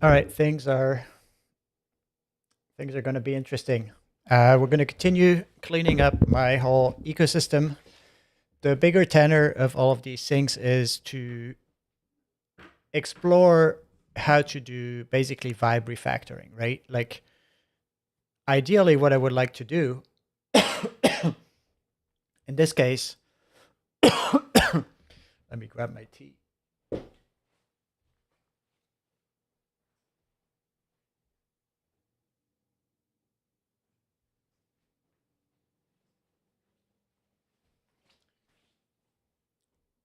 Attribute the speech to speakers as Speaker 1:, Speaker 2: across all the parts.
Speaker 1: All right, things are going to be interesting. We're going to continue cleaning up my whole ecosystem. The bigger tenor of all of these things is to explore how to do basically vibe refactoring, right? Like, ideally, what I would like to do in this case, let me grab my tea.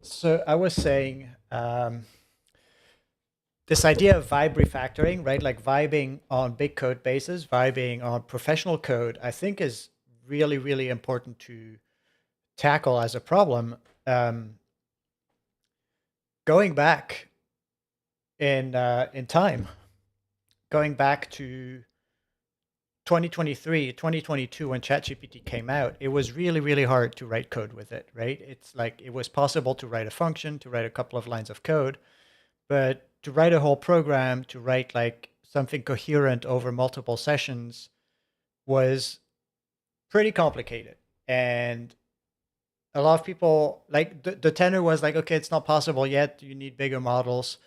Speaker 1: So I was saying, this idea of vibe refactoring, right? Like vibing on big code bases, vibing on professional code, I think is really, really important to tackle as a problem. Um, Going back in time, going back to 2023, 2022, when ChatGPT came out, it was really, really hard to write code with it, right? It's like it was possible to write a function, to write a couple of lines of code, but to write a whole program, to write like something coherent over multiple sessions was pretty complicated. And a lot of people, like the tenor was like, okay, it's not possible yet. You need bigger models.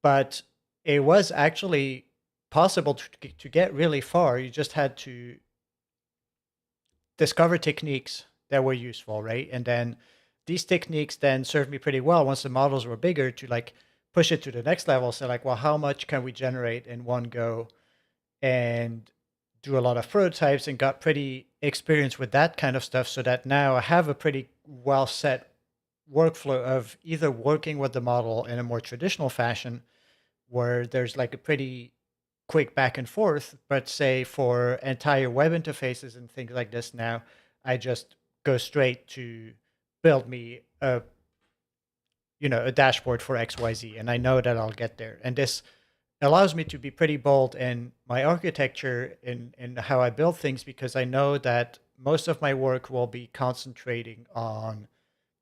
Speaker 1: But it was actually possible to get really far. You just had to discover techniques that were useful, right? And then these techniques then served me pretty well once the models were bigger to like push it to the next level. So like, well, how much can we generate in one go? And do a lot of prototypes and got pretty experienced with that kind of stuff, so that now I have a pretty well set workflow of either working with the model in a more traditional fashion where there's like a pretty quick back and forth, but say for entire web interfaces and things like this now, I just go straight to build me a dashboard for XYZ, and I know that I'll get there. And this allows me to be pretty bold in my architecture in how I build things, because I know that most of my work will be concentrating on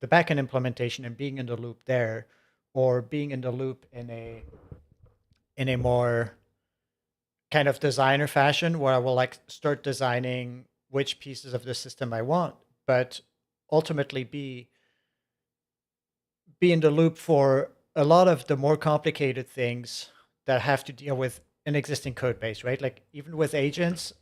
Speaker 1: the backend implementation and being in the loop there, or being in the loop in a more kind of designer fashion where I will like start designing which pieces of the system I want, but ultimately be in the loop for a lot of the more complicated things that have to deal with an existing code base, right? Like even with agents,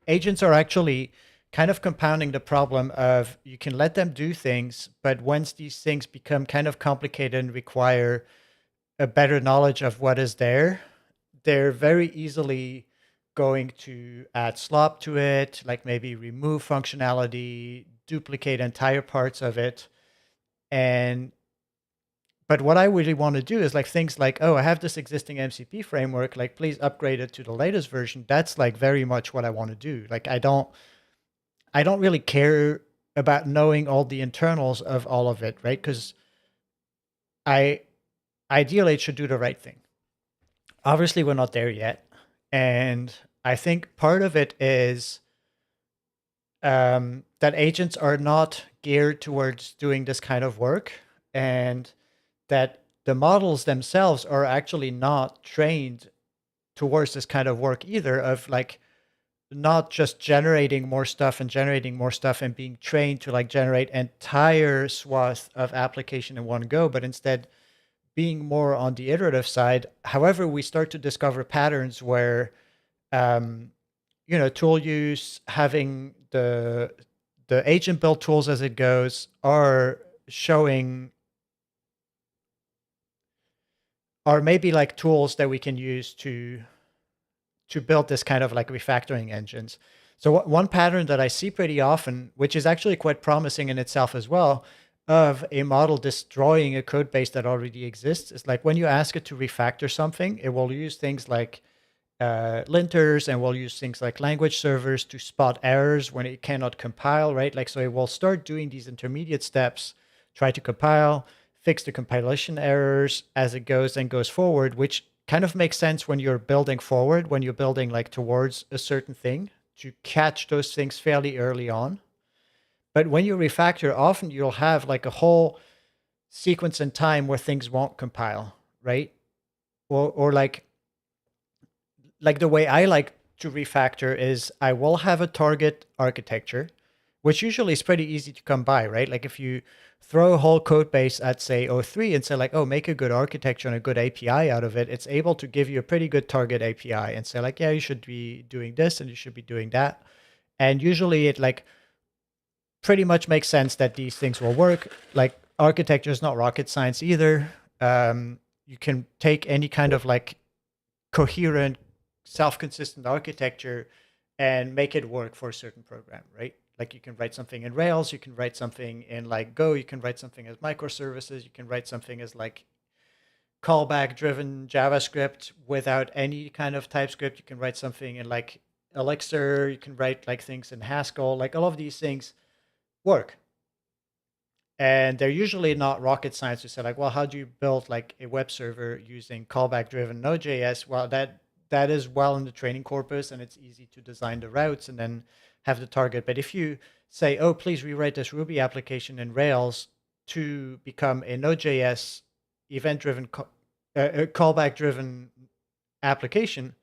Speaker 1: agents are actually kind of compounding the problem of you can let them do things, but once these things become kind of complicated and require a better knowledge of what is there, they're very easily going to add slop to it, like maybe remove functionality, duplicate entire parts of it. And but what I really want to do is like things like, oh, I have this existing MCP framework, like please upgrade it to the latest version. That's like very much what I want to do. Like I don't really care about knowing all the internals of all of it, right? Because I ideally it should do the right thing. Obviously, we're not there yet, and I think part of it is that agents are not geared towards doing this kind of work, and that the models themselves are actually not trained towards this kind of work either, of like not just generating more stuff and generating more stuff and being trained to like generate entire swath of application in one go, but instead being more on the iterative side. However, we start to discover patterns where um, tool use, having the agent build tools as it goes are showing, are maybe like tools that we can use to build this kind of like refactoring engines. So one pattern that I see pretty often, which is actually quite promising in itself as well, of a model destroying a code base that already exists, is like when you ask it to refactor something, it will use things like linters, and we'll use things like language servers to spot errors when it cannot compile, right? Like, so it will start doing these intermediate steps, try to compile, fix the compilation errors as it goes and goes forward, which kind of makes sense when you're building forward, when you're building like towards a certain thing, to catch those things fairly early on. But when you refactor, often you'll have like a whole sequence in time where things won't compile, right? Or like like the way I like to refactor is I will have a target architecture, which usually is pretty easy to come by, right? Like if you throw a whole code base at say O3 and say like, oh, make a good architecture and a good API out of it, it's able to give you a pretty good target API and say like, yeah, you should be doing this and you should be doing that. And usually it like pretty much makes sense that these things will work. Like architecture is not rocket science either. You can take any kind of like coherent, self-consistent architecture and make it work for a certain program, right? Like you can write something in Rails, you can write something in like Go, you can write something as microservices, you can write something as like callback driven JavaScript without any kind of TypeScript. You can write something in like Elixir, you can write like things in Haskell, like all of these things work. And they're usually not rocket science to say like, well, how do you build like a web server using callback driven Node.js? Well, that is well in the training corpus and it's easy to design the routes and then have the target. But if you say, oh, please rewrite this Ruby application in Rails to become a Node.js event driven, callback driven application,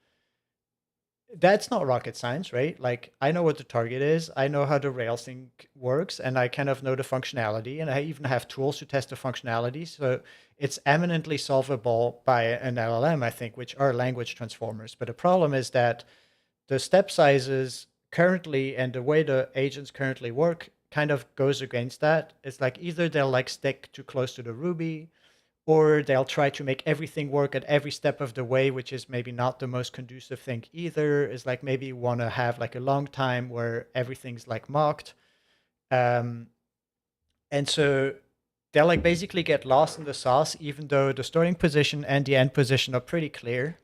Speaker 1: that's not rocket science, right? Like I know what the target is, I know how the Rails thing works, and I kind of know the functionality, and I even have tools to test the functionality. So it's eminently solvable by an LLM, I think, which are language transformers. But the problem is that the step sizes currently and the way the agents currently work kind of goes against that. It's like either they'll like stick too close to the Ruby, or they'll try to make everything work at every step of the way, which is maybe not the most conducive thing either. Is like maybe you want to have like a long time where everything's like mocked. Um, and so they'll like basically get lost in the sauce, even though the starting position and the end position are pretty clear.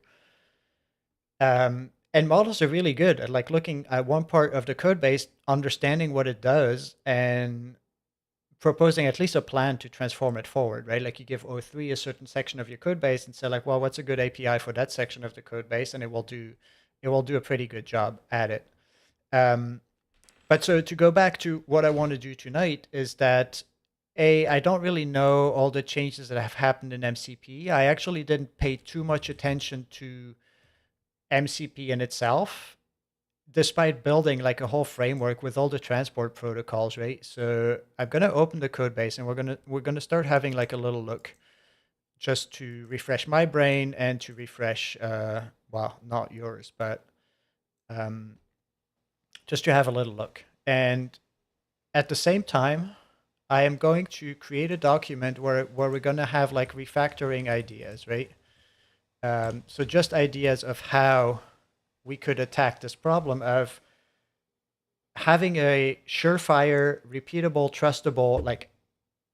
Speaker 1: And models are really good at like looking at one part of the code base, understanding what it does, and proposing at least a plan to transform it forward, right? Like you give O3 a certain section of your code base and say like, well, what's a good API for that section of the code base? And it will do a pretty good job at it. Um, but so to go back to what I want to do tonight is that I don't really know all the changes that have happened in MCP. I actually didn't pay too much attention to MCP in itself, despite building like a whole framework with all the transport protocols, right? So I'm gonna open the code base and we're gonna start having like a little look just to refresh my brain and to refresh well, not yours, but um, just to have a little look. And at the same time, I am going to create a document where we're gonna have like refactoring ideas, right? So just ideas of how we could attack this problem of having a surefire, repeatable, trustable, like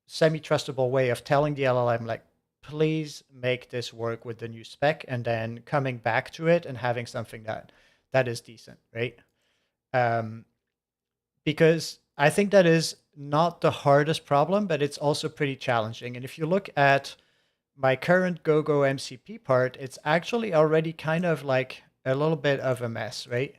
Speaker 1: semi-trustable way of telling the LLM, like, please make this work with the new spec, and then coming back to it and having something that is decent, right? Um, because I think that is not the hardest problem, but it's also pretty challenging. And if you look at my current go-go-mcp part, it's actually already kind of like a little bit of a mess, right?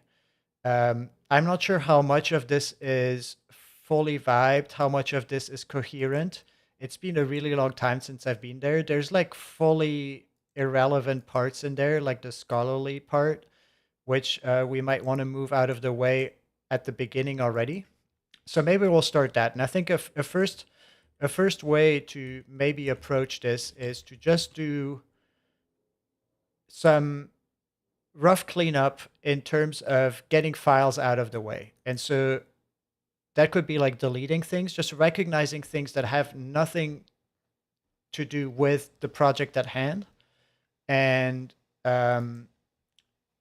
Speaker 1: I'm not sure how much of this is fully vibed, how much of this is coherent. It's been a really long time since I've been there. There's like fully irrelevant parts in there, like the scholarly part, which we might want to move out of the way at the beginning already. So maybe we'll start that. And I think a first way to maybe approach this is to just do some rough cleanup in terms of getting files out of the way. And so that could be like deleting things, just recognizing things that have nothing to do with the project at hand, and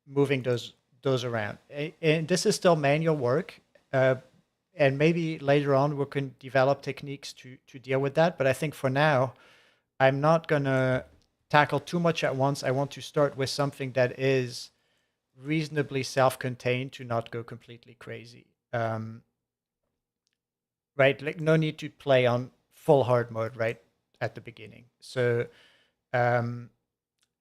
Speaker 1: moving those around. And this is still manual work. And maybe later on we can develop techniques to deal with that. But I think for now, I'm not going to tackle too much at once. I want to start with something that is reasonably self-contained to not go completely crazy. Right? Like no need to play on full hard mode right at the beginning. So I'm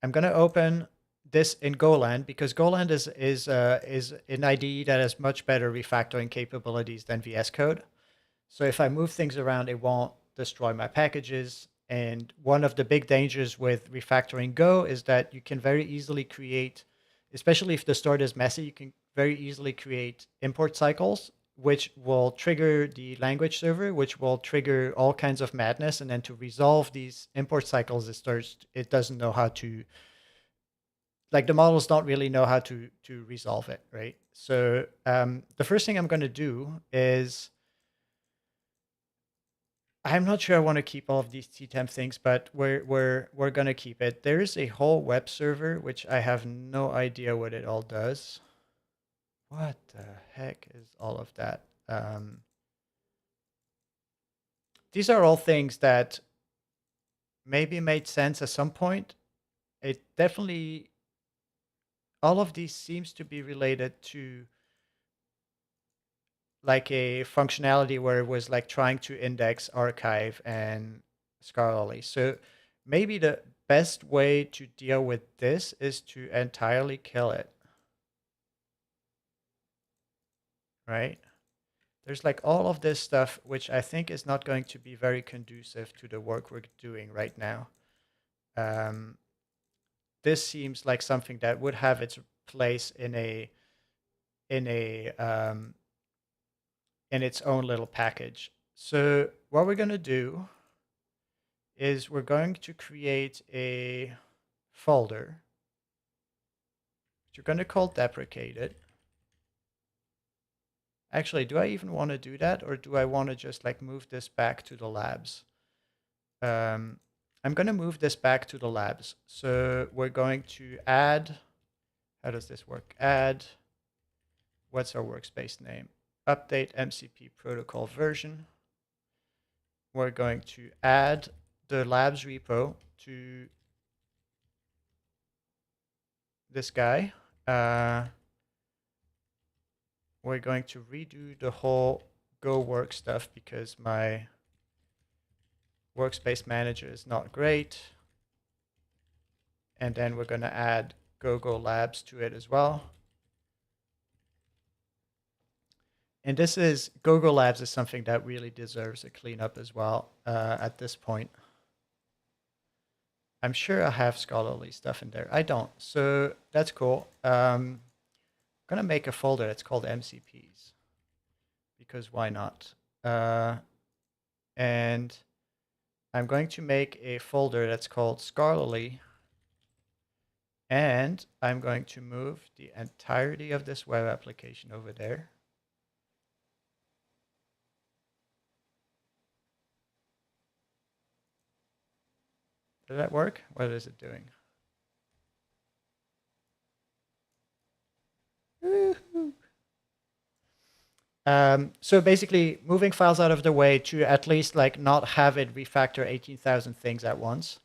Speaker 1: going to open this in Golang because Golang is an IDE that has much better refactoring capabilities than VS Code. So if I move things around, it won't destroy my packages. And one of the big dangers with refactoring Go is that you can very easily create especially if the stored is messy, you can very easily create import cycles, which will trigger the language server, which will trigger all kinds of madness. And then to resolve these import cycles, it doesn't know how to, like the models don't really know how to resolve it, right? So the first thing I'm going to do is, I'm not sure I want to keep all of these ttemp things, but we're going to keep it. There is a whole web server which I have no idea what it all does. What the heck is all of that? These are all things that maybe made sense at some point. It definitely, all of these seems to be related to like a functionality where it was like trying to index, archive, and scholarly. So maybe the best way to deal with this is to entirely kill it, right? There's like all of this stuff, which I think is not going to be very conducive to the work we're doing right now. This seems like something that would have its place in a in its own little package. So what we're going to do is we're going to create a folder which we're going to call deprecated. Actually, do I even want to do that, or do I want to just like move this back to the labs? I'm going to move this back to the labs. So we're going to add, how does this work? Add, what's our workspace name? Update MCP protocol version. We're going to add the labs repo to this guy. We're going to redo the whole Go work stuff because my workspace manager is not great. And then we're going to add go-go labs to it as well. And this is, go-go labs is something that really deserves a cleanup as well at this point. I'm sure I have scholarly stuff in there. I don't, so that's cool. I'm going to make a folder that's called MCPs because why not? And I'm going to make a folder that's called scholarly, and I'm going to move the entirety of this web application over there. Did that work? What is it doing? So basically moving files out of the way to at least like not have it refactor 18,000 things at once.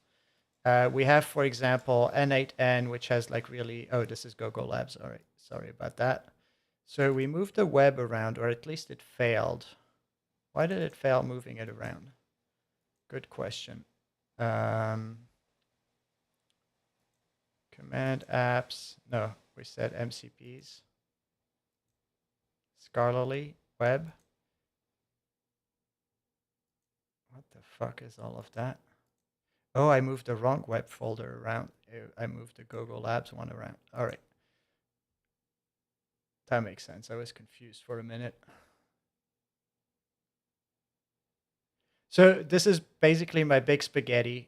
Speaker 1: We have, for example, N8N, which has like really, oh, this is go-go labs. All right, sorry about that. So we moved the web around, or at least it failed. Why did it fail moving it around? Good question. Command apps, no, we said MCPs. Scholarly web. What the fuck is all of that? Oh, I moved the wrong web folder around. I moved the Google Labs one around. All right. That makes sense. I was confused for a minute. So this is basically my big spaghetti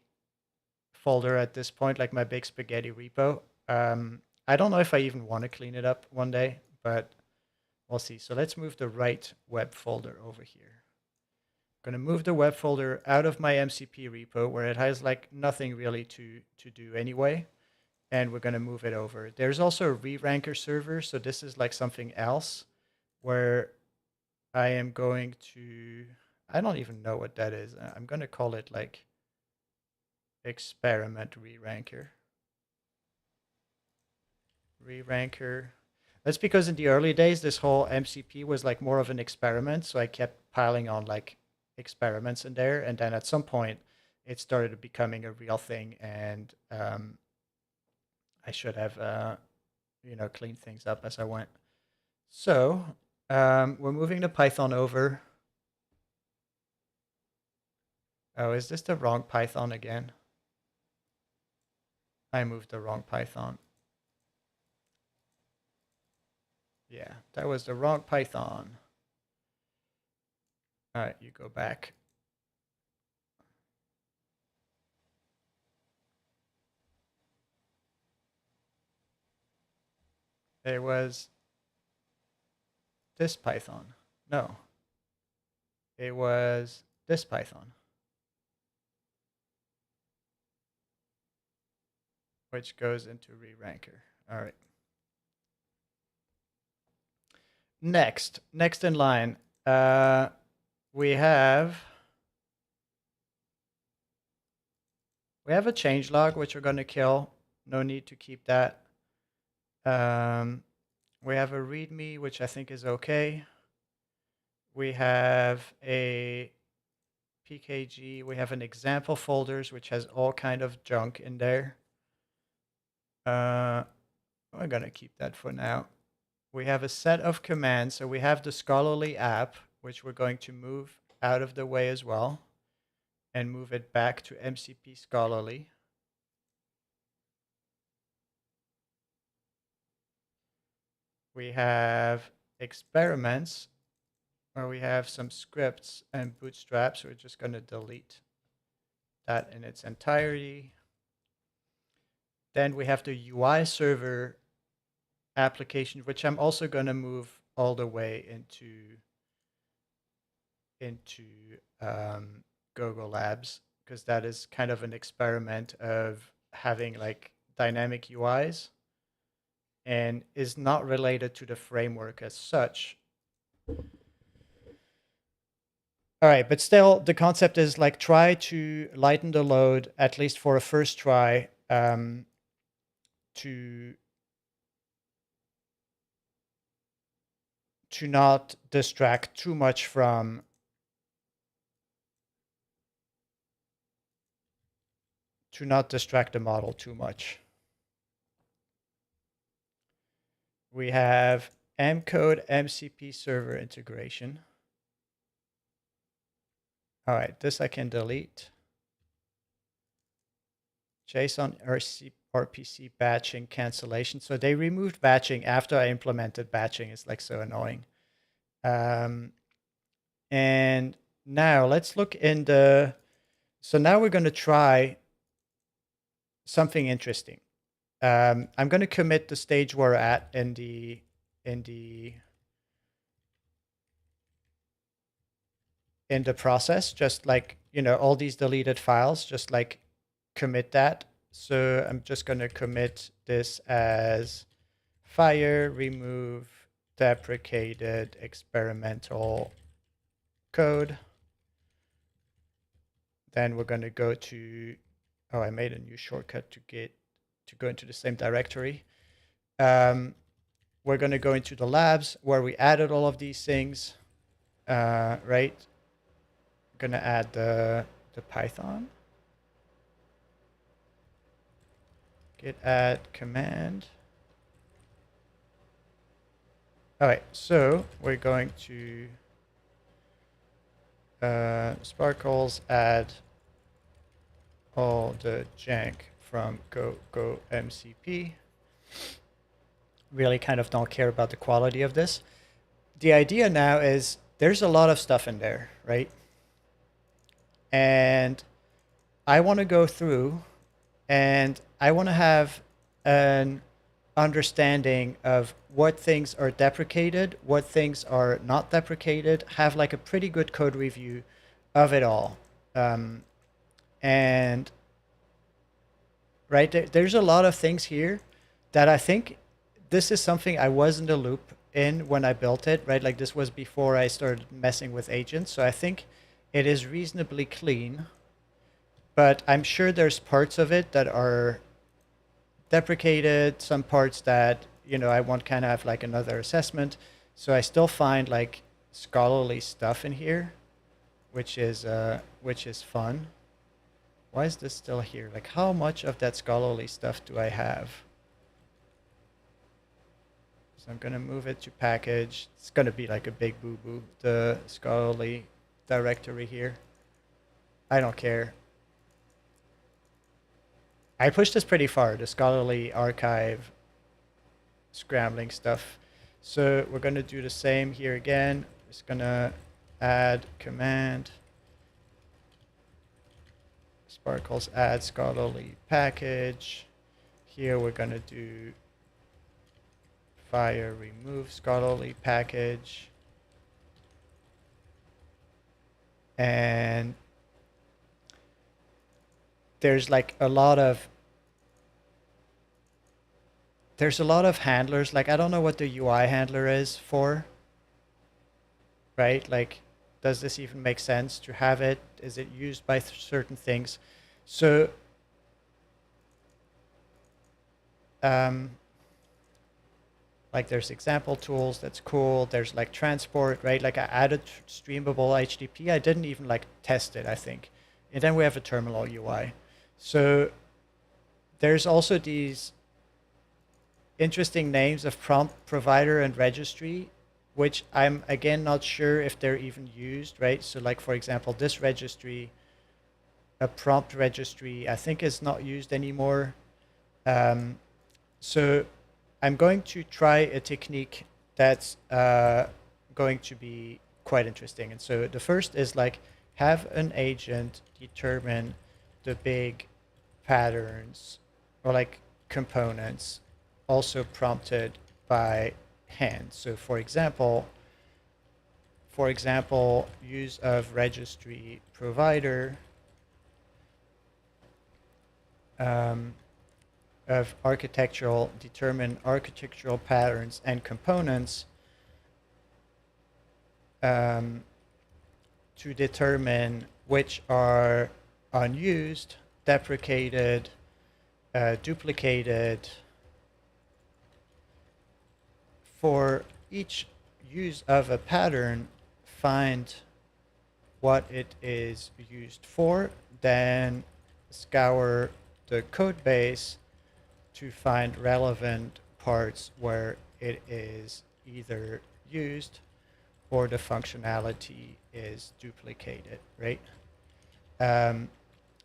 Speaker 1: folder at this point, like my big spaghetti repo. I don't know if I even want to clean it up one day, but we'll see. So let's move the right web folder over here. I'm going to move the web folder out of my MCP repo where it has like nothing really to do anyway. And we're going to move it over. There's also a re-ranker server. So this is like something else where I am going to, I don't even know what that is. I'm going to call it like experiment re-ranker. Re-ranker. That's because in the early days, this whole MCP was like more of an experiment. So I kept piling on like experiments in there. And then at some point, it started becoming a real thing. And I should have, cleaned things up as I went. So we're moving the Python over. Oh, is this the wrong Python again? I moved the wrong Python. yeah, that was the wrong Python. All right, you go back. It was this Python. No, it was this Python, which goes into re-ranker. All right. Next in line, we have a changelog which we're going to kill. No need to keep that. We have a README which I think is okay. We have a PKG. We have an example folders which has all kind of junk in there. We're going to keep that for now. We have a set of commands. So we have the scholarly app, which we're going to move out of the way as well and move it back to MCP scholarly. We have experiments where we have some scripts and bootstraps. We're just going to delete that in its entirety. Then we have the UI server application, which I'm also going to move all the way into go-go labs, because that is kind of an experiment of having like dynamic UIs and is not related to the framework as such. All right, but still the concept is like try to lighten the load, at least for a first try, to not distract too much from the model too much. We have mcode MCP server integration. All right, this I can delete. JSON RPC batching cancellation. So they removed batching after I implemented batching. It's like so annoying. And now let's look in the, so now we're going to try something interesting. I'm going to commit the stage we're at in the process, just like, you know, all these deleted files, just like commit that. So I'm just going to commit this as fire remove deprecated experimental code. Then we're going to go to, oh, I made a new shortcut to go into the same directory. We're going to go into the labs where we added all of these things, right? I'm going to add the Python. Git add command. All right, so we're going to sparkles add all the jank from go-go-mcp. Really kind of don't care about the quality of this. The idea now is there's a lot of stuff in there, right? And I want to go through and I want to have an understanding of what things are deprecated, what things are not deprecated, have like a pretty good code review of it all. And right, there's a lot of things here that I think this is something I was in the loop in when I built it, right? Like this was before I started messing with agents. So I think it is reasonably clean, but I'm sure there's parts of it that are deprecated, some parts that, you know, I want kind of have like another assessment. So I still find like scholarly stuff in here, which is fun. Why is this still here? Like how much of that scholarly stuff do I have? So I'm going to move it to package. It's going to be like a big boo-boo, the scholarly directory here. I don't care. I pushed this pretty far, the scholarly archive scrambling stuff. So we're going to do the same here again. Just going to add command sparkles add scholarly package. Here we're going to do fire remove scholarly package. And there's like a lot of handlers. Like, I don't know what the UI handler is for, right? Like, does this even make sense to have it? Is it used by certain things? So like there's example tools, that's cool. There's like transport, right? Like I added streamable HTTP. I didn't even like test it, I think. And then we have a terminal UI. So there's also these interesting names of prompt provider and registry, which I'm again not sure if they're even used, right? So like, for example, this registry, a prompt registry, I think is not used anymore. So I'm going to try a technique that's going to be quite interesting. And so the first is like have an agent determine the big patterns or like components also prompted by hand. So for example, use of registry provider of determine architectural patterns and components to determine which are unused, deprecated, duplicated. For each use of a pattern, find what it is used for, then scour the code base to find relevant parts where it is either used or the functionality is duplicated, right?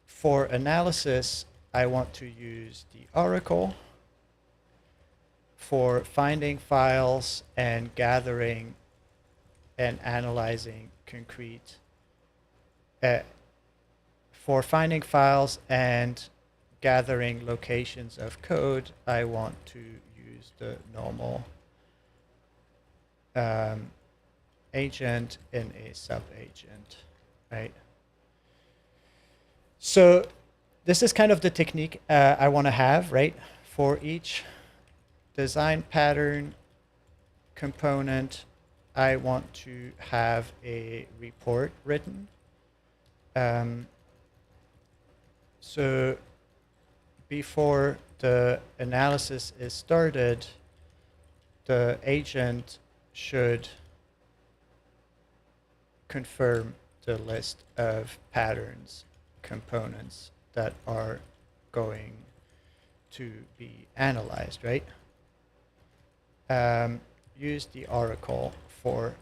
Speaker 1: For analysis, I want to use the Oracle. For finding files and gathering and analyzing concrete, for finding files and gathering locations of code, I want to use the normal agent in a sub-agent, right? So this is kind of the technique I want to have, right? For each design pattern component, I want to have a report written. So before the analysis is started, the agent should confirm the list of patterns, components that are going to be analyzed, right? Use the Oracle for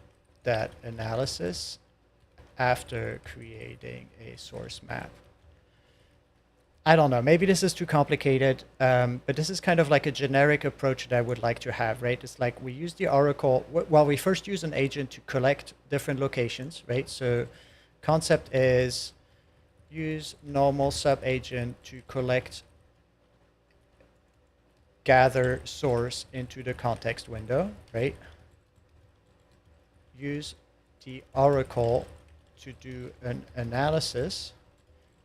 Speaker 1: that analysis after creating a source map. I don't know, maybe this is too complicated, but this is kind of like a generic approach that I would like to have, right? It's like we use the Oracle, well, we first use an agent to collect different locations, right? So concept is use normal sub-agent to gather source into the context window, right? Use the Oracle to do an analysis,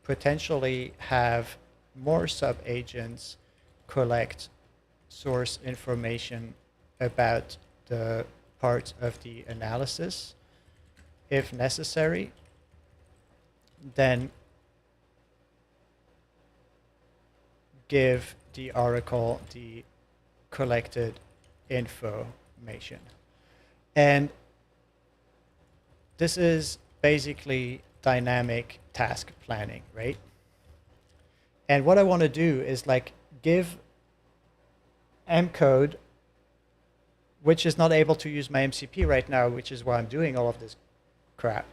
Speaker 1: potentially have more sub-agents collect source information about the parts of the analysis if necessary, then give the Oracle the collected information. And this is basically dynamic task planning, right? And what I want to do is like give mcode, which is not able to use my MCP right now, which is why I'm doing all of this crap,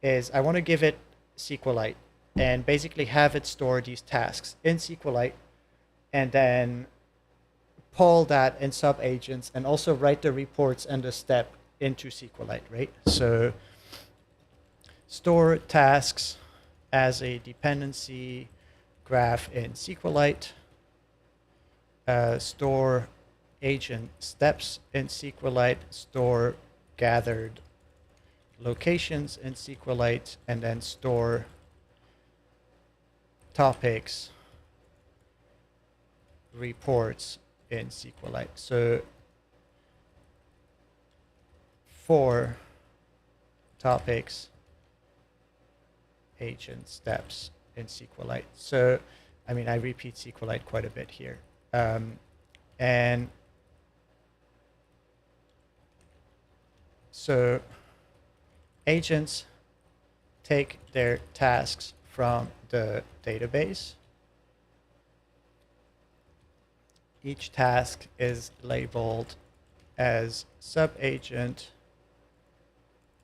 Speaker 1: is I want to give it SQLite and basically have it store these tasks in SQLite and then pull that in sub-agents and also write the reports and the step into SQLite, right? So store tasks as a dependency graph in SQLite, store agent steps in SQLite, store gathered locations in SQLite, and then store topics reports in SQLite. So for topics agent steps in SQLite. So, I mean, I repeat SQLite quite a bit here. And so agents take their tasks from the database. Each task is labeled as sub-agent,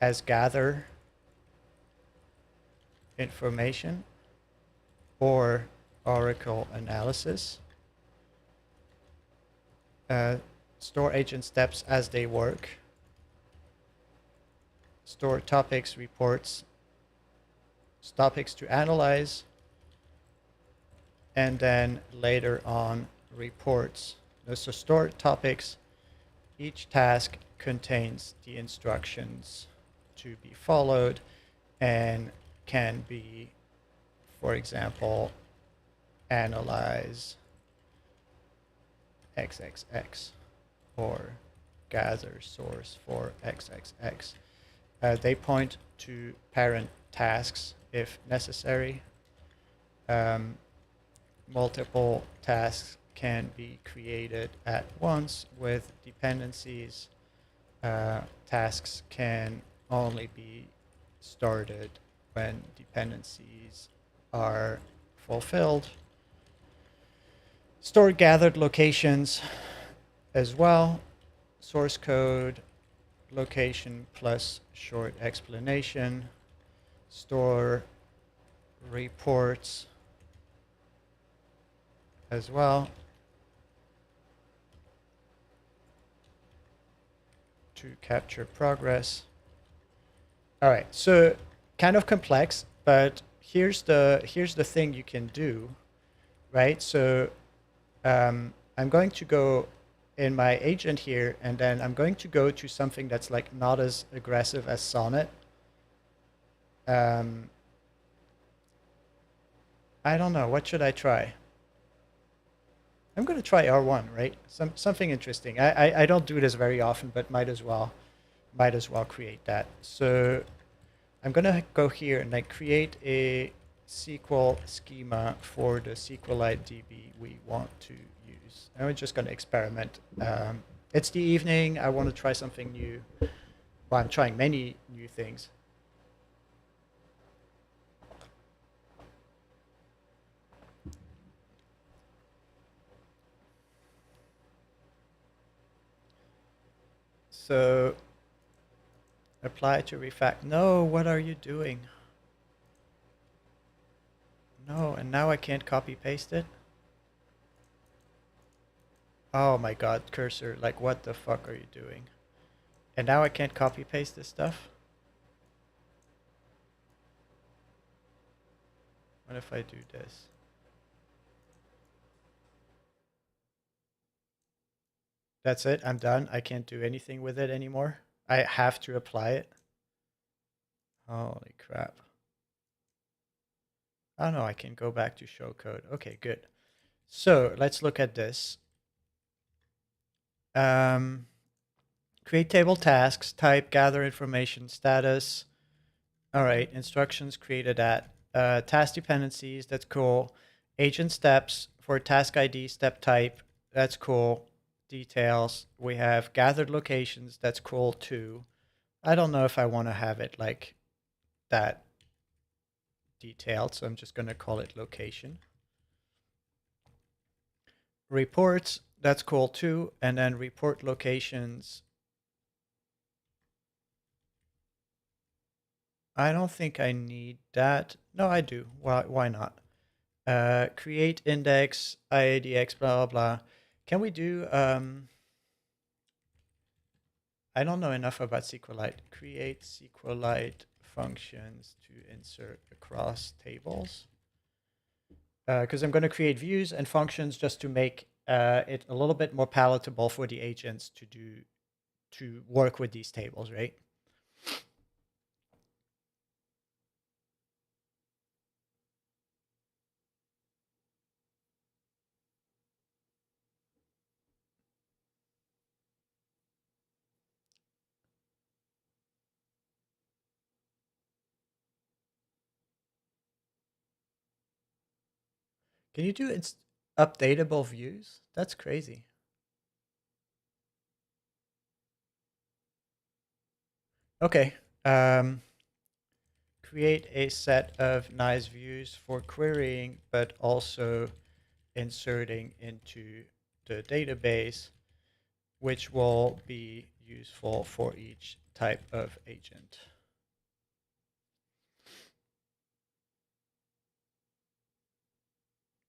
Speaker 1: as gather information, or Oracle analysis. Store agent steps as they work. Store topics reports, topics to analyze, and then later on reports. So store topics. Each task contains the instructions to be followed and can be, for example, analyze XXX or gather source for XXX. They point to parent tasks if necessary. Multiple tasks can be created at once with dependencies. Tasks can only be started when dependencies are fulfilled. Store gathered locations as well. Source code, location plus short explanation. Store reports as well to capture progress. All right, so kind of complex, but here's the thing you can do, right? So I'm going to go in my agent here, and then I'm going to go to something that's like not as aggressive as Sonnet. I don't know, what should I try? I'm going to try R1, right? Something interesting. I don't do this very often, but might as well create that. So I'm going to go here and like create a SQL schema for the SQLite DB we want to use. And we're just going to experiment. It's the evening. I want to try something new. Well, I'm trying many new things. So apply to refact. No, what are you doing? No, and now I can't copy paste it. Oh my god, cursor, like what the fuck are you doing? And now I can't copy paste this stuff? What if I do this? That's it, I'm done. I can't do anything with it anymore. I have to apply it. Holy crap. Oh no, I can go back to show code. Okay, good. So let's look at this. Create table tasks, type, gather information, status. All right, instructions created at task dependencies, that's cool. Agent steps for task ID, step type, that's cool. Details, we have gathered locations, that's cool too. I don't know if I want to have it like that detailed, so I'm just going to call it location. Reports, that's cool too, and then report locations. I don't think I need that. No, I do. Why not? Create index, IADX, blah, blah, blah. Can we do, I don't know enough about SQLite. Create SQLite functions to insert across tables. Because I'm going to create views and functions just to make it a little bit more palatable for the agents to work with these tables, right? Can you do updatable views? That's crazy. Okay. Create a set of nice views for querying, but also inserting into the database, which will be useful for each type of agent.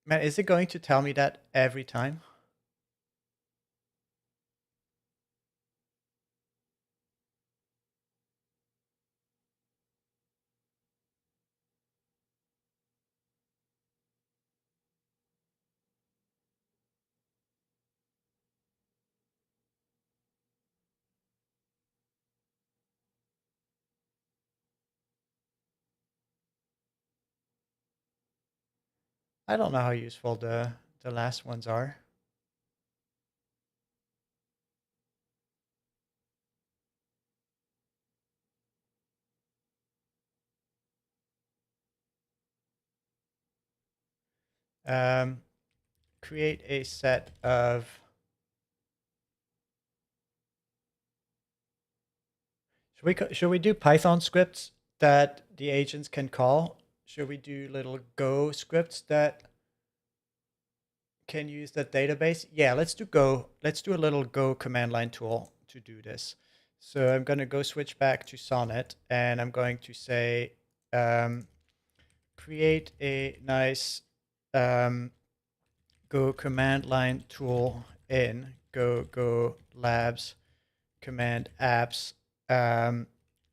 Speaker 1: Man, is it going to tell me that every time? I don't know how useful the last ones are. Um, Create a set of should we do Python scripts that the agents can call? Should we do little Go scripts that can use the database? Yeah, let's do Go. Let's do a little Go command line tool to do this. So I'm going to go switch back to Sonnet, and I'm going to say create a nice Go command line tool in go labs command apps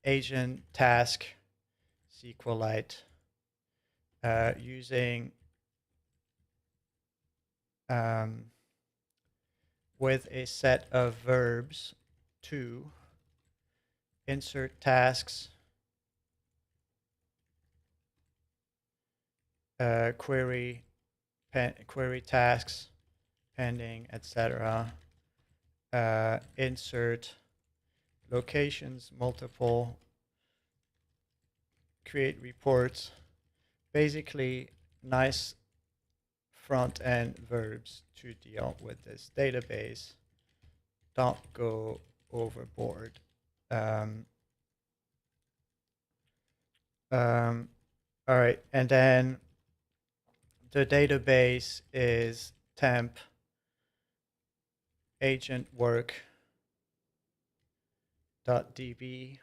Speaker 1: agent task SQLite using with a set of verbs to insert tasks, query tasks, pending, etc. Insert locations, multiple, create reports. Basically, nice front end verbs to deal with this database. Don't go overboard. All right, and then the database is temp agent work .db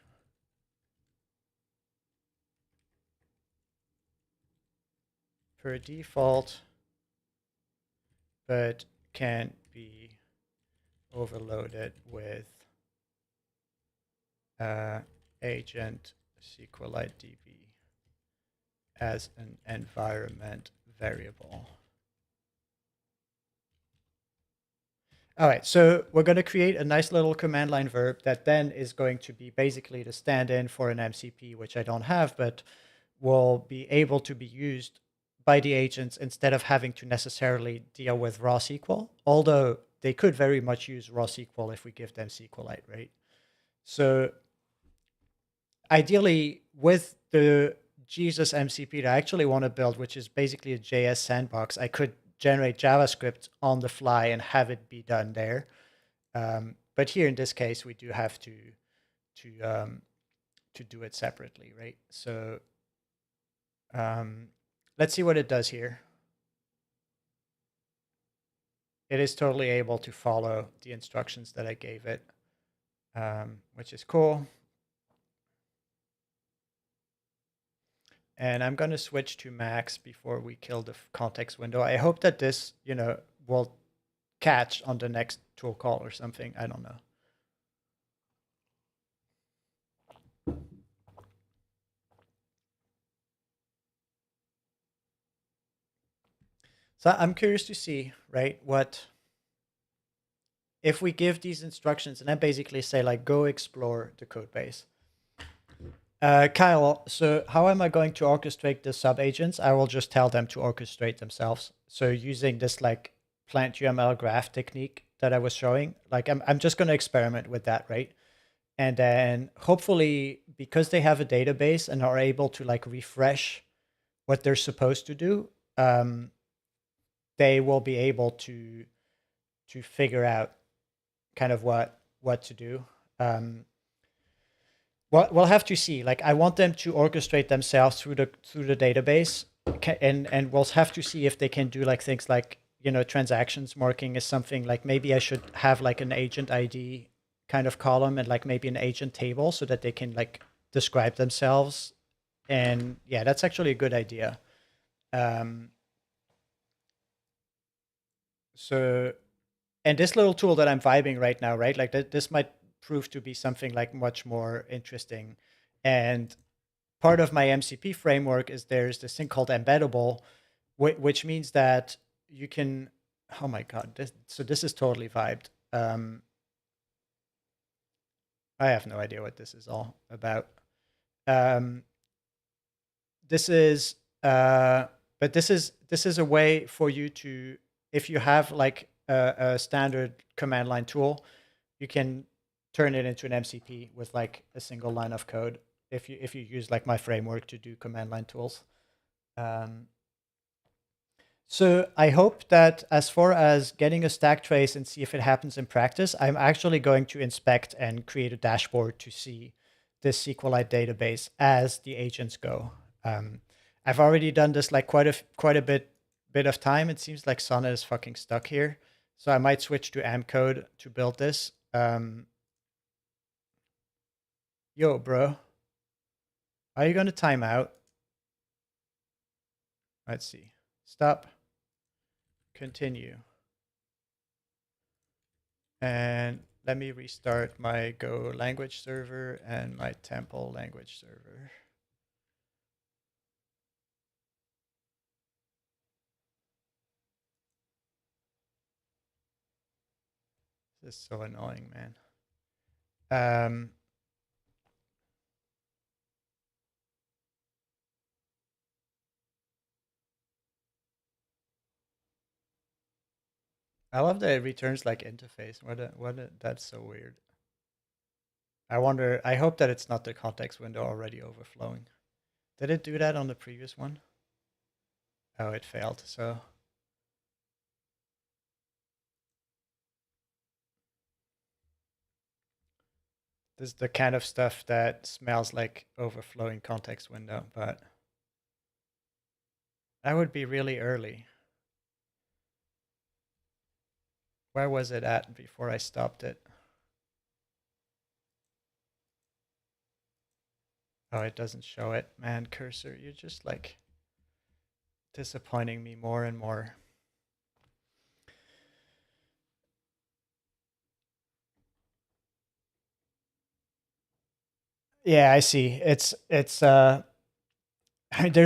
Speaker 1: per default, but can be overloaded with agent SQLite DB as an environment variable. All right, so we're going to create a nice little command line verb that then is going to be basically the stand-in for an MCP, which I don't have, but will be able to be used by the agents instead of having to necessarily deal with raw SQL, although they could very much use raw SQL if we give them SQLite, right? So ideally, with the Jesus MCP that I actually want to build, which is basically a JS sandbox, I could generate JavaScript on the fly and have it be done there. But here in this case, we do have to do it separately, right? So let's see what it does here. It is totally able to follow the instructions that I gave it, which is cool. And I'm going to switch to Max before we kill the context window. I hope that this, will catch on the next tool call or something. I don't know. So I'm curious to see, right, what if we give these instructions and then basically say like go explore the code base. Kyle, so how am I going to orchestrate the sub agents? I will just tell them to orchestrate themselves. So using this like plant UML graph technique that I was showing, like I'm just going to experiment with that, right? And then hopefully because they have a database and are able to like refresh what they're supposed to do, they will be able to figure out kind of what to do. We'll have to see. Like, I want them to orchestrate themselves through the database, and we'll have to see if they can do like things like transactions marking is something like maybe I should have like an agent ID kind of column and like maybe an agent table so that they can like describe themselves. And yeah, that's actually a good idea. So, and this little tool that I'm vibing right now, right? Like this might prove to be something like much more interesting. And part of my MCP framework is there's this thing called embeddable, which means that you can, oh my God, this is totally vibed. I have no idea what this is all about. This is, but this is a way for you to, if you have like a standard command line tool, you can turn it into an MCP with like a single line of code. If you use like my framework to do command line tools. So I hope that as far as getting a stack trace and see if it happens in practice, I'm actually going to inspect and create a dashboard to see this SQLite database as the agents go. I've already done this like quite a bit of time. It seems like Sonnet is fucking stuck here, so I might switch to AMP code to build this. Yo, bro, are you gonna time out? Let's see. Stop. Continue. And let me restart my Go language server and my Temple language server. This is so annoying, man. I love that it returns like interface. That's so weird. I wonder, I hope that it's not the context window already overflowing. Did it do that on the previous one? Oh, it failed, so. This is the kind of stuff that smells like overflowing context window, but that would be really early. Where was it at before I stopped it? Oh, it doesn't show it. Man, cursor, you're just like disappointing me more and more. Yeah, I see. It's there's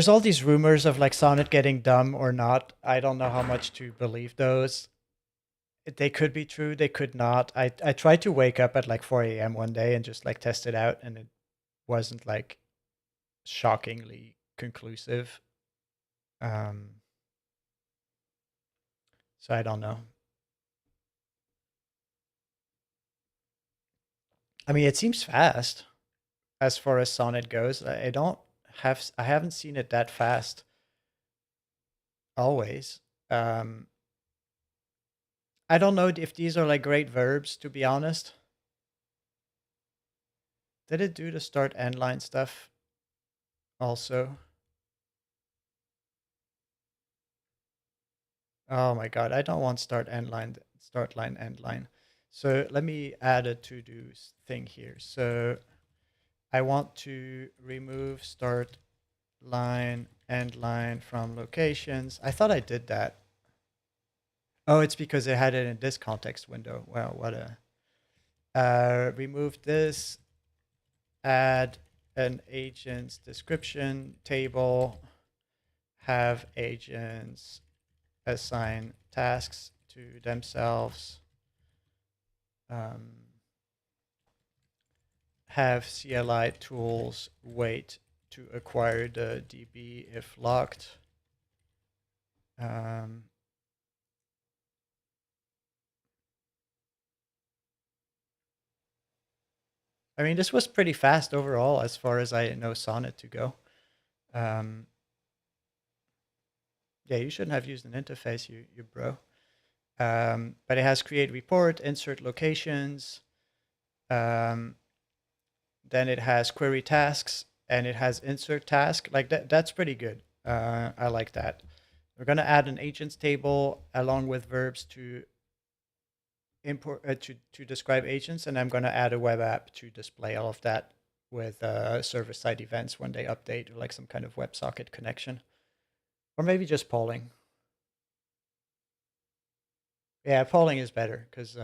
Speaker 1: all these rumors of like Sonnet getting dumb or not. I don't know how much to believe those. They could be true, they could not. I tried to wake up at like 4 a.m. one day and just like test it out, and it wasn't like shockingly conclusive. So I don't know. I mean, it seems fast as far as Sonnet goes. I haven't seen it that fast always. I don't know if these are like great verbs, to be honest. Did it do the start end line stuff also? Oh my God, I don't want start line, end line. So let me add a to-do thing here. So I want to remove start line, end line from locations. I thought I did that. Oh, it's because it had it in this context window. Wow, what a. Remove this, add an agent's description table, have agents assign tasks to themselves, have CLI tools wait to acquire the DB if locked. I mean, this was pretty fast overall as far as I know Sonnet to go. Yeah, you shouldn't have used an interface, you bro. But it has create report, insert locations. Then it has query tasks and it has insert task. Like that's pretty good. I like that. We're going to add an agents table along with verbs to import to describe agents, and I'm going to add a web app to display all of that with server-side events when they update, or like some kind of WebSocket connection, or maybe just polling. Yeah, polling is better because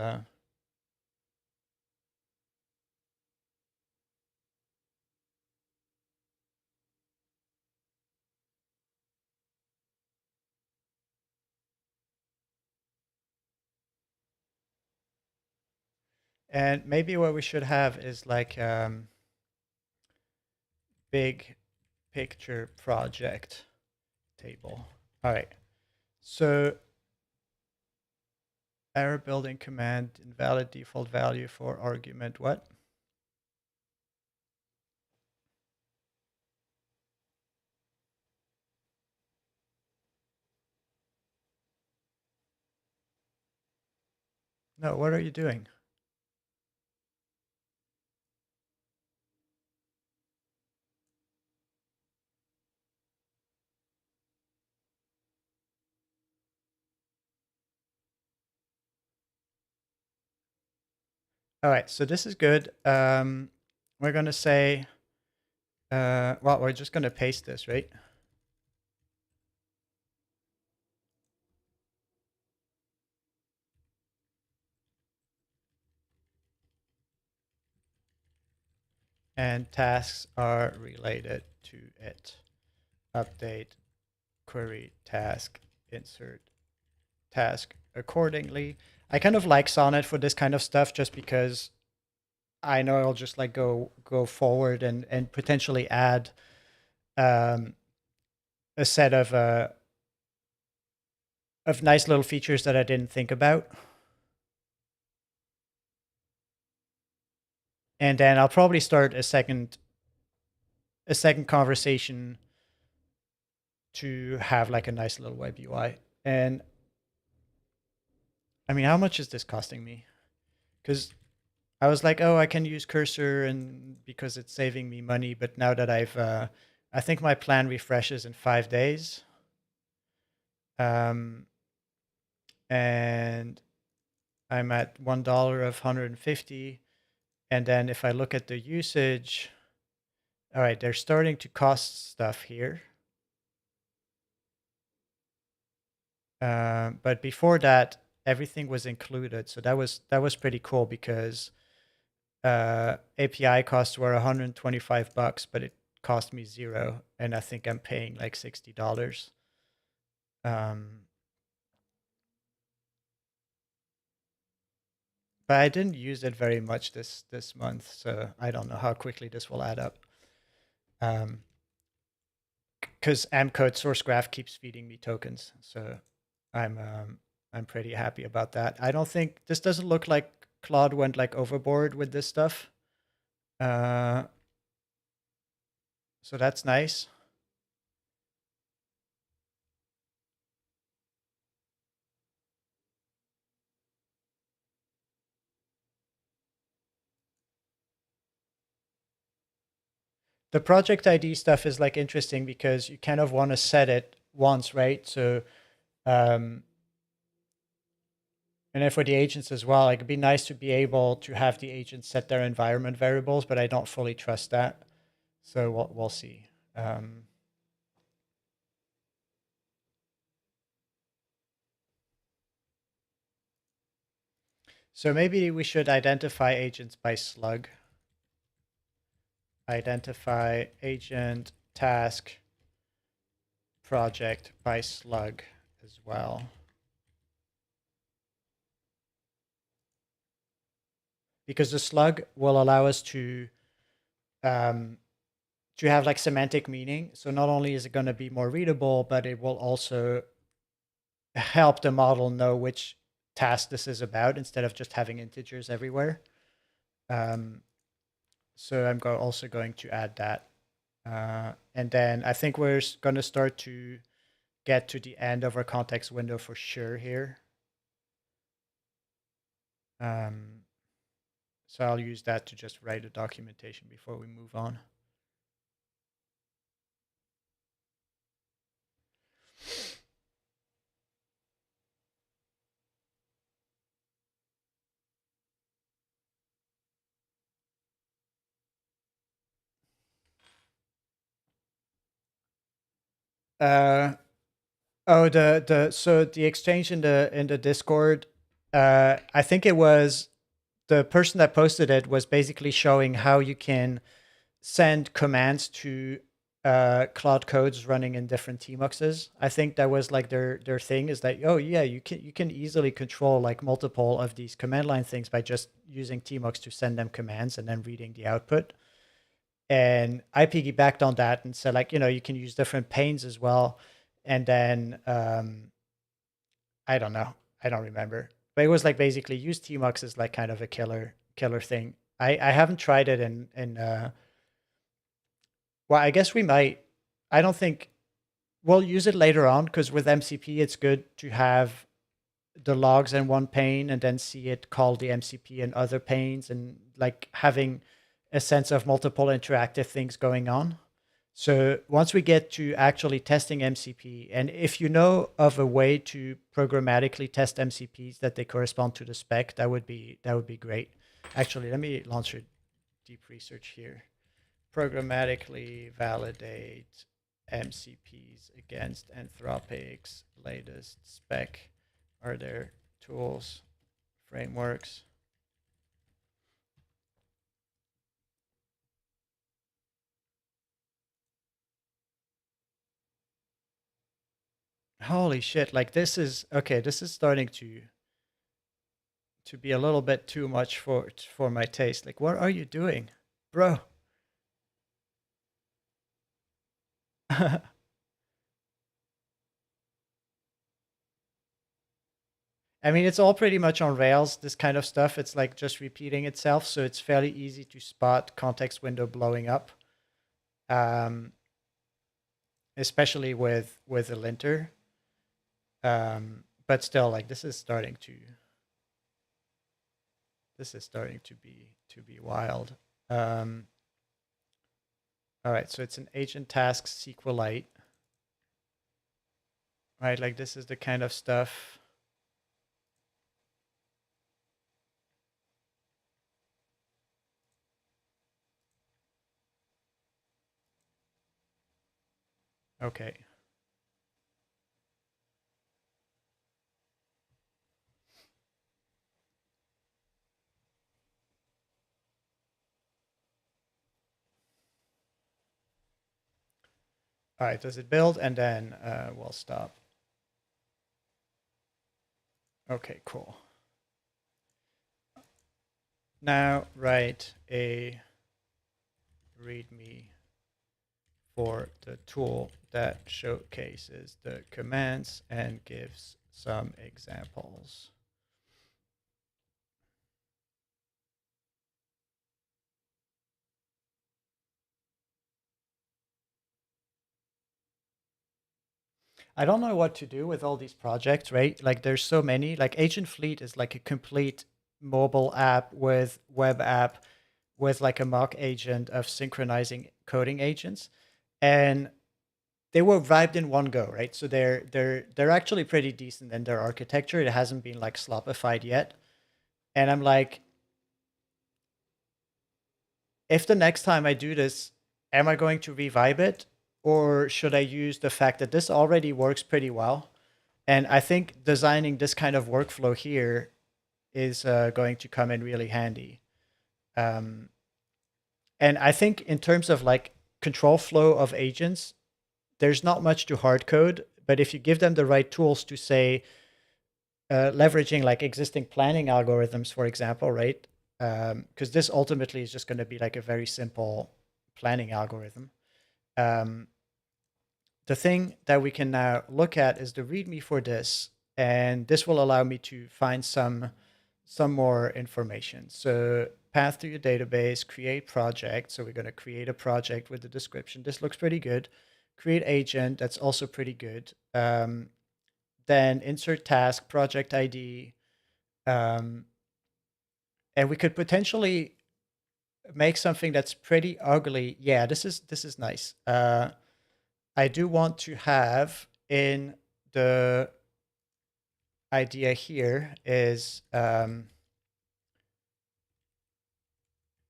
Speaker 1: and maybe what we should have is like big picture project table. All right. So error building command, invalid default value for argument what? No, what are you doing? All right, so this is good. We're going to say, well, we're just going to paste this, right? And tasks are related to it. Update, query, task, insert, task accordingly. I kind of like Sonnet for this kind of stuff just because I know I'll just like go forward and potentially add a set of nice little features that I didn't think about. And then I'll probably start a second conversation to have like a nice little web UI. And I mean, how much is this costing me? Because I was like, oh, I can use Cursor and because it's saving me money. But now that I think my plan refreshes in 5 days. And I'm at $1 of 150. And then if I look at the usage, all right, they're starting to cost stuff here. But before that, everything was included. So that was pretty cool because API costs were $125, but it cost me 0, and I think I'm paying like $60. But I didn't use it very much this month, so I don't know how quickly this will add up. Because Amcode source graph keeps feeding me tokens, so I'm pretty happy about that. I don't think this doesn't look like Claude went like overboard with this stuff. So that's nice. The project ID stuff is like interesting because you kind of want to set it once, right? So, and then for the agents as well, like it'd be nice to be able to have the agents set their environment variables, but I don't fully trust that. So we'll see. So maybe we should identify agents by slug. Identify agent task project by slug as well. Because the slug will allow us to have like semantic meaning. So not only is it going to be more readable, but it will also help the model know which task this is about instead of just having integers everywhere. So I'm also going to add that. And then I think we're going to start to get to the end of our context window for sure here. So I'll use that to just write a documentation before we move on. Oh, so the exchange in the Discord, I think it was the person that posted it was basically showing how you can send commands to Cloud codes running in different tmuxes. I think that was like their thing is that, oh yeah, you can easily control like multiple of these command line things by just using tmux to send them commands and then reading the output. And I piggybacked on that and said, like, you can use different panes as well. And then I don't know, I don't remember, but it was like basically use tmux as like kind of a killer thing. I haven't tried it in well, I guess we might. I don't think we'll use it later on because with MCP, it's good to have the logs in one pane and then see it call the MCP in other panes and like having a sense of multiple interactive things going on. So once we get to actually testing MCP, and if you know of a way to programmatically test MCPs that they correspond to the spec, that would be great. Actually, let me launch a deep research here. Programmatically validate MCPs against Anthropic's latest spec. Are there tools, frameworks? Holy shit, like this is okay, this is starting to be a little bit too much for my taste. Like, what are you doing, bro? I mean, it's all pretty much on Rails, this kind of stuff. It's like just repeating itself. So it's fairly easy to spot context window blowing up, especially with a linter. But still, like this is starting to be wild. All right, so it's an agent task SQLite. Right, like this is the kind of stuff. Okay. All right, does it build? And then we'll stop. Okay, cool. Now write a README for the tool that showcases the commands and gives some examples. I don't know what to do with all these projects, right? Like there's so many. Like Agent Fleet is like a complete mobile app with web app with like a mock agent of synchronizing coding agents. And they were vibed in one go, right? So they're actually pretty decent in their architecture. It hasn't been like slopified yet. And I'm like, if the next time I do this, am I going to revive it? Or should I use the fact that this already works pretty well? And I think designing this kind of workflow here is going to come in really handy. Um, and I think in terms of like control flow of agents, there's not much to hard code, but if you give them the right tools to say, leveraging like existing planning algorithms, for example, right? Because this ultimately is just going to be like a very simple planning algorithm. Um, the thing that we can now look at is the README for this, and this will allow me to find some more information. So path to your database, create project. So we're going to create a project with the description. This looks pretty good. Create agent. That's also pretty good. Then insert task, project ID, and we could potentially make something that's pretty ugly. Yeah, this is nice. I do want to have in the idea here is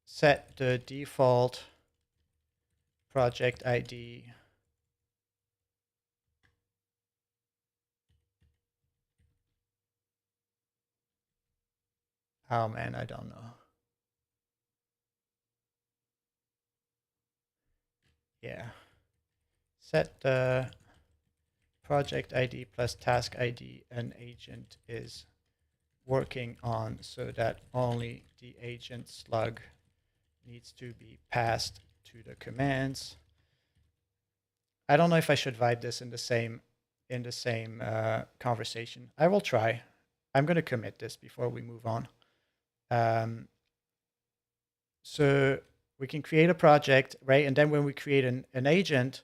Speaker 1: set the default project ID. Oh man, I don't know. Yeah. Set the project ID plus task ID an agent is working on so that only the agent slug needs to be passed to the commands. I don't know if I should write this in the same conversation. I will try. I'm going to commit this before we move on. So we can create a project, right? And then when we create an agent,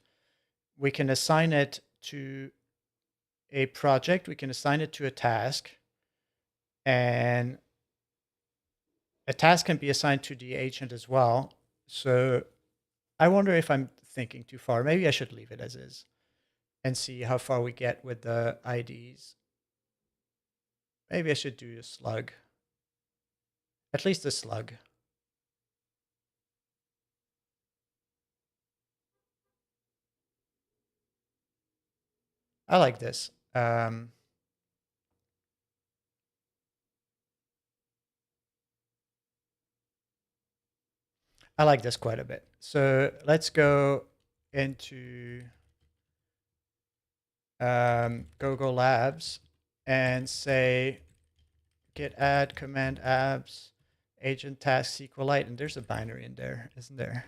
Speaker 1: we can assign it to a project. We can assign it to a task, and a task can be assigned to the agent as well. So I wonder if I'm thinking too far. Maybe I should leave it as is and see how far we get with the IDs. Maybe I should do a slug. At least a slug. I like this. I like this quite a bit. So let's go into go-go labs and say git add command abs agent task SQLite, and there's a binary in there, isn't there?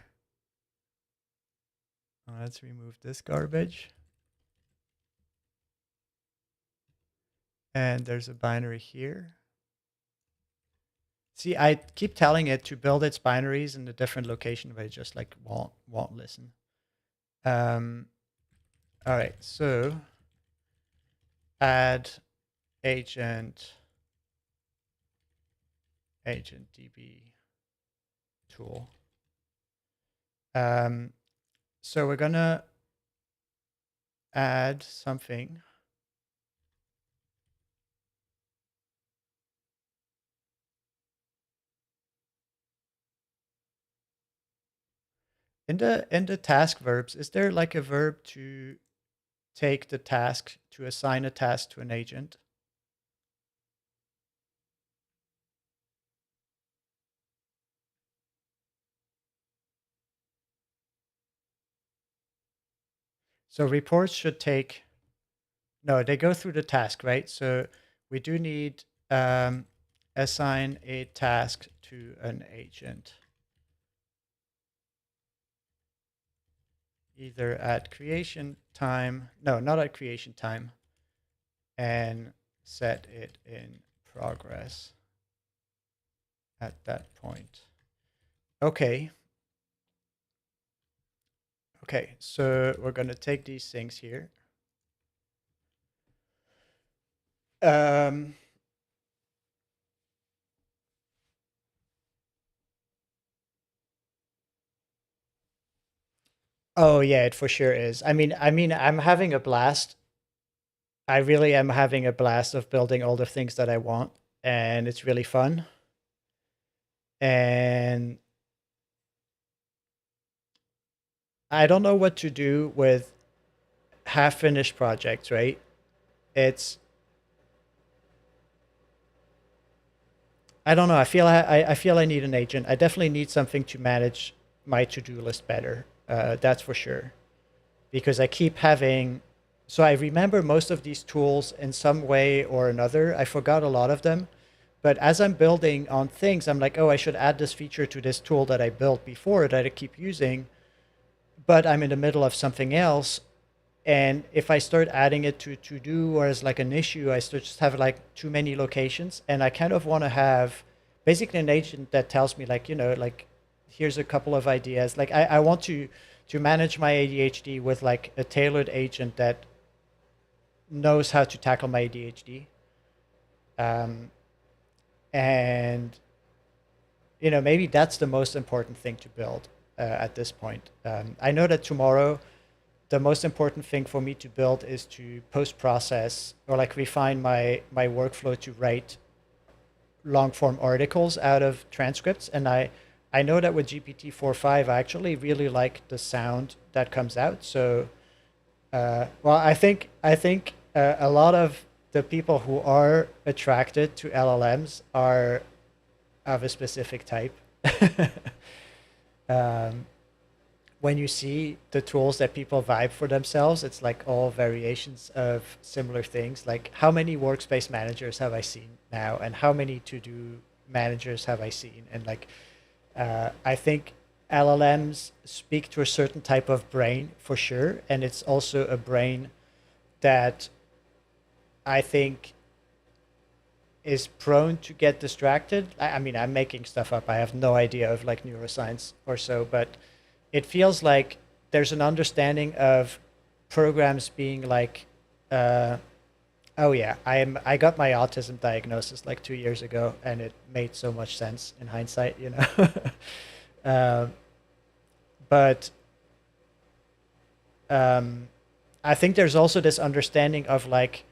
Speaker 1: Let's remove this garbage. And there's a binary here. See, I keep telling it to build its binaries in a different location, but it just like won't listen. All right, so add agent db tool. So we're gonna add something. In the task verbs, is there like a verb to take the task, to assign a task to an agent? So reports should take, no, they go through the task, right? So we do need assign a task to an agent, either at creation time, no, not at creation time, and set it in progress at that point. Okay. Okay, so we're going to take these things here. Oh yeah, it for sure is. I mean, I'm having a blast. I really am having a blast of building all the things that I want, and it's really fun. And I don't know what to do with half-finished projects, right? It's I don't know. I feel I need an agent. I definitely need something to manage my to-do list better. That's for sure. Because I keep having, so I remember most of these tools in some way or another. I forgot a lot of them. But as I'm building on things, I'm like, oh, I should add this feature to this tool that I built before that I keep using. But I'm in the middle of something else. And if I start adding it to do or as like an issue, I start just have like too many locations. And I kind of want to have basically an agent that tells me like, like here's a couple of ideas. Like I want to manage my ADHD with like a tailored agent that knows how to tackle my ADHD. Um, and maybe that's the most important thing to build at this point. I know that tomorrow the most important thing for me to build is to post process or like refine my workflow to write long form articles out of transcripts. And I know that with GPT 4.5, I actually really like the sound that comes out. So, well, I think a lot of the people who are attracted to LLMs are of a specific type. um, when you see the tools that people vibe for themselves, it's like all variations of similar things. Like how many workspace managers have I seen now, and how many to-do managers have I seen? And like, I think LLMs speak to a certain type of brain for sure, and it's also a brain that I think is prone to get distracted. I mean, I'm making stuff up. I have no idea of like neuroscience or so, but it feels like there's an understanding of programs being like, uh, oh yeah, I got my autism diagnosis like 2 years ago, and it made so much sense in hindsight, uh, but um, I think there's also this understanding of like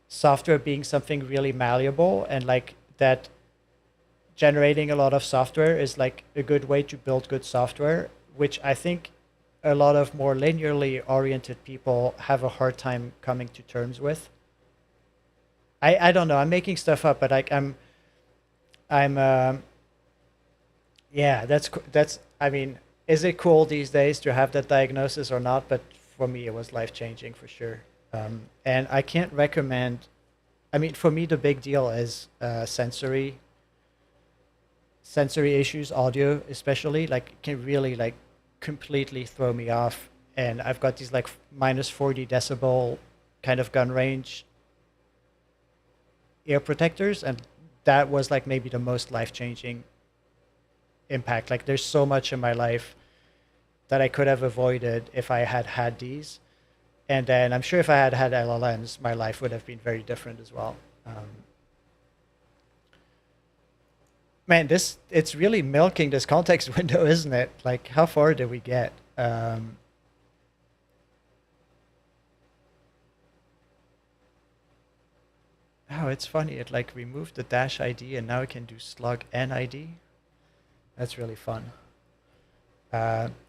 Speaker 1: software being something really malleable, and like that generating a lot of software is like a good way to build good software, which I think a lot of more linearly oriented people have a hard time coming to terms with. I don't know. I'm making stuff up, but like I'm yeah. That's. I mean, is it cool these days to have that diagnosis or not? But for me, it was life changing for sure. And I can't recommend. I mean, for me, the big deal is sensory issues, audio especially, like can really like completely throw me off. And I've got these like minus 40 decibel kind of gun range ear protectors, and that was like maybe the most life changing impact. Like there's so much in my life that I could have avoided if I had had these. And then I'm sure if I had had LLMs, my life would have been very different as well. Man, it's really milking this context window, isn't it? Like, how far did we get? Oh, it's funny. It like removed the dash ID, and now it can do slug NID. That's really fun.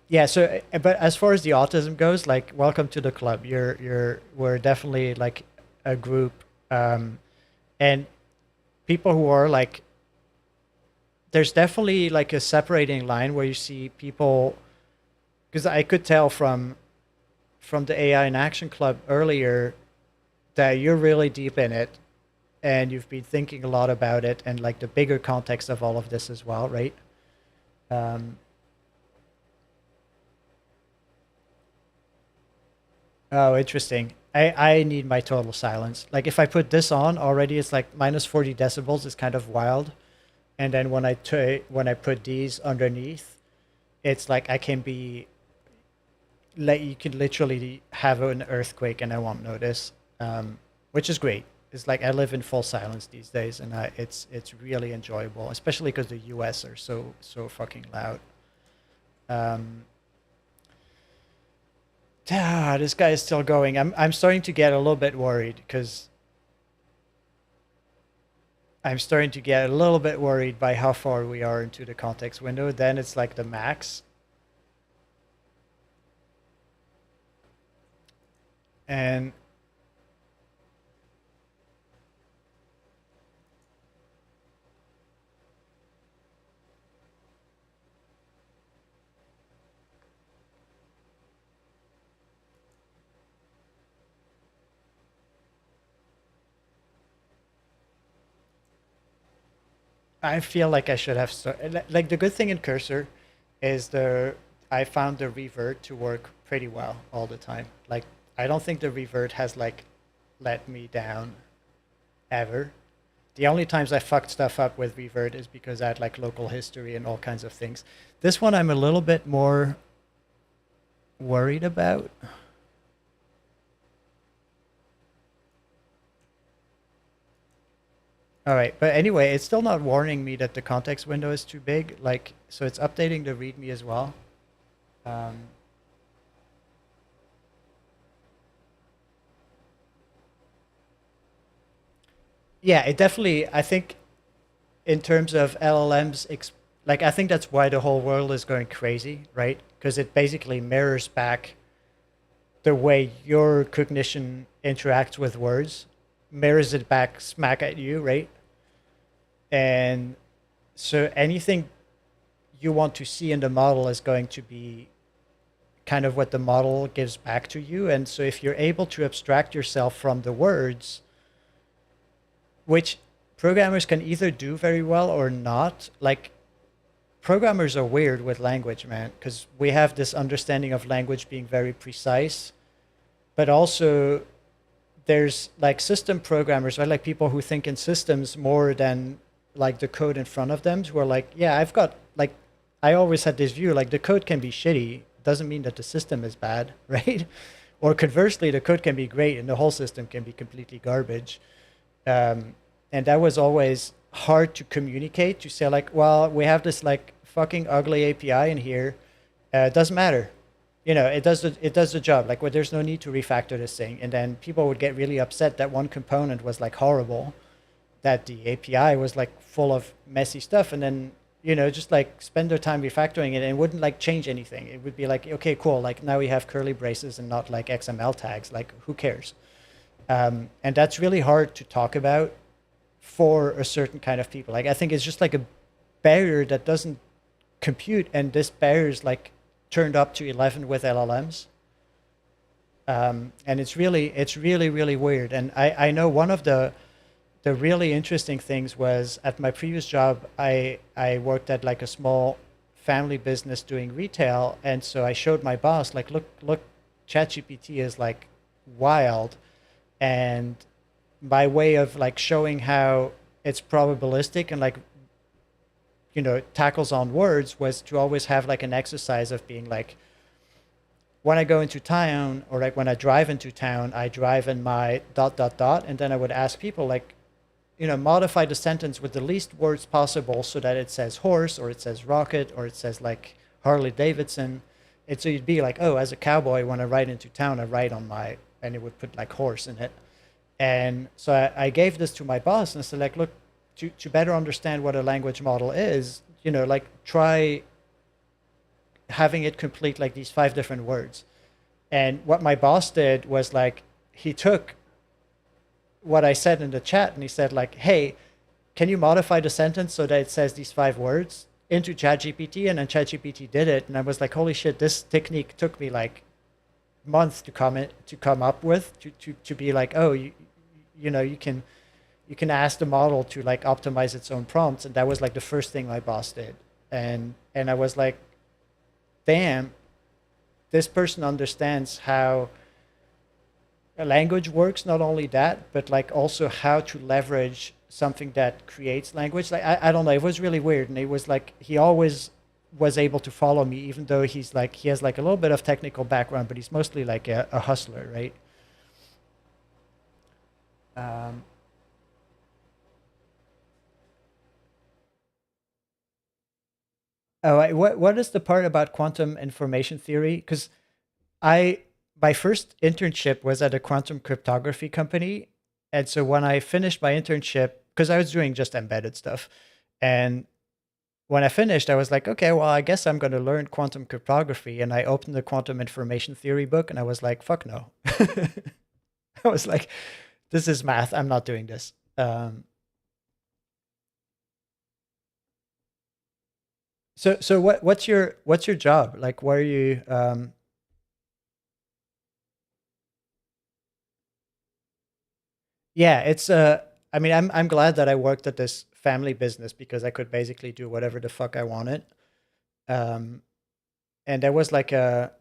Speaker 1: Yeah. So, but as far as the autism goes, like, welcome to the club. We're definitely like a group, um, and people who are like, there's definitely like a separating line where you see people, because I could tell from the AI in Action Club earlier that you're really deep in it, and you've been thinking a lot about it and like the bigger context of all of this as well, right? Um, oh, interesting. I need my total silence. Like if I put this on already, it's like minus 40 decibels. It's kind of wild. And then when I put these underneath, it's like I can be like you can literally have an earthquake and I won't notice, which is great. It's like I live in full silence these days, and it's really enjoyable, especially because the U.S. are so fucking loud. Um, this guy is still going. I'm starting to get a little bit worried because I'm starting to get a little bit worried by how far we are into the context window. Then it's like the max, and I feel like I should have like the good thing in Cursor is the I found the revert to work pretty well all the time. Like I don't think the revert has like let me down ever. The only times I fucked stuff up with revert is because I had like local history and all kinds of things. This one I'm a little bit more worried about. All right, but anyway, it's still not warning me that the context window is too big. Like, so it's updating the README as well. Um, yeah, it definitely. I think in terms of LLMs, like I think that's why the whole world is going crazy, right? Because it basically mirrors back the way your cognition interacts with words, mirrors it back smack at you, right? And so anything you want to see in the model is going to be kind of what the model gives back to you. And so if you're able to abstract yourself from the words, which programmers can either do very well or not, like programmers are weird with language, man, because we have this understanding of language being very precise, but also there's like system programmers, right? Like people who think in systems more than like the code in front of them, who are like, yeah, I've got like, I always had this view, like the code can be shitty. Doesn't mean that the system is bad, right? Or conversely, the code can be great and the whole system can be completely garbage. And that was always hard to communicate, to say like, well, we have this like fucking ugly API in here. It doesn't matter. You know, it does the job. Like, well, there's no need to refactor this thing. And then people would get really upset that one component was like horrible, that the API was like full of messy stuff, and then just like spend their time refactoring it, and it wouldn't like change anything. It would be like, okay, cool. Like now we have curly braces and not like XML tags. Like who cares? And that's really hard to talk about for a certain kind of people. Like I think it's just like a barrier that doesn't compute, and this barrier is like turned up to 11 with LLMs. And it's really really weird. And I know one of the really interesting things was at my previous job, I worked at like a small family business doing retail, and so I showed my boss like, look, ChatGPT is like wild, and by way of like showing how it's probabilistic and like tackles on words was to always have like an exercise of being like, when I go into town, or like when I drive into town, I drive in my dot dot dot, and then I would ask people like, modify the sentence with the least words possible so that it says horse, or it says rocket, or it says like Harley Davidson. And so you'd be like, oh, as a cowboy, when I ride into town, I ride on my, and it would put like horse in it. And so I gave this to my boss and said like, look, to better understand what a language model is, like try having it complete like these 5 different words. And what my boss did was like, he took what I said in the chat and he said like, hey, can you modify the sentence so that it says these 5 words into ChatGPT? And then ChatGPT did it. And I was like, holy shit, this technique took me like months to come up with, to be like, oh, you can ask the model to like optimize its own prompts. And that was like the first thing my boss did. And I was like, damn, this person understands how a language works. Not only that, but like also how to leverage something that creates language. Like I don't know, it was really weird. And it was like he always was able to follow me, even though he has like a little bit of technical background, but he's mostly like a hustler, right? um, what is the part about quantum information theory? Because I my first internship was at a quantum cryptography company, and so when I finished my internship, because I was doing just embedded stuff, and when I finished, I was like, okay, well, I guess I'm going to learn quantum cryptography, and I opened the quantum information theory book, and I was like, fuck no. I was like, this is math. I'm not doing this. So what's your job? Like, where are you? Yeah, it's I mean, I'm glad that I worked at this family business because I could basically do whatever the fuck I wanted. Um, and there was like a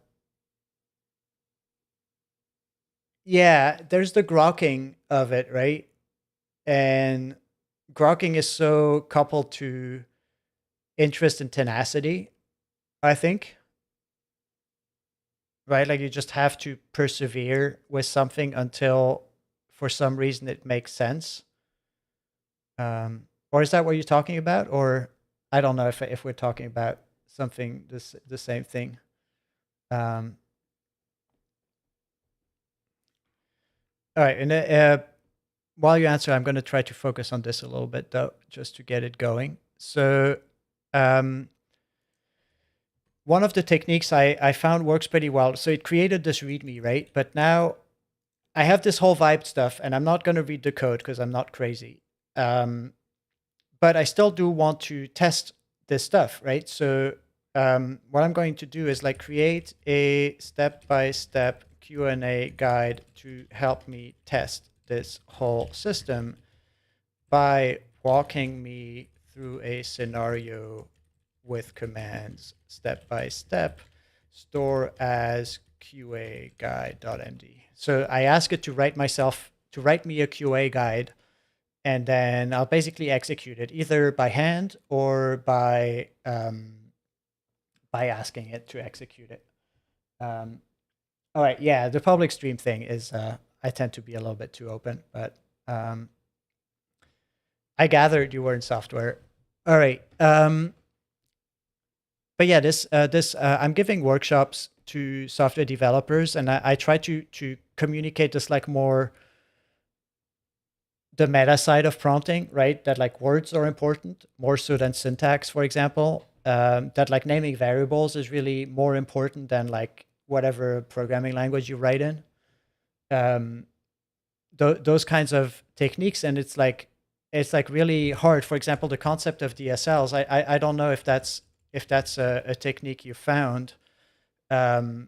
Speaker 1: yeah, there's the grokking of it, right? And grokking is so coupled to interest and tenacity, I think, right? Like you just have to persevere with something until for some reason it makes sense. Or is that what you're talking about? Or I don't know if we're talking about something the same thing. Um, all right, and while you answer, I'm going to try to focus on this a little bit though, just to get it going. So, um, one of the techniques I found works pretty well. So it created this README, right? But now I have this whole vibe stuff, and I'm not going to read the code because I'm not crazy. Um, but I still do want to test this stuff, right? So what I'm going to do is like create a step-by-step Q&A guide to help me test this whole system by walking me through a scenario with commands step by step, store as QA guide.md. So I ask it to write me a QA guide, and then I'll basically execute it either by hand or by asking it to execute it. All right, yeah, the public stream thing is I tend to be a little bit too open, but I gathered you were in software. All right. But yeah, this I'm giving workshops to software developers, and I try to communicate this like more the meta side of prompting, right? That like words are important more so than syntax, for example. That like naming variables is really more important than like whatever programming language you write in. Um, those kinds of techniques, and it's like really hard. For example, the concept of DSLs. I don't know if that's a technique you found. It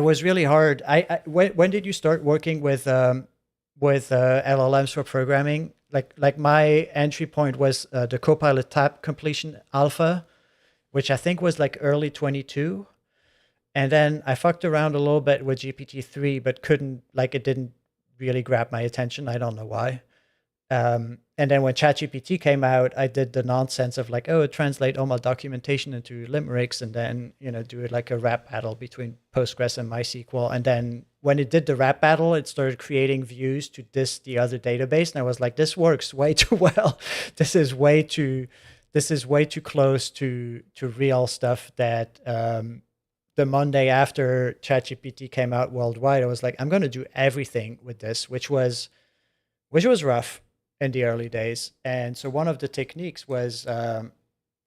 Speaker 1: was really hard. When did you start working with LLMs for programming? Like my entry point was the Copilot Tab Completion Alpha, which I think was like early 22. And then I fucked around a little bit with GPT-3, but couldn't, like, it didn't really grab my attention. I don't know why. And then when ChatGPT came out, I did the nonsense of like, oh, translate all my documentation into limericks, and then do it like a rap battle between Postgres and MySQL. And then when it did the rap battle, it started creating views to diss the other database, and I was like, this works way too well. This is way too close to real stuff that. The Monday after ChatGPT came out worldwide, I was like, I'm going to do everything with this, which was rough in the early days. And so one of the techniques was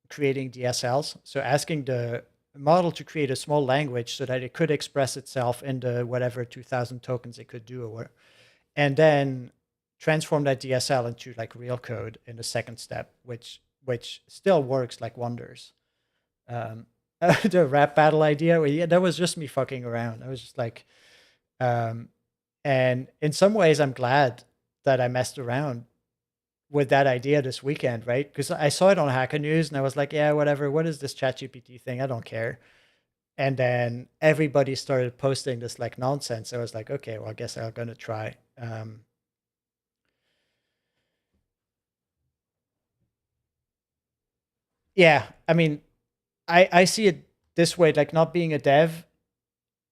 Speaker 1: creating DSLs. So asking the model to create a small language so that it could express itself into whatever 2000 tokens it could do, and then transform that DSL into like real code in the second step, which still works like wonders. The rap battle idea, well, yeah, that was just me fucking around. I was just like, and in some ways, I'm glad that I messed around with that idea this weekend, right? Because I saw it on Hacker News, and I was like, yeah, whatever. What is this ChatGPT thing? I don't care. And then everybody started posting this like nonsense. I was like, okay, well, I guess I'm gonna try. Yeah, I mean, I see it this way, like not being a dev,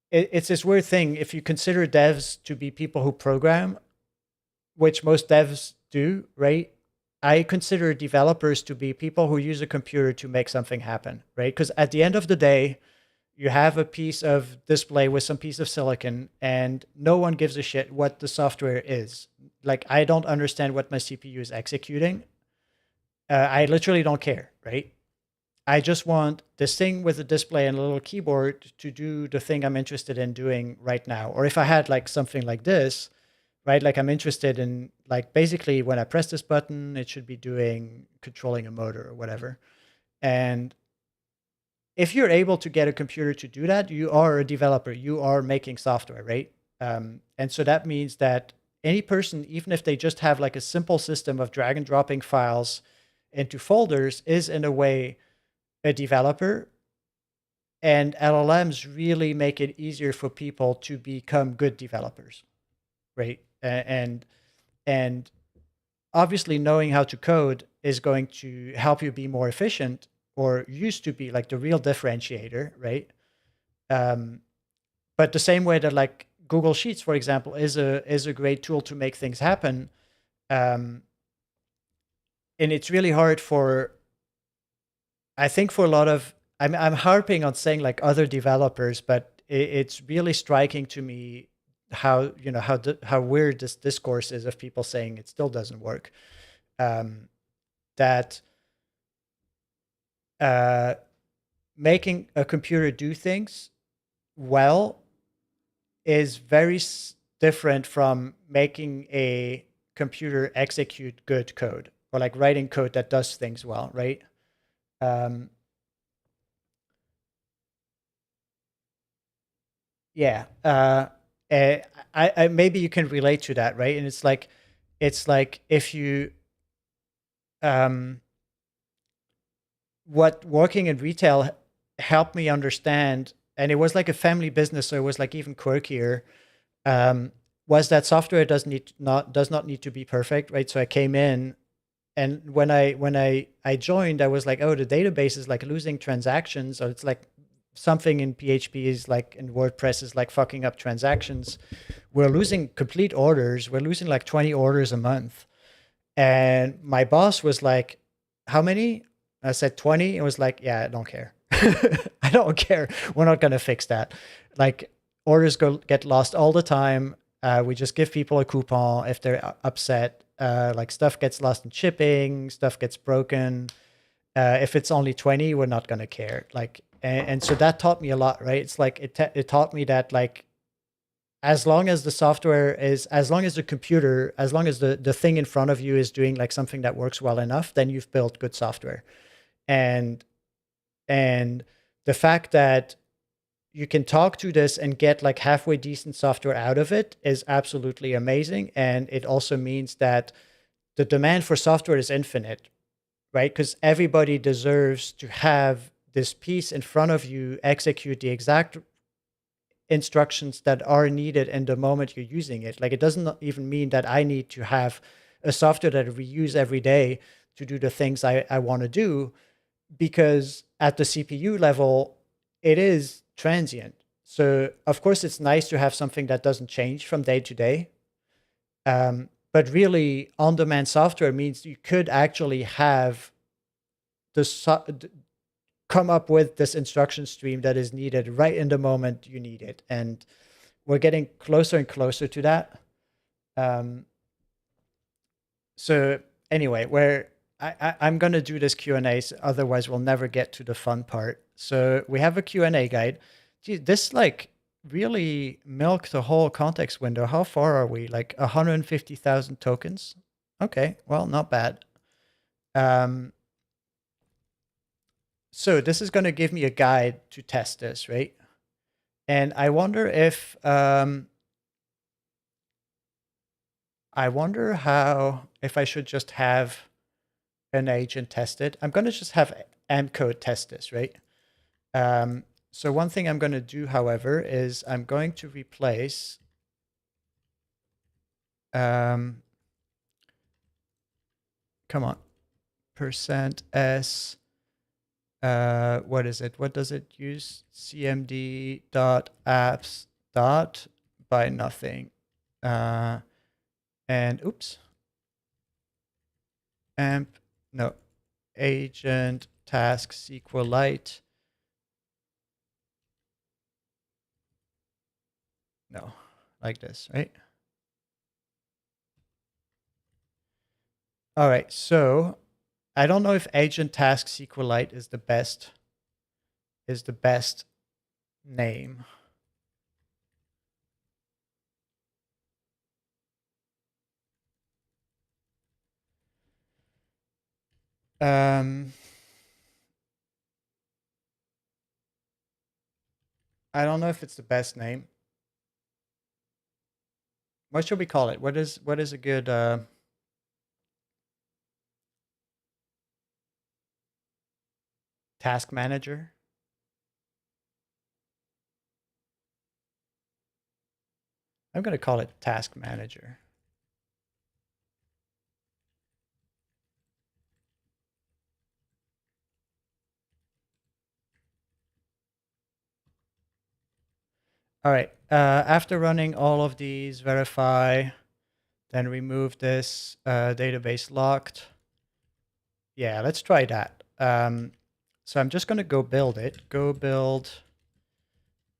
Speaker 1: it's this weird thing. If you consider devs to be people who program, which most devs do, right? I consider developers to be people who use a computer to make something happen, right? Because at the end of the day, you have a piece of display with some piece of silicon, and no one gives a shit what the software is. Like, I don't understand what my CPU is executing. I literally don't care, right? I just want this thing with a display and a little keyboard to do the thing I'm interested in doing right now. Or if I had like something like this, right? Like I'm interested in like basically when I press this button, it should be doing controlling a motor or whatever. And if you're able to get a computer to do that, you are a developer. You are making software, right? And so that means that any person, even if they just have like a simple system of drag and dropping files into folders, is in a way a developer. And LLMs really make it easier for people to become good developers, right? And obviously knowing how to code is going to help you be more efficient, or used to be like the real differentiator, right? Um, but the same way that like Google Sheets, for example, is a great tool to make things happen. Um, and it's really hard for, I think, for a lot of, I'm harping on saying like other developers, but it's really striking to me how, how weird this discourse is of people saying it still doesn't work. That uh, making a computer do things well is very different from making a computer execute good code, or like writing code that does things well, right? Um, yeah. I maybe you can relate to that, right? And it's like if you um, what working in retail helped me understand, and it was like a family business, so it was like even quirkier. Um, was that software does not need to be perfect, right? So I came in, and when I joined, I was like, oh, the database is like losing transactions, or it's like something in PHP is like in WordPress is like fucking up transactions. We're losing complete orders. We're losing like 20 orders a month. And my boss was like, how many? I said 20. It was like, yeah, I don't care. I don't care. We're not going to fix that. Like, orders get lost all the time. We just give people a coupon if they're upset. Like, stuff gets lost in shipping, stuff gets broken. If it's only 20, we're not going to care. Like, and so that taught me a lot, right? It's like, it taught me that, like, as long as the software is, as long as the computer, as long as the thing in front of you is doing like something that works well enough, then you've built good software. And and the fact that you can talk to this and get like halfway decent software out of it is absolutely amazing. And it also means that the demand for software is infinite, right? Because everybody deserves to have this piece in front of you execute the exact instructions that are needed in the moment you're using it. Like, it doesn't even mean that I need to have a software that I reuse every day to do the things I want to do, because at the CPU level, it is transient. So of course it's nice to have something that doesn't change from day to day. But really, on-demand software means you could actually have the come up with this instruction stream that is needed right in the moment you need it. And we're getting closer and closer to that. Um, so anyway, where I'm going to do this Q&A, otherwise we'll never get to the fun part. So we have a Q&A guide. Gee, this like really milked the whole context window. How far are we? Like 150,000 tokens? Okay, well, not bad. Um, so this is going to give me a guide to test this, right? And I wonder how, if I should just have an agent test it. I'm going to just have mcode test this, right? So one thing I'm going to do, however, is I'm going to replace come on, %s, what is it? What does it use? cmd.apps dot by nothing. And oops, amp, no, agent task SQLite. No, like this, right? All right, so I don't know if agent task SQLite is the best name. I don't know if it's the best name. What should we call it? What is a good task manager? I'm going to call it task manager. All right. After running all of these, verify, then remove this database locked. Yeah, let's try that. So I'm just going to go build it. Go build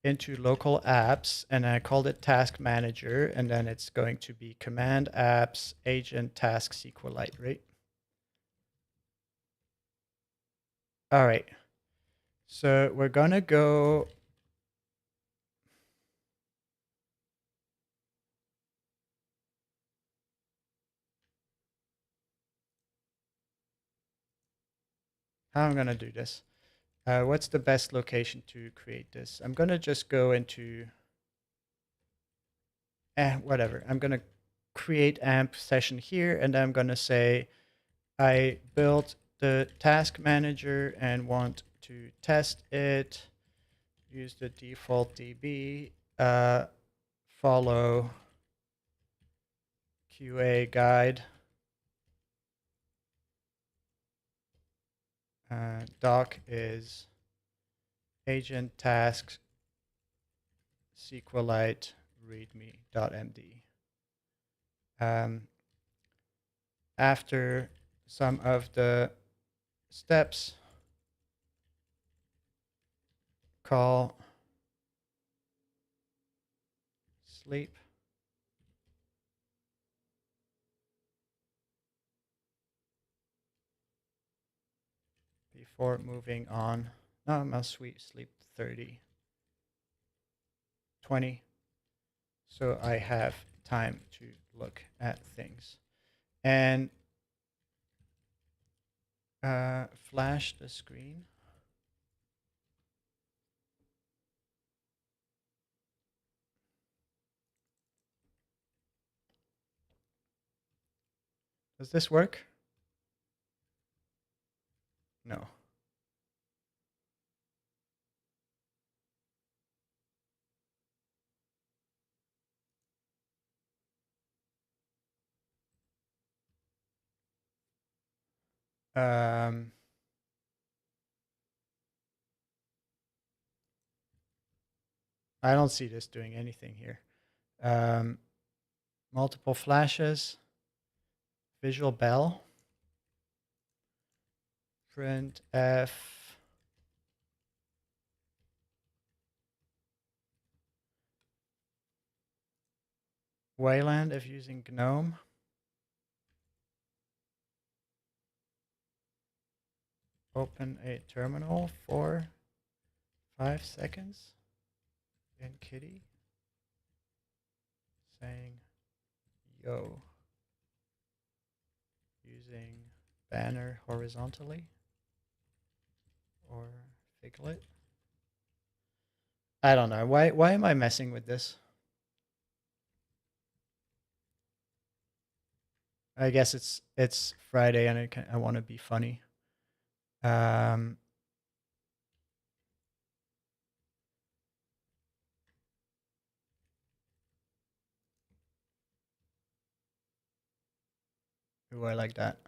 Speaker 1: into local apps, and I called it task manager, and then it's going to be command apps agent task SQLite, right? All right. So we're going to go. How I'm going to do this? What's the best location to create this? I'm going to just go into, whatever. I'm going to create amp session here, and I'm going to say I built the task manager and want to test it. Use the default DB, follow QA guide. Doc is agent tasks SQLite readme.md. After some of the steps, call sleep. Before moving on. No, must sleep 30, 20. So I have time to look at things. And flash the screen. Does this work? No. I don't see this doing anything here. Multiple flashes, visual bell, print F, Wayland if using GNOME. Open a terminal for 5 seconds. And Kitty saying yo using banner horizontally or Figlet. I don't know. Why am I messing with this? I guess it's Friday and I want to be funny. Ooh, I like that.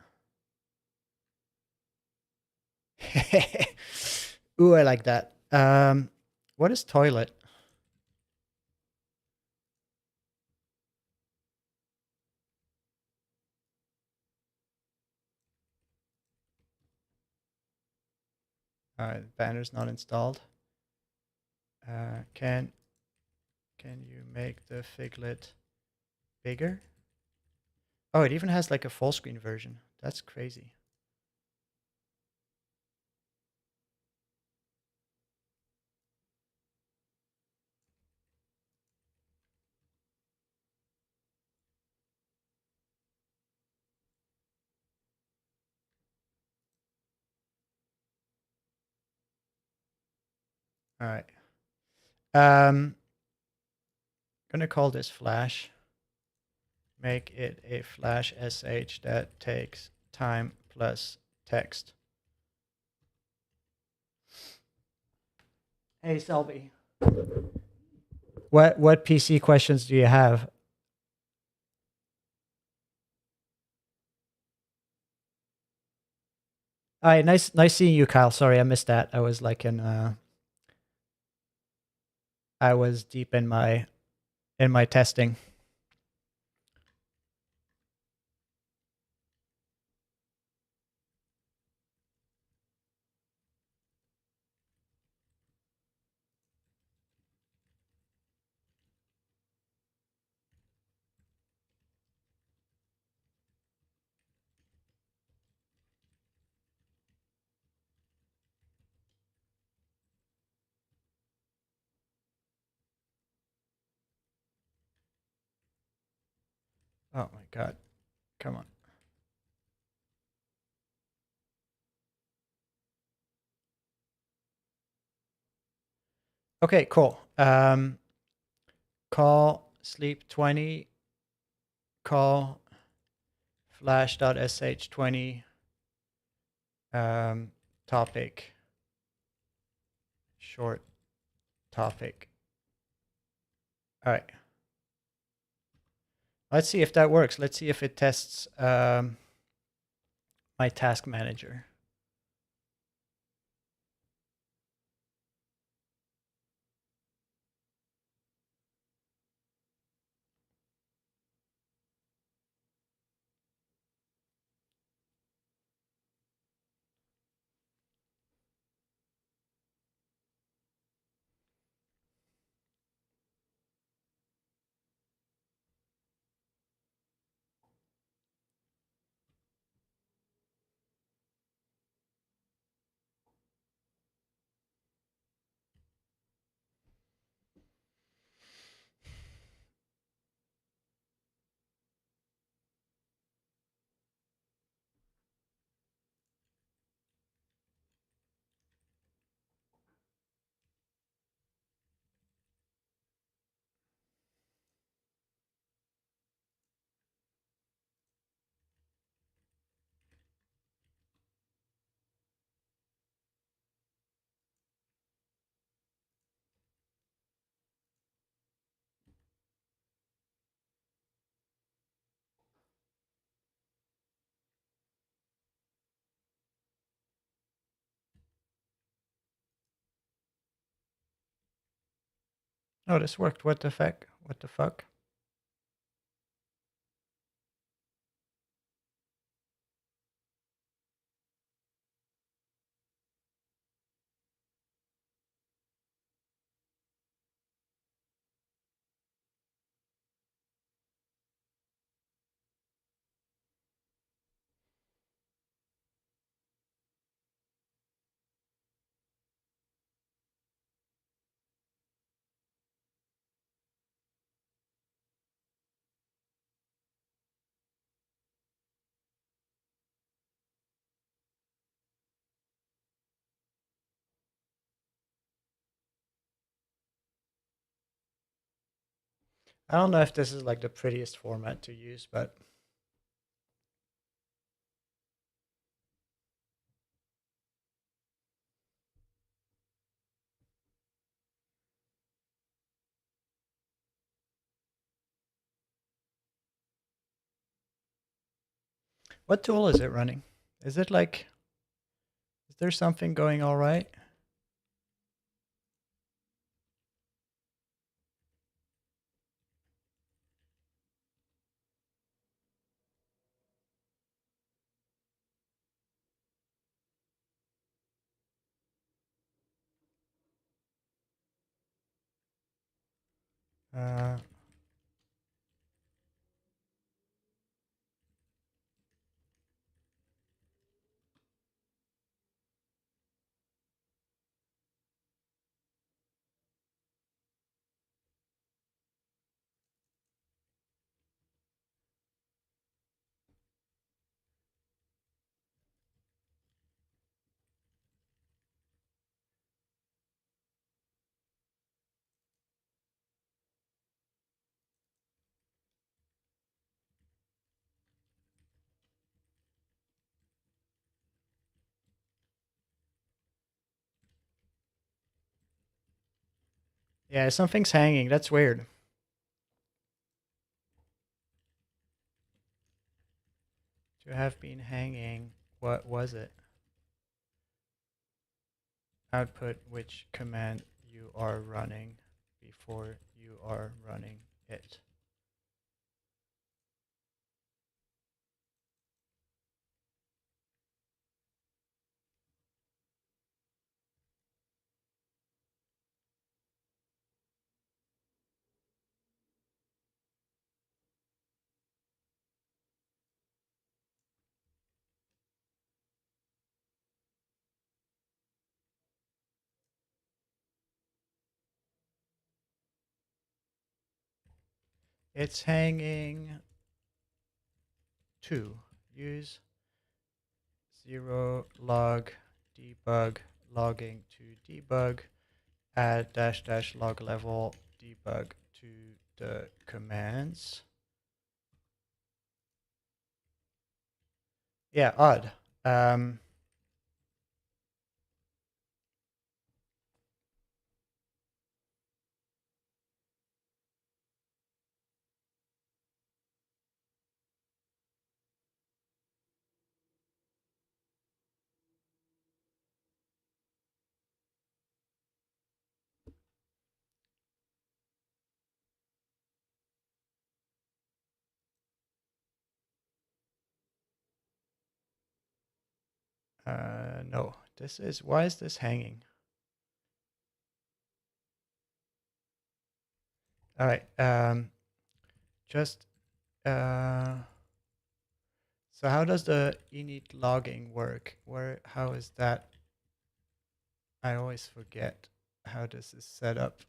Speaker 1: Ooh, I like that. What is toilet? Banner's not installed. Can you make the Figlet bigger? Oh, it even has like a full screen version. That's crazy. All right. Gonna call this Flash. make it a flash sh that takes time plus text. Hey Selby, what PC questions do you have? All right, nice seeing you, Kyle. Sorry I missed that. I was like in I was deep in my testing. Oh my god. Come on. Okay, cool. Call sleep 20, call flash.sh20 topic, short topic. All right. Let's see if that works. Let's see if it tests my task manager. Oh, this worked. What the fuck? What the fuck? I don't know if this is like the prettiest format to use, but what tool is it running? Is it like, is there something going all right? Uh, Yeah, something's hanging. That's weird. To have been hanging. What was it? Output which command you are running before you are running it. It's hanging 2. Use 0 log debug logging to debug, add dash dash log level debug to the commands. Yeah, odd. No, this is, why is this hanging? All right, just, so how does the init logging work? How is that? I always forget how this is set up.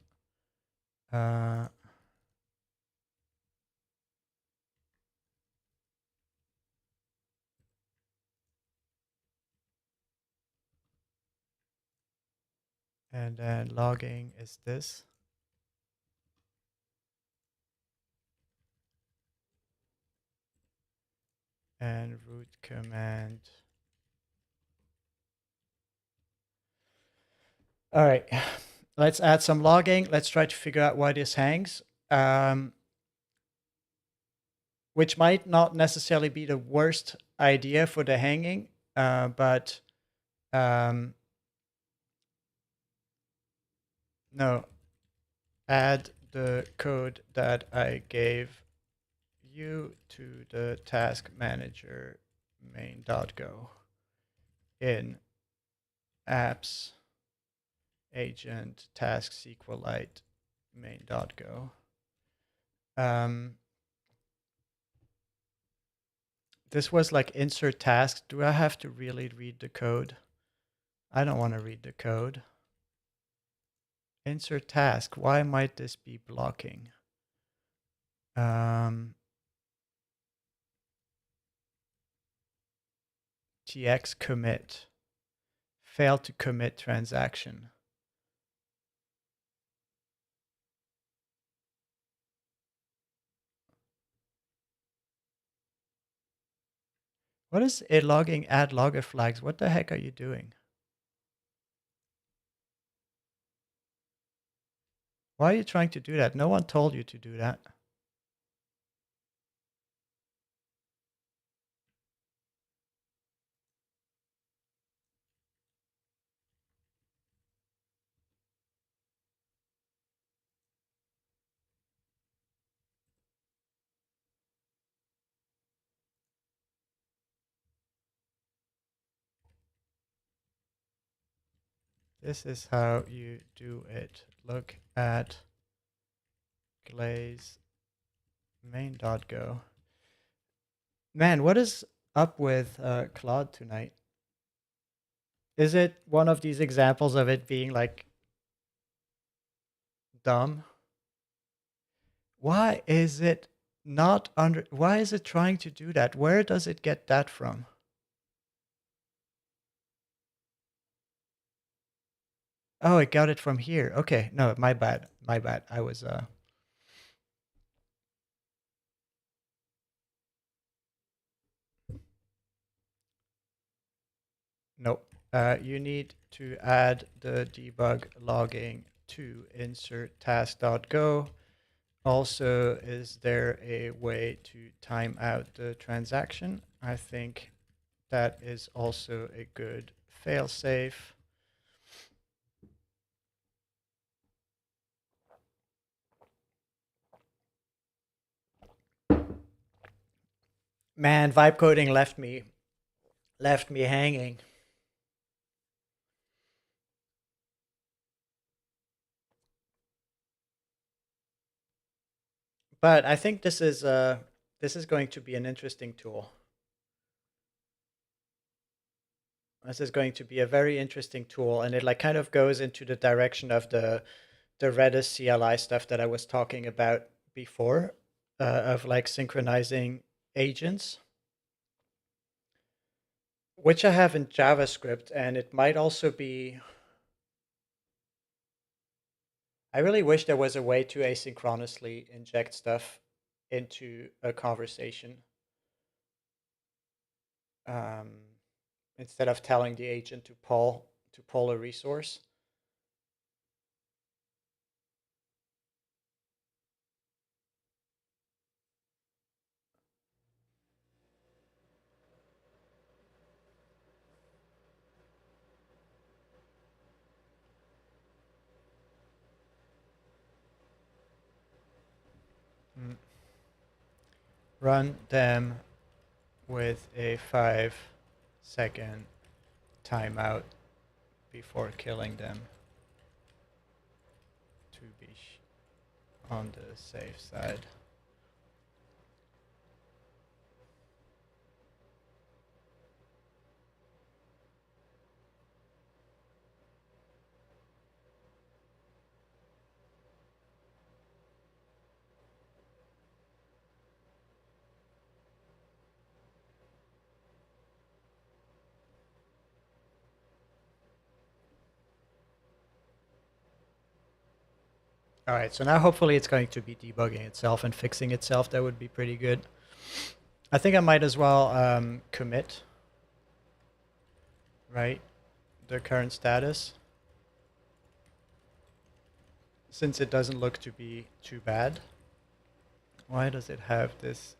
Speaker 1: And then logging is this. And root command. All right, let's add some logging. Let's try to figure out why this hangs, which might not necessarily be the worst idea for the hanging, but no, add the code that I gave you to the task manager main.go in apps agent task SQLite main.go. This was like insert task. Do I have to really read the code? I don't want to read the code. Insert task. Why might this be blocking? TX commit. Fail to commit transaction. What is it logging add logger flags? What the heck are you doing? Why are you trying to do that? No one told you to do that. This is how you do it. Look at glaze main.go. Man, what is up with Claude tonight? Is it one of these examples of it being like dumb? Why is it not under, why is it trying to do that? Where does it get that from? Oh, it got it from here. Okay, no, my bad. My bad. I was nope. You need to add the debug logging to insert task.go. Also, is there a way to time out the transaction? I think that is also a good failsafe. Man, vibe coding left me hanging. But I think this is going to be an interesting tool. This is going to be a very interesting tool, and it like kind of goes into the direction of the Redis CLI stuff that I was talking about before, of like synchronizing agents, which I have in JavaScript, and it might also be. I really wish there was a way to asynchronously inject stuff into a conversation, um, instead of telling the agent to pull a resource. Mm. Run them with a 5-second timeout before killing them to be on the safe side. All right, so now hopefully it's going to be debugging itself and fixing itself. That would be pretty good. I think I might as well commit, right, the current status, since it doesn't look to be too bad. Why does it have this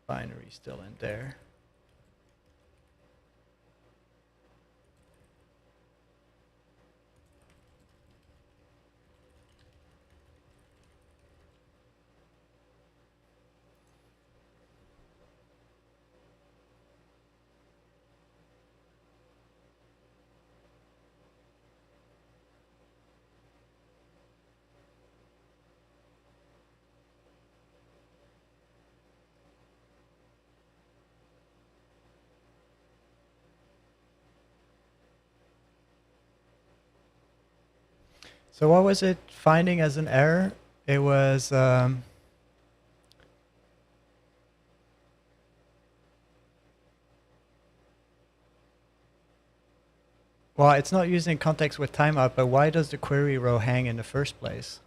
Speaker 1: binary still in there? So what was it finding as an error? It was well, it's not using context with timeout, but why does the query row hang in the first place?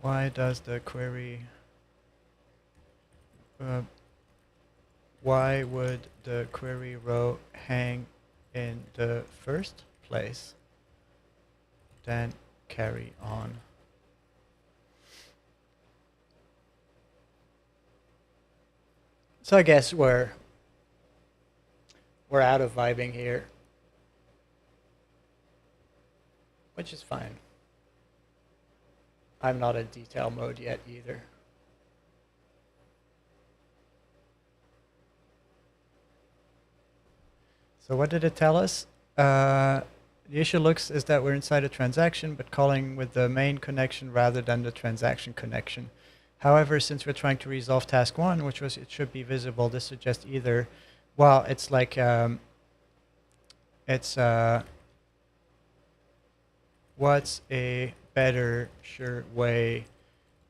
Speaker 1: Why does the query why would the query row hang in the first place? Then carry on. So I guess we're out of vibing here, which is fine. I'm not in detail mode yet either. So what did it tell us? The issue looks is that we're inside a transaction, but calling with the main connection rather than the transaction connection. However, since we're trying to resolve task 1, which was it should be visible, this suggests either, well, it's like, what's a better, sure way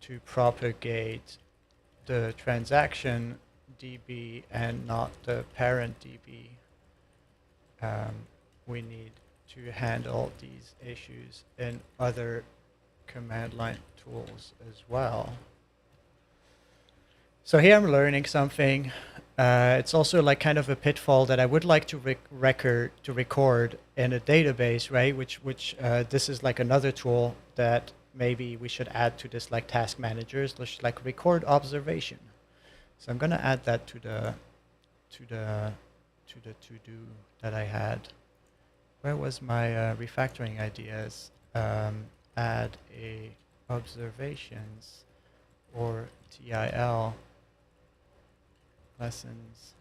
Speaker 1: to propagate the transaction DB and not the parent DB? We need to handle these issues in other command line tools as well. So here I'm learning something. It's also like kind of a pitfall that I would like to record in a database, right? Which this is like another tool that maybe we should add to this like task managers. Let's like record observation. So I'm gonna add that to the to do that I had. Where was my refactoring ideas? Add a observations or TIL lessons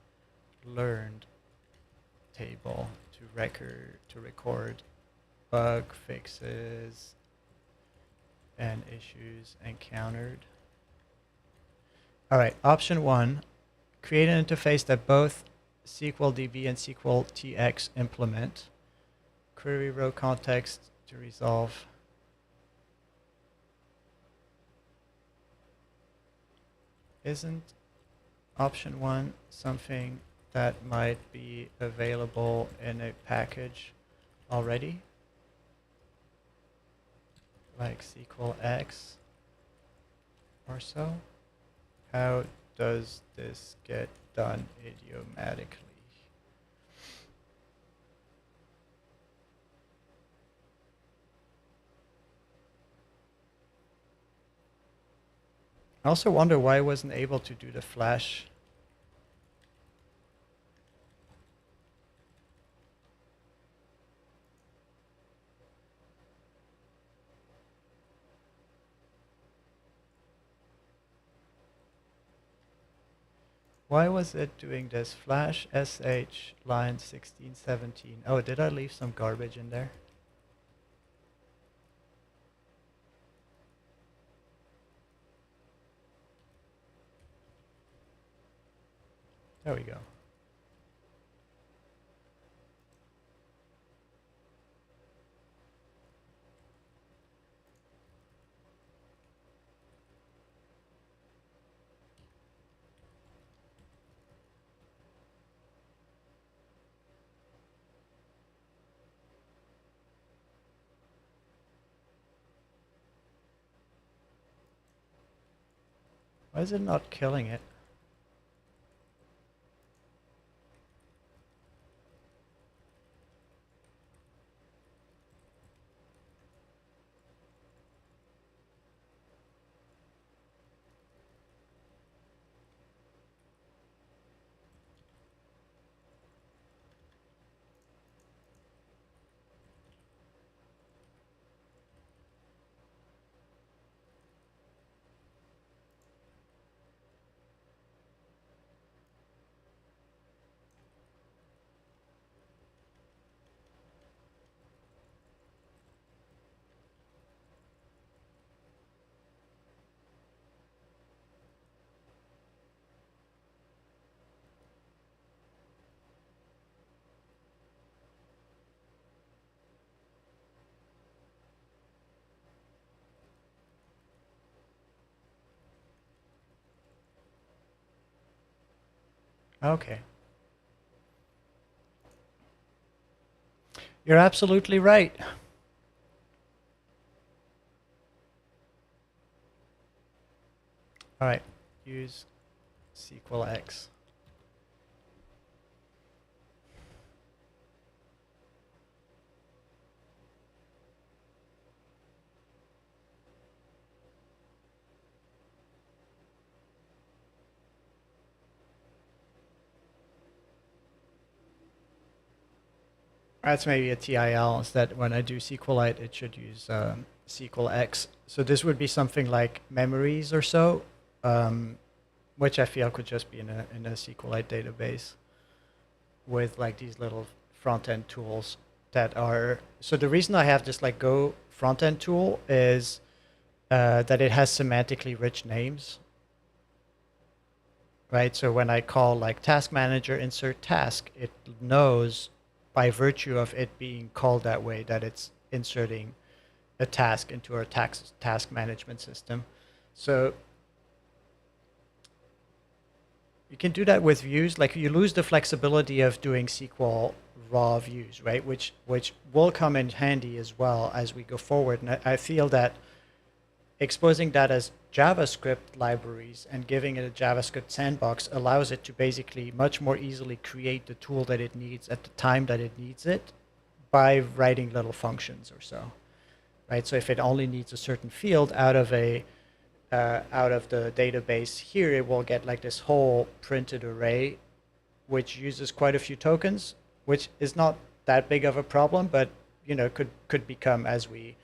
Speaker 1: learned table to record bug fixes and issues encountered. All right, option 1, create an interface that both SQLDB and SQLTX implement. Query row context to resolve. Isn't option 1 something that might be available in a package already? Like SQLX or so? How does this get done idiomatically? I also wonder why I wasn't able to do the flash. Why was it doing this? Flash sh line 16, 17. Oh, did I leave some garbage in there? There we go. Why is it not killing it? Okay. You're absolutely right. All right, use SQLX. That's maybe a TIL instead. When I do SQLite, it should use SQLX. So this would be something like memories or so, which I feel could just be in a SQLite database with like these little front end tools that are. So the reason I have this like Go front end tool is that it has semantically rich names, right? So when I call like task manager insert task, it knows by virtue of it being called that way that it's inserting a task into our task management system. So you can do that with views. Like you lose the flexibility of doing SQL raw views, right? Which will come in handy as well as we go forward. And I feel that exposing that as JavaScript libraries and giving it a JavaScript sandbox allows it to basically much more easily create the tool that it needs at the time that it needs it by writing little functions or so, right? So if it only needs a certain field out of the database here, it will get like this whole printed array, which uses quite a few tokens, which is not that big of a problem, but could become as we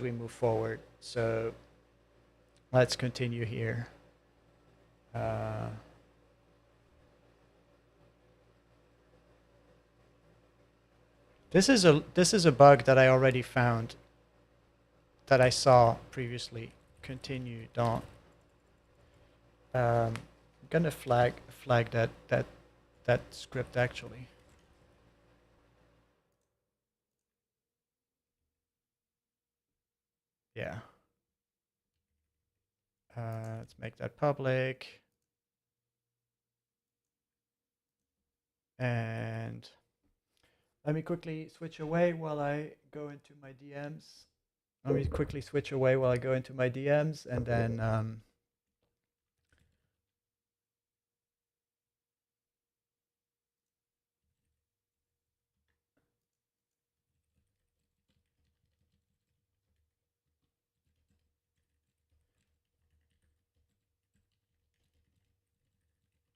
Speaker 1: move forward. So let's continue here. This is a bug that I already found that I saw previously. Continue. Don't. I'm gonna flag that script actually. Yeah. Let's make that public. And let me quickly switch away while I go into my DMs. Let me quickly switch away while I go into my DMs, and then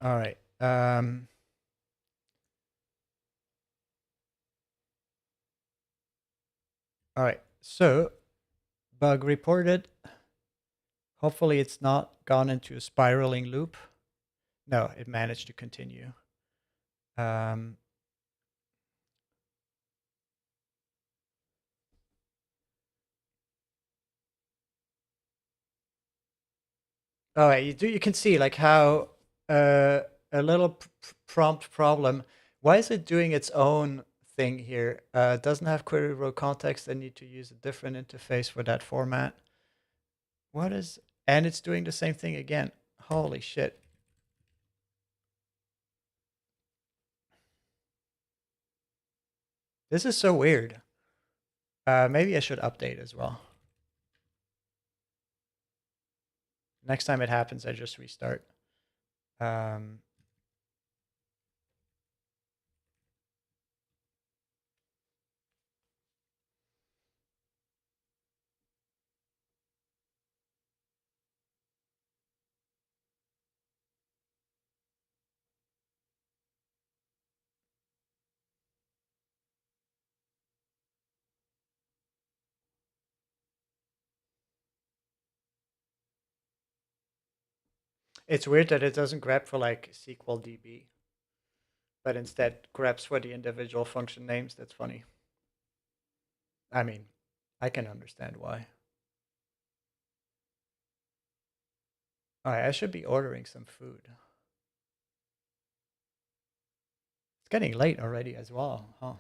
Speaker 1: all right. All right. So bug reported. Hopefully it's not gone into a spiraling loop. No, it managed to continue. All right, you can see like how a little prompt problem. Why is it doing its own thing here? It doesn't have query row context. I need to use a different interface for that format. What is, and it's doing the same thing again. Holy shit. This is so weird. Maybe I should update as well. Next time it happens, I just restart. It's weird that it doesn't grab for like SQL DB, but instead grabs for the individual function names. That's funny. I mean, I can understand why. All right, I should be ordering some food. It's getting late already as well, huh?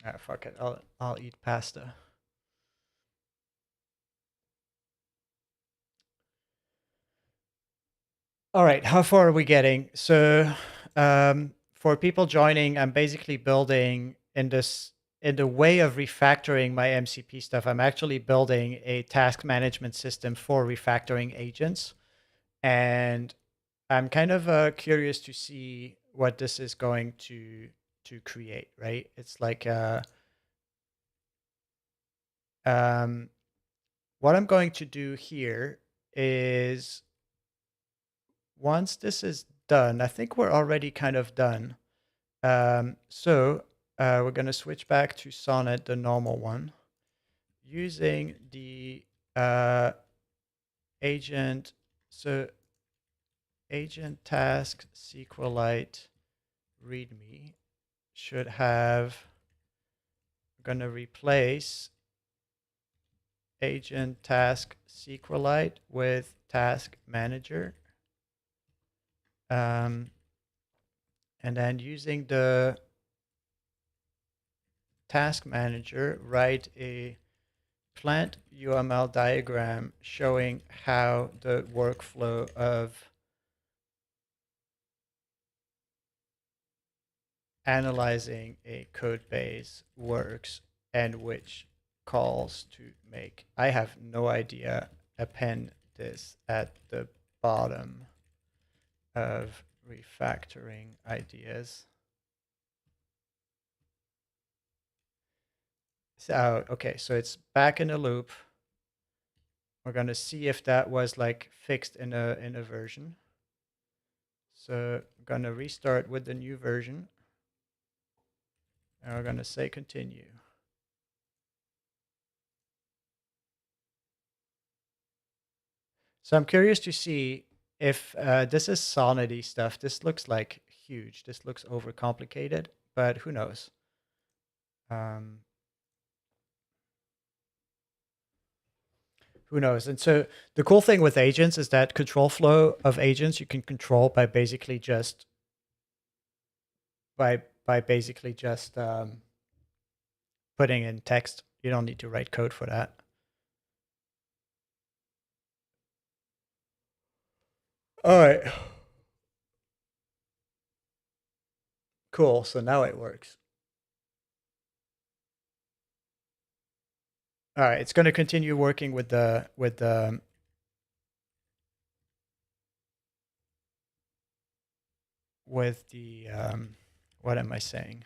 Speaker 1: Ah, fuck it. I'll eat pasta. All right, how far are we getting? So, for people joining, I'm basically building in the way of refactoring my MCP stuff. I'm actually building a task management system for refactoring agents, and I'm kind of curious to see what this is going to create. Right? It's like what I'm going to do here is once this is done, I think we're already kind of done. So we're going to switch back to Sonnet, the normal one, using the agent. So agent task SQLite README should have, we're going to replace agent task SQLite with task manager. And then using the task manager, write a plant UML diagram showing how the workflow of analyzing a code base works and which calls to make. I have no idea. Append this at the bottom of refactoring ideas. So, okay, so it's back in a loop. We're going to see if that was like fixed in a version. So I'm going to restart with the new version. And we're going to say continue. So I'm curious to see if this is Sonity stuff. This looks like huge. This looks overcomplicated, but who knows? Um, who knows? And so the cool thing with agents is that control flow of agents you can control by basically just putting in text. You don't need to write code for that. All right. Cool. So now it works. All right. It's going to continue working with the what am I saying?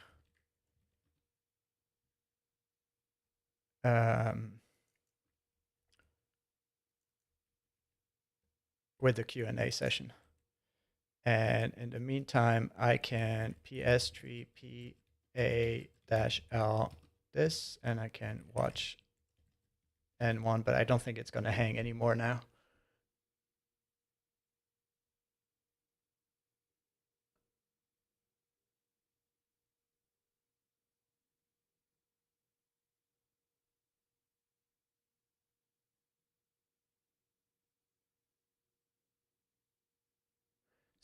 Speaker 1: With the Q&A session. And in the meantime, I can ps3pa-l this, and I can watch n1, but I don't think it's going to hang anymore now.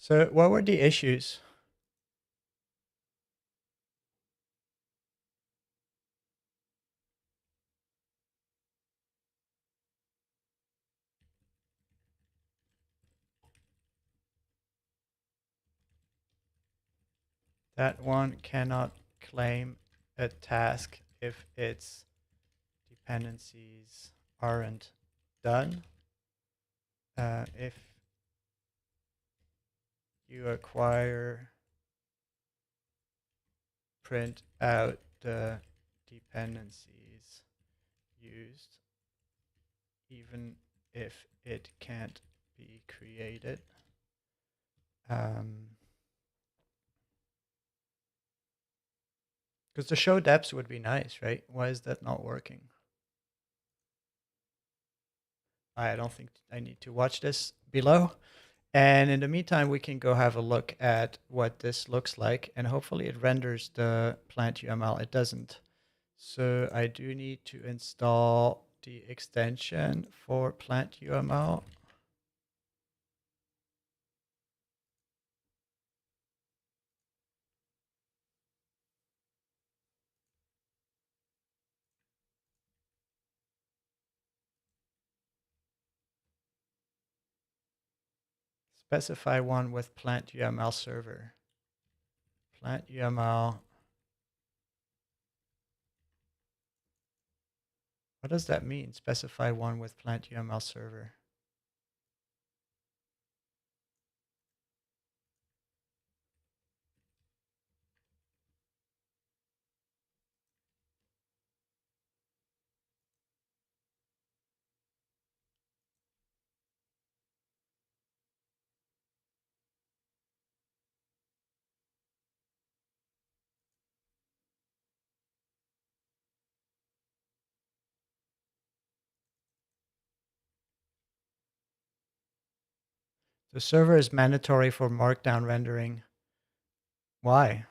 Speaker 1: So what were the issues? That one cannot claim a task if its dependencies aren't done. If you acquire, print out the dependencies used, even if it can't be created. Because the show depths would be nice, right? Why is that not working? I don't think I need to watch this below. And in the meantime, we can go have a look at what this looks like, and hopefully it renders the plant UML. It doesn't. So I do need to install the extension for plant UML. Specify one with plant UML server. Plant UML. What does that mean? Specify one with plant UML server. The server is mandatory for markdown rendering. Why?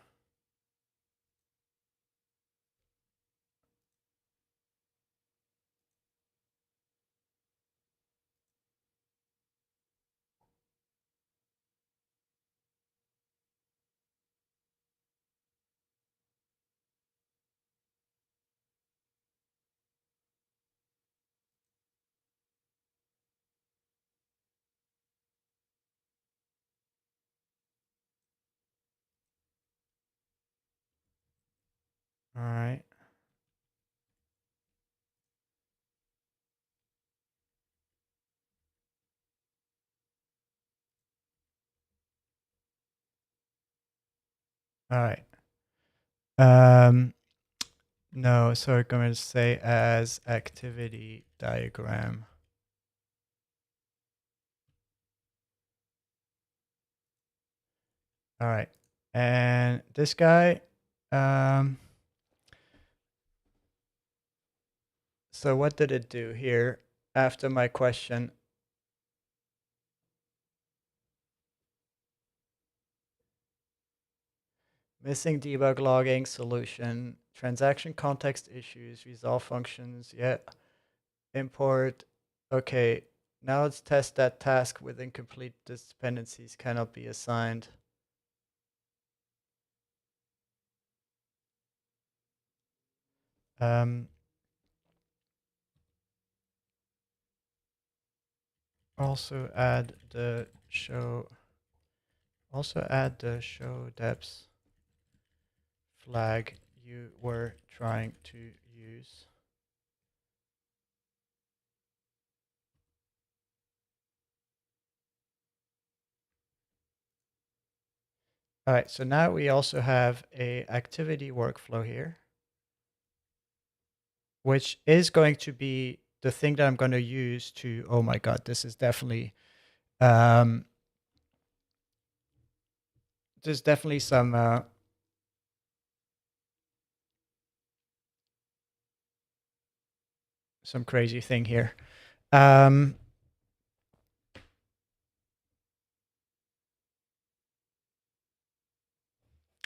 Speaker 1: All right. All right. No, so we're going to say as activity diagram. All right. And this guy, so what did it do here after my question? Missing debug logging solution, transaction context issues, resolve functions, yeah, import. Okay, now let's test that task with incomplete dependencies cannot be assigned. Also add the show depths flag you were trying to use. All right, so now we also have a activity workflow here, which is going to be the thing that I'm going to use to, oh my God, this is definitely, there's definitely some crazy thing here. All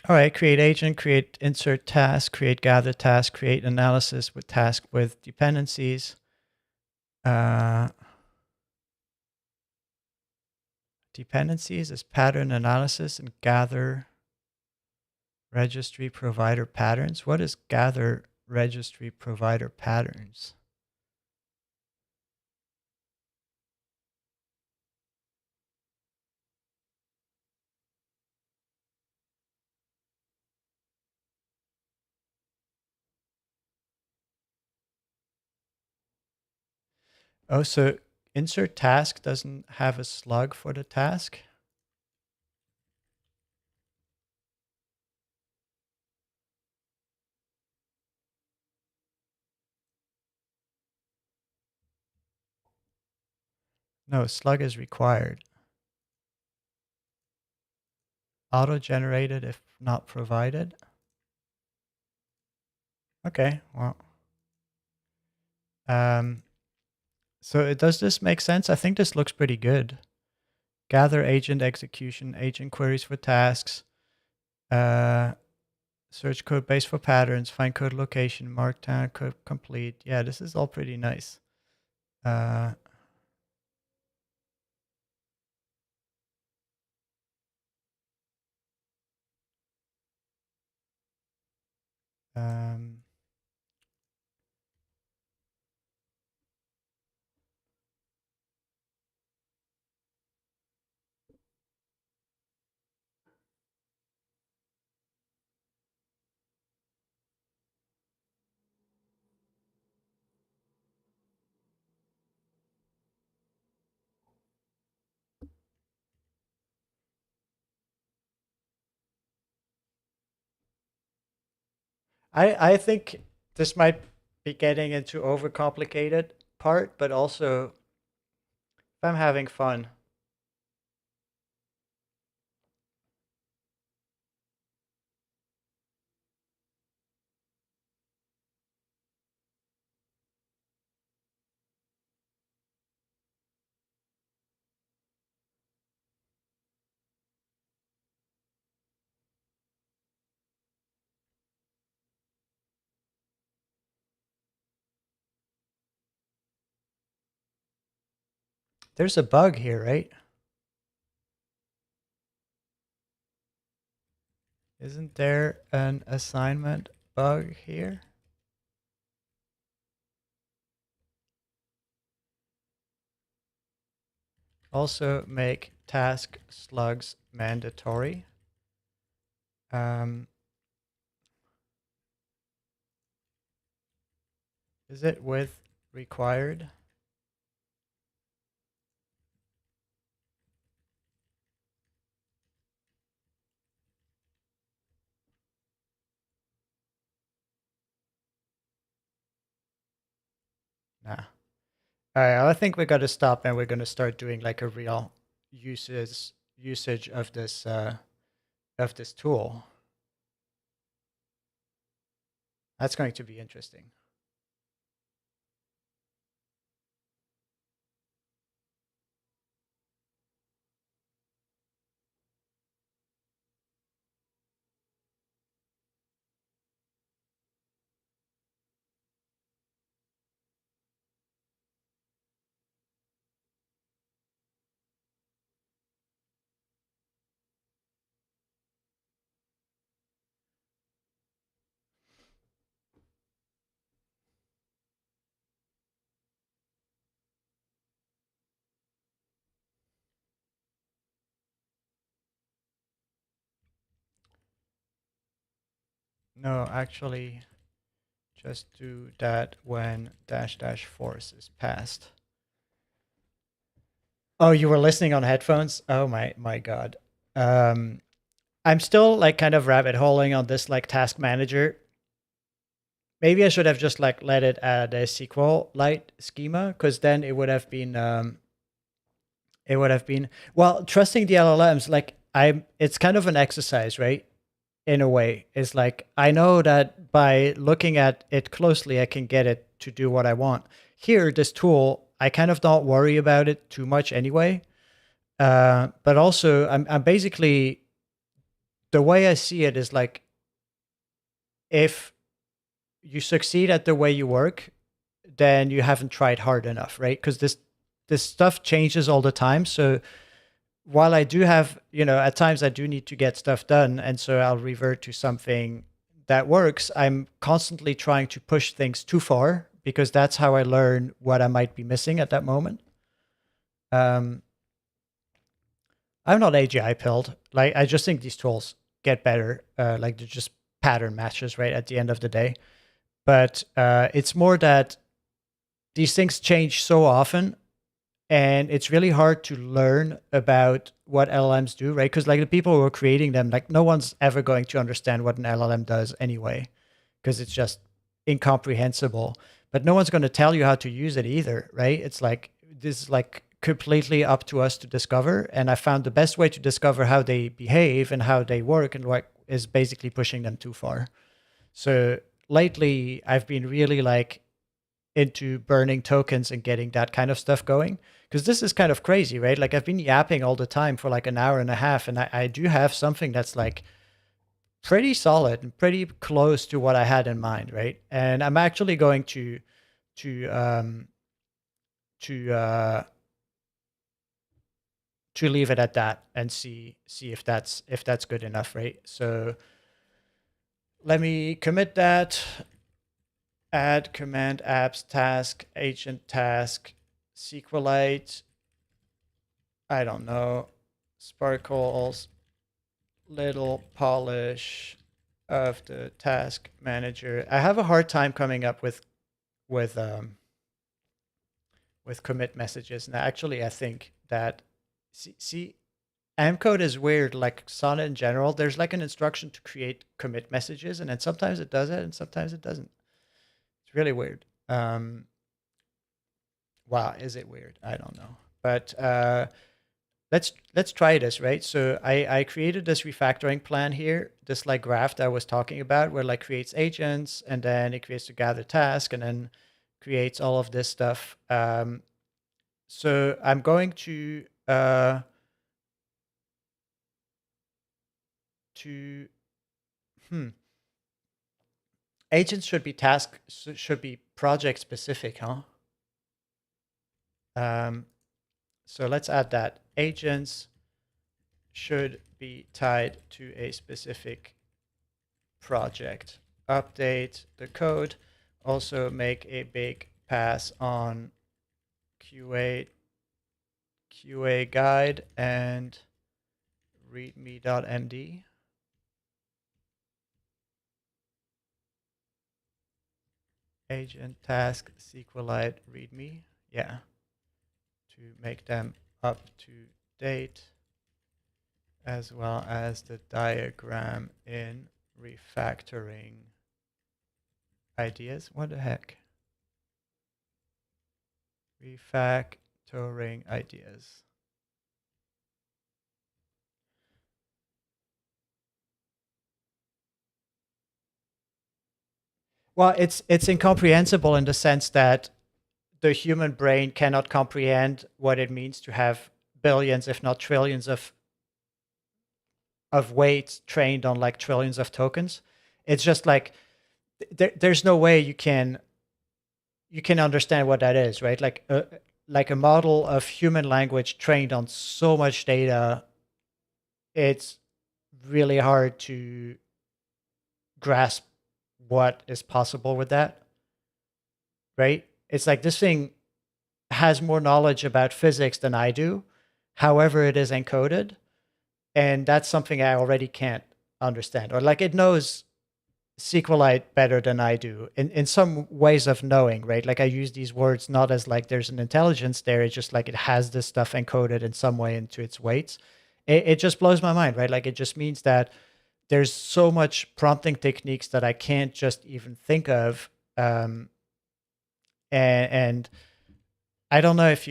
Speaker 1: right, create agent, create insert task, create gather task, create analysis with task with dependencies. Dependencies is pattern analysis and gather registry provider patterns. What is gather registry provider patterns? Oh, so insert task doesn't have a slug for the task? No, slug is required. Auto-generated if not provided. Okay, well. So does this make sense? I think this looks pretty good. Gather agent execution, agent queries for tasks, search code base for patterns, find code location, markdown, code complete. Yeah, this is all pretty nice. I think this might be getting into overcomplicated part, but also if I'm having fun. There's a bug here, right? Isn't there an assignment bug here? Also make task slugs mandatory. Is it with required? Nah. All right, I think we got to stop and we're going to start doing like a real usage of this tool. That's going to be interesting. No, actually, just do that when dash dash force is passed. Oh, you were listening on headphones? Oh my god. Um, I'm still like kind of rabbit holing on this like task manager. Maybe I should have just like let it add a SQLite schema, because then it would have been, well, trusting the LLMs. Like it's kind of an exercise, right? In a way, it's like I know that by looking at it closely, I can get it to do what I want. Here, this tool, I kind of don't worry about it too much anyway. But also, I'm basically, the way I see it is like, if you succeed at the way you work, then you haven't tried hard enough, right? Because this stuff changes all the time. So while I do have, at times I do need to get stuff done, and so I'll revert to something that works, I'm constantly trying to push things too far, because that's how I learn what I might be missing at that moment. Um, I'm not AGI pilled. Like, I just think these tools get better. Like, they're just pattern matches, right? At the end of the day. But it's more that these things change so often, and it's really hard to learn about what LLMs do, right? Because like the people who are creating them, like no one's ever going to understand what an LLM does anyway, because it's just incomprehensible. But no one's going to tell you how to use it either, right? It's like, this is like completely up to us to discover. And I found the best way to discover how they behave and how they work and what is basically pushing them too far. So lately, I've been really like into burning tokens and getting that kind of stuff going. Because this is kind of crazy, right? Like, I've been yapping all the time for like an hour and a half, and I do have something that's like pretty solid and pretty close to what I had in mind, right? And I'm actually going to um to uh to leave it at that and see if that's good enough, right? So let me commit that. Add command apps task agent task SQLite. I don't know. Sparkles little polish of the task manager. I have a hard time coming up with um with commit messages. And actually, I think that see M code is weird. Like Sonnet in general, there's like an instruction to create commit messages, and then sometimes it does it, and sometimes it doesn't. It's really weird. Wow, is it weird? I don't know. But let's try this, right? So I created this refactoring plan here, this like graph that I was talking about, where like creates agents, and then it creates the gather task, and then creates all of this stuff. So I'm going to hmm agents should be project specific, huh? So let's add that. Agents should be tied to a specific project. Update the code. Also make a big pass on QA guide and readme.md. agent task SQLite readme. Yeah, to make them up to date, as well as the diagram in refactoring ideas. What the heck? Refactoring ideas. Well, it's incomprehensible in the sense that the human brain cannot comprehend what it means to have billions, if not trillions, of weights trained on like trillions of tokens. It's just like there's no way you can understand what that is, right? Like a model of human language trained on so much data, it's really hard to grasp what is possible with that, right? It's like this thing has more knowledge about physics than I do, however it is encoded, and that's something I already can't understand. Or like it knows SQLite better than I do in some ways of knowing, right? Like I use these words not as like there's an intelligence there, it's just like it has this stuff encoded in some way into its weights. It just blows my mind, right? Like it just means that there's so much prompting techniques that I can't just even think of. And I don't know if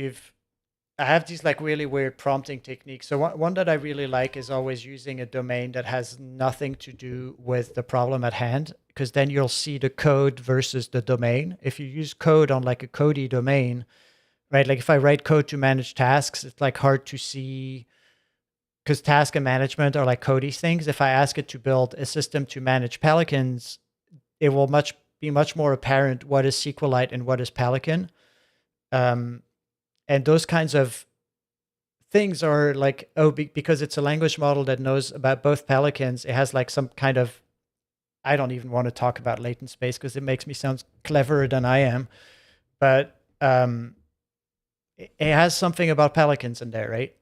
Speaker 1: I have these like really weird prompting techniques. So one that I really like is always using a domain that has nothing to do with the problem at hand, because then you'll see the code versus the domain. If you use code on like a Cody domain, right? Like if I write code to manage tasks, it's like hard to see because task and management are like Cody things. If I ask it to build a system to manage pelicans, it will be much more apparent what is SQLite and what is Pelican. Um, and those kinds of things are like, oh, because it's a language model that knows about both pelicans, it has like some kind of, I don't even want to talk about latent space because it makes me sound cleverer than I am. But it has something about pelicans in there, right?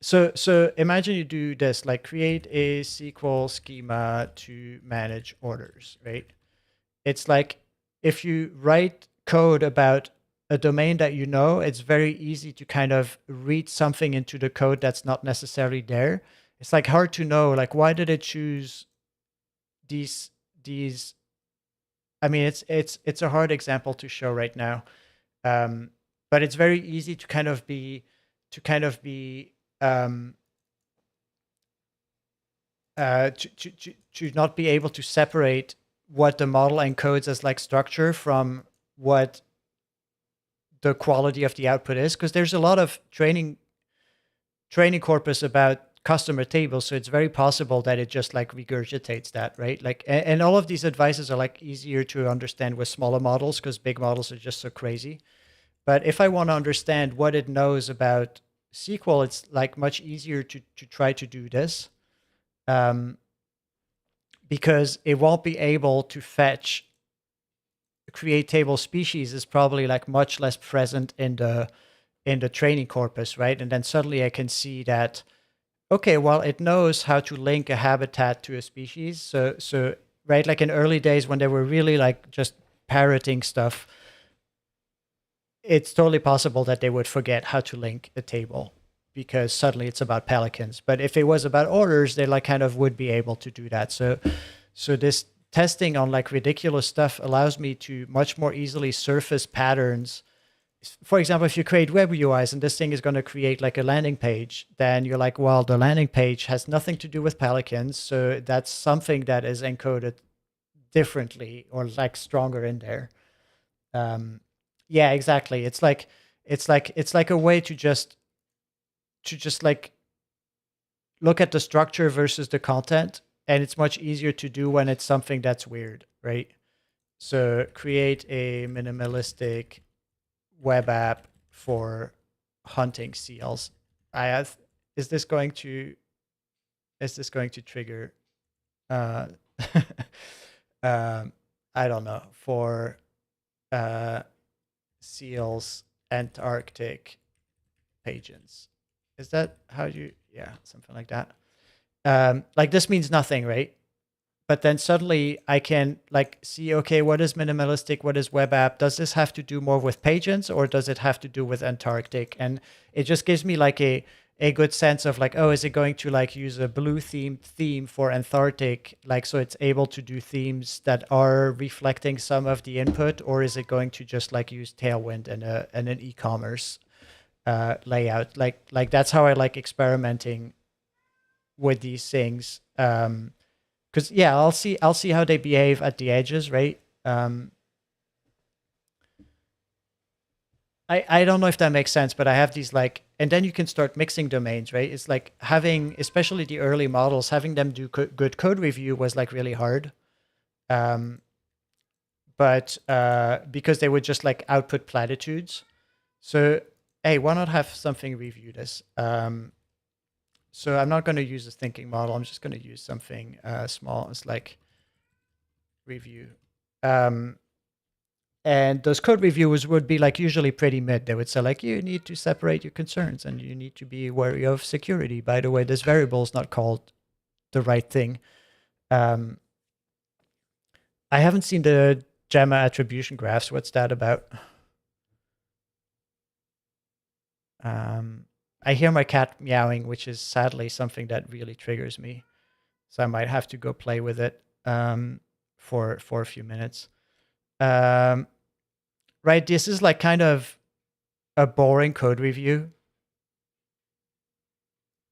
Speaker 1: So imagine you do this, like create a SQL schema to manage orders, right? It's like if you write code about a domain that you know, it's very easy to kind of read something into the code that's not necessarily there. It's like hard to know, like why did it choose these? I mean, it's a hard example to show right now, but it's very easy to kind of be um, to not be able to separate what the model encodes as like structure from what the quality of the output is, because there's a lot of training corpus about customer tables, so it's very possible that it just like regurgitates that, right? Like and all of these advices are like easier to understand with smaller models because big models are just so crazy. But if I want to understand what it knows about SQL, it's like much easier to try to do this, um, because it won't be able to fetch create table species is probably like much less present in the training corpus, right? And then suddenly I can see that, okay, well, it knows how to link a habitat to a species. So right, like in early days when they were really like just parroting stuff, it's totally possible that they would forget how to link a table because suddenly it's about pelicans. But if it was about orders, they like kind of would be able to do that. So this testing on like ridiculous stuff allows me to much more easily surface patterns. For example, if you create web UIs and this thing is going to create like a landing page, then you're like, well, the landing page has nothing to do with pelicans. So that's something that is encoded differently or like stronger in there. Yeah, exactly. It's like a way to just like look at the structure versus the content, and it's much easier to do when it's something that's weird, right? So create a minimalistic web app for hunting seals. I have, is this going to trigger uh I don't know, for uh seals Antarctic pigeons. Is that how you, yeah, something like that. Like this means nothing, right? but then suddenly I can like see, okay, what is minimalistic? What is web app? Does this have to do more with Pagans or does it have to do with Antarctic? And it just gives me like a good sense of like, oh, is it going to like use a blue theme for Antarctic? Like, so it's able to do themes that are reflecting some of the input, or is it going to just like use Tailwind and an e-commerce layout? Like that's how I like experimenting with these things. Because yeah, I'll see how they behave at the edges, right? I don't know if that makes sense, but I have these like, and then you can start mixing domains, right? It's like having, especially the early models, having them do good code review was like really hard. Um, but because they would just like output platitudes. So, hey, why not have something review this? So I'm not going to use a thinking model. I'm just going to use something small. It's like review. And those code reviewers would be like usually pretty mid. They would say like, you need to separate your concerns and you need to be wary of security. By the way, this variable is not called the right thing. I haven't seen the Gemma attribution graphs. What's that about? I hear my cat meowing, which is sadly something that really triggers me. So I might have to go play with it for a few minutes. Right, this is like kind of a boring code review.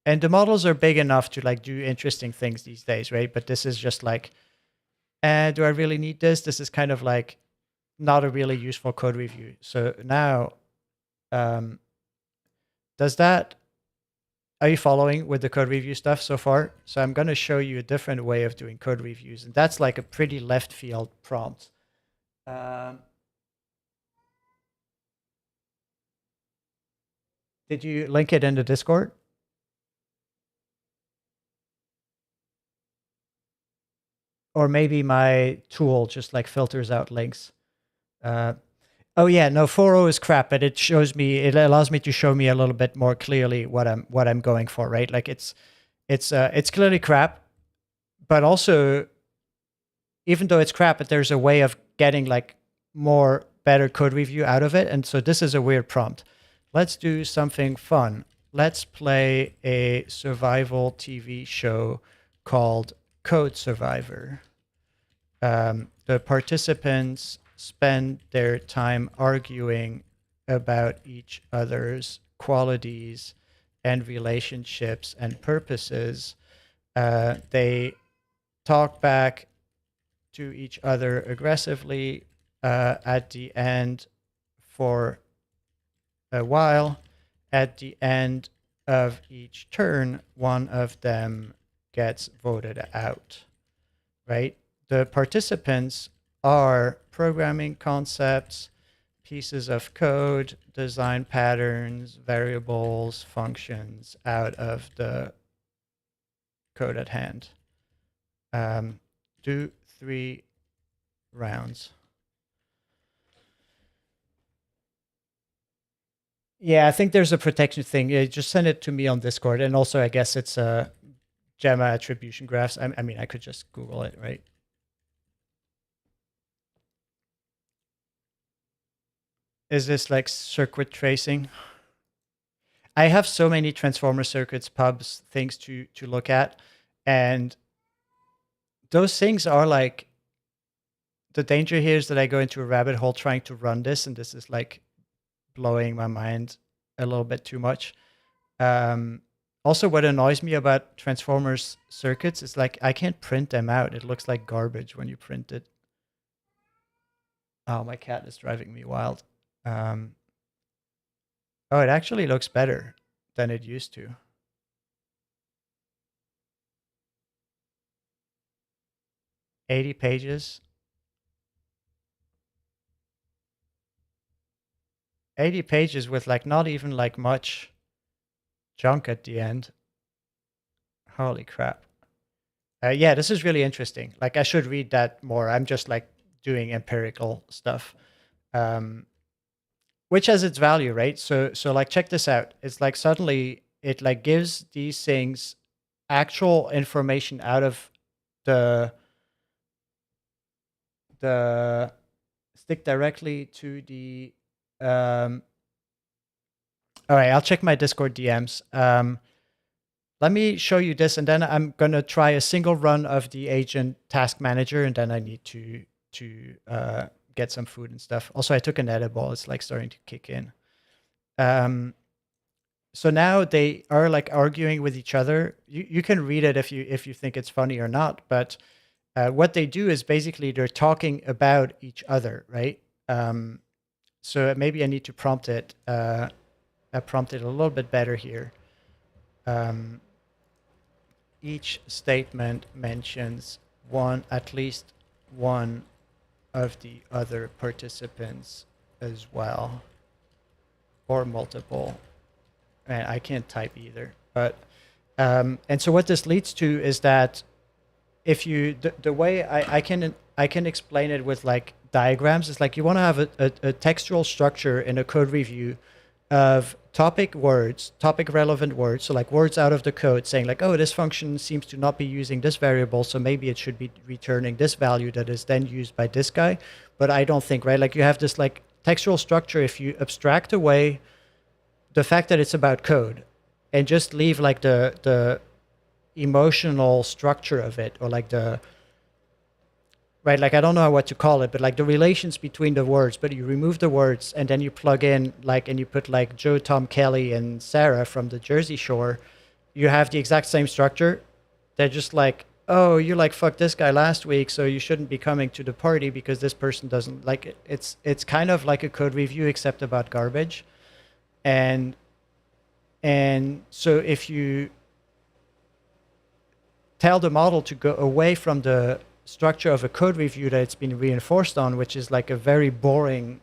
Speaker 1: And the models are big enough to like do interesting things these days, right? But this is just like, do I really need this? This is kind of like not a really useful code review. So now, does that, are you following with the code review stuff so far? So I'm going to show you a different way of doing code reviews. And that's like a pretty left field prompt. Did you link it in the Discord? Or maybe my tool just like filters out links. Oh yeah, no, 4.0 is crap, but it shows me, it allows me to show me a little bit more clearly what I'm going for, right? Like it's clearly crap, but also even though it's crap, but there's a way of getting like more better code review out of it. And so this is a weird prompt. Let's do something fun. Let's play a survival TV show called Code Survivor. The participants spend their time arguing about each other's qualities and relationships and purposes. They talk back to each other aggressively at the end for a while. At the end of each turn, one of them gets voted out, right? The participants are programming concepts, pieces of code, design patterns, variables, functions out of the code at hand. Do 3 rounds. Yeah, I think there's a protection thing. Just send it to me on Discord. And also, I guess it's a Gemma attribution graphs. I mean, I could just Google it, right? Is this like circuit tracing? I have so many transformer circuits, pubs, things to look at. And those things are like, the danger here is that I go into a rabbit hole trying to run this, and this is like blowing my mind a little bit too much. Also, what annoys me about transformers circuits is like I can't print them out. It looks like garbage when you print it. Oh, my cat is driving me wild. Oh, it actually looks better than it used to. $80 pages. 80 pages with like not even like much junk at the end. Holy crap. Yeah, this is really interesting. Like I should read that more. I'm just like doing empirical stuff. Which has its value, right? So like check this out. It's like suddenly it like gives these things actual information out of the the stick directly to the um, all right, I'll check my Discord DMs. Let me show you this, and then I'm gonna try a single run of the agent task manager, and then I need to get some food and stuff. Also, I took an edible. It's like starting to kick in. So now they are like arguing with each other. You can read it if you think it's funny or not. But what they do is basically they're talking about each other, right? So maybe I need to prompt it. I prompted a little bit better here. Each statement mentions at least one of the other participants as well, or multiple. And I can't type either. But and so what this leads to is that if you the way I can explain it with like diagrams is like you want to have a textual structure in a code review of topic relevant words, so like words out of the code saying like, oh, this function seems to not be using this variable, so maybe it should be returning this value that is then used by this guy. But I don't think, right? Like you have this like textual structure if you abstract away the fact that it's about code and just leave like the emotional structure of it, or like the right, like I don't know what to call it, but like the relations between the words, but you remove the words and then you plug in like, and you put like Joe, Tom, Kelly, and Sarah from the Jersey Shore, you have the exact same structure. They're just like, oh, you like fucked this guy last week, so you shouldn't be coming to the party because this person doesn't like it. It's kind of like a code review except about garbage. And so if you tell the model to go away from the structure of a code review that it's been reinforced on, which is like a very boring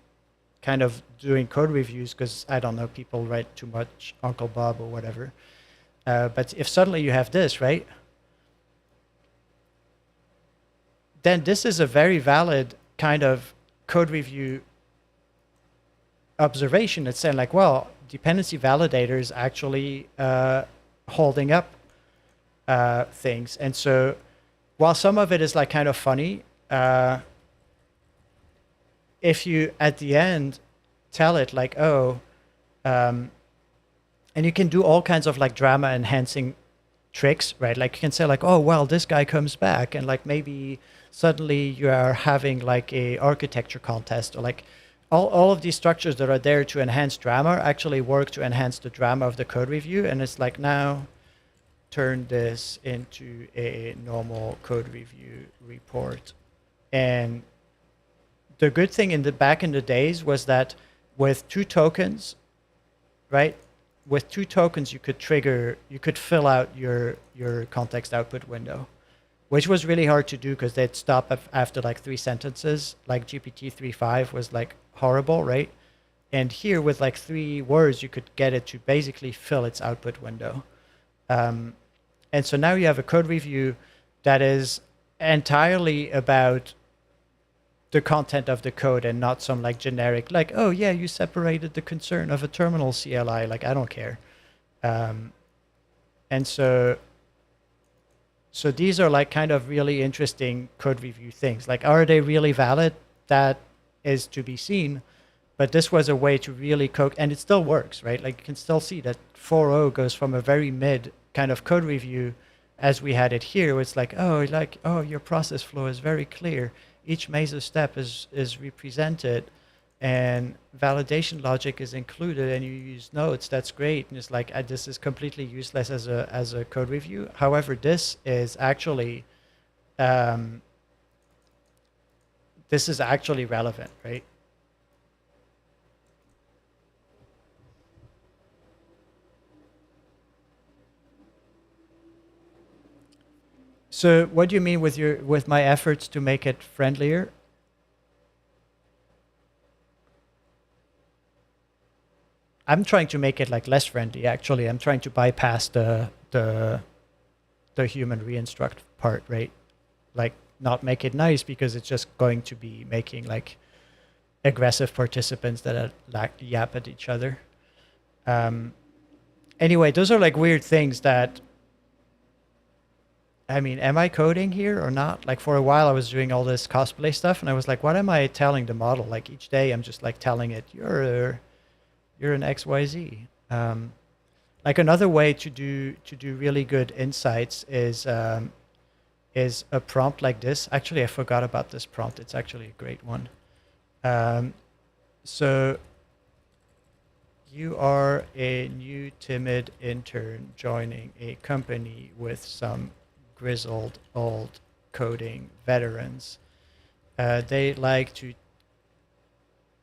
Speaker 1: kind of doing code reviews because I don't know, people write too much Uncle Bob or whatever. But if suddenly you have this, right, then this is a very valid kind of code review observation. It's saying like, well, dependency validator is actually holding up things. And so while some of it is like kind of funny, if you at the end tell it like, oh, and you can do all kinds of like drama enhancing tricks, right? Like you can say like, oh, well, this guy comes back and like maybe suddenly you are having like a architecture contest, or like all of these structures that are there to enhance drama actually work to enhance the drama of the code review. And it's like, now turn this into a normal code review report. And the good thing back in the days was that with 2 tokens, right? With 2 tokens, you could fill out your context output window, which was really hard to do because they'd stop after like 3 sentences. Like GPT 3.5 was like horrible, right? And here with like 3 words, you could get it to basically fill its output window. And so now you have a code review that is entirely about the content of the code and not some like generic, like, oh yeah, you separated the concern of a terminal CLI. Like, I don't care. And so these are like kind of really interesting code review things. Like, are they really valid? That is to be seen. But this was a way to really and it still works, right? Like you can still see that 4.0 goes from a very mid kind of code review as we had it here, where it's like, oh, your process flow is very clear. Each Meso step is represented and validation logic is included and you use nodes. That's great. And it's like, this is completely useless as a code review. However, this is actually, relevant, right? So what do you mean with my efforts to make it friendlier? I'm trying to make it like less friendly. Actually, I'm trying to bypass the human reinstruct part, right? Like not make it nice because it's just going to be making like aggressive participants that are like yap at each other. Anyway, those are like weird things that I mean, am I coding here or not? Like for a while, I was doing all this cosplay stuff, and I was like, what am I telling the model? Like each day, I'm just like telling it, you're an XYZ. Like another way to do really good insights is a prompt like this. Actually, I forgot about this prompt. It's actually a great one. Um, so you are a new timid intern joining a company with some grizzled old coding veterans. They like to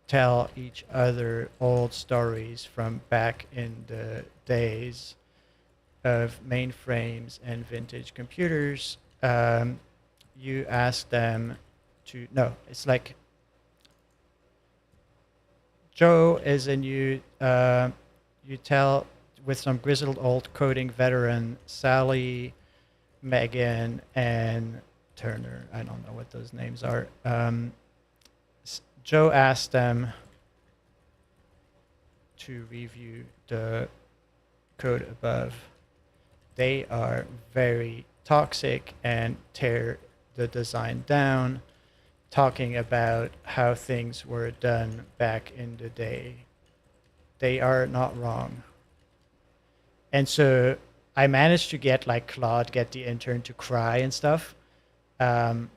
Speaker 1: tell each other old stories from back in the days of mainframes and vintage computers. You ask them to, no, it's like Joe is a new, you tell with some grizzled old coding veteran, Sally, Megan, and Turner. I don't know what those names are. Joe asked them to review the code above. They are very toxic and tear the design down, talking about how things were done back in the day. They are not wrong. And so I managed to get like Claude, get the intern to cry and stuff. Um,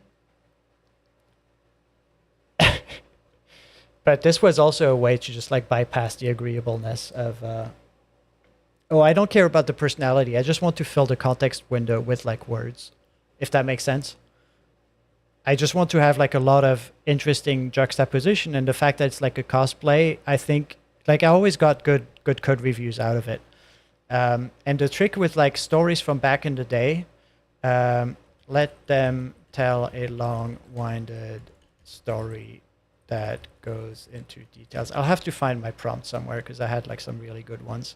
Speaker 1: but this was also a way to just like bypass the agreeableness of, oh, I don't care about the personality. I just want to fill the context window with like words, if that makes sense. I just want to have like a lot of interesting juxtaposition, and the fact that it's like a cosplay, I think like I always got good code reviews out of it. And the trick with like stories from back in the day, um, let them tell a long-winded story that goes into details. I'll have to find my prompt somewhere because I had like some really good ones.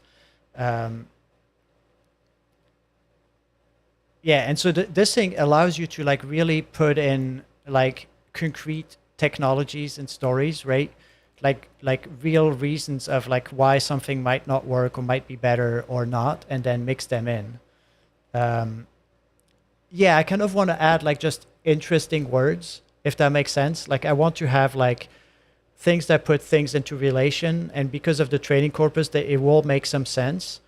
Speaker 1: Um, yeah, and so this thing allows you to like really put in like concrete technologies and stories, right? Like real reasons of like why something might not work or might be better or not, and then mix them in. Um, yeah, I kind of want to add like just interesting words, if that makes sense. Like I want to have like things that put things into relation, and because of the training corpus, that it will make some sense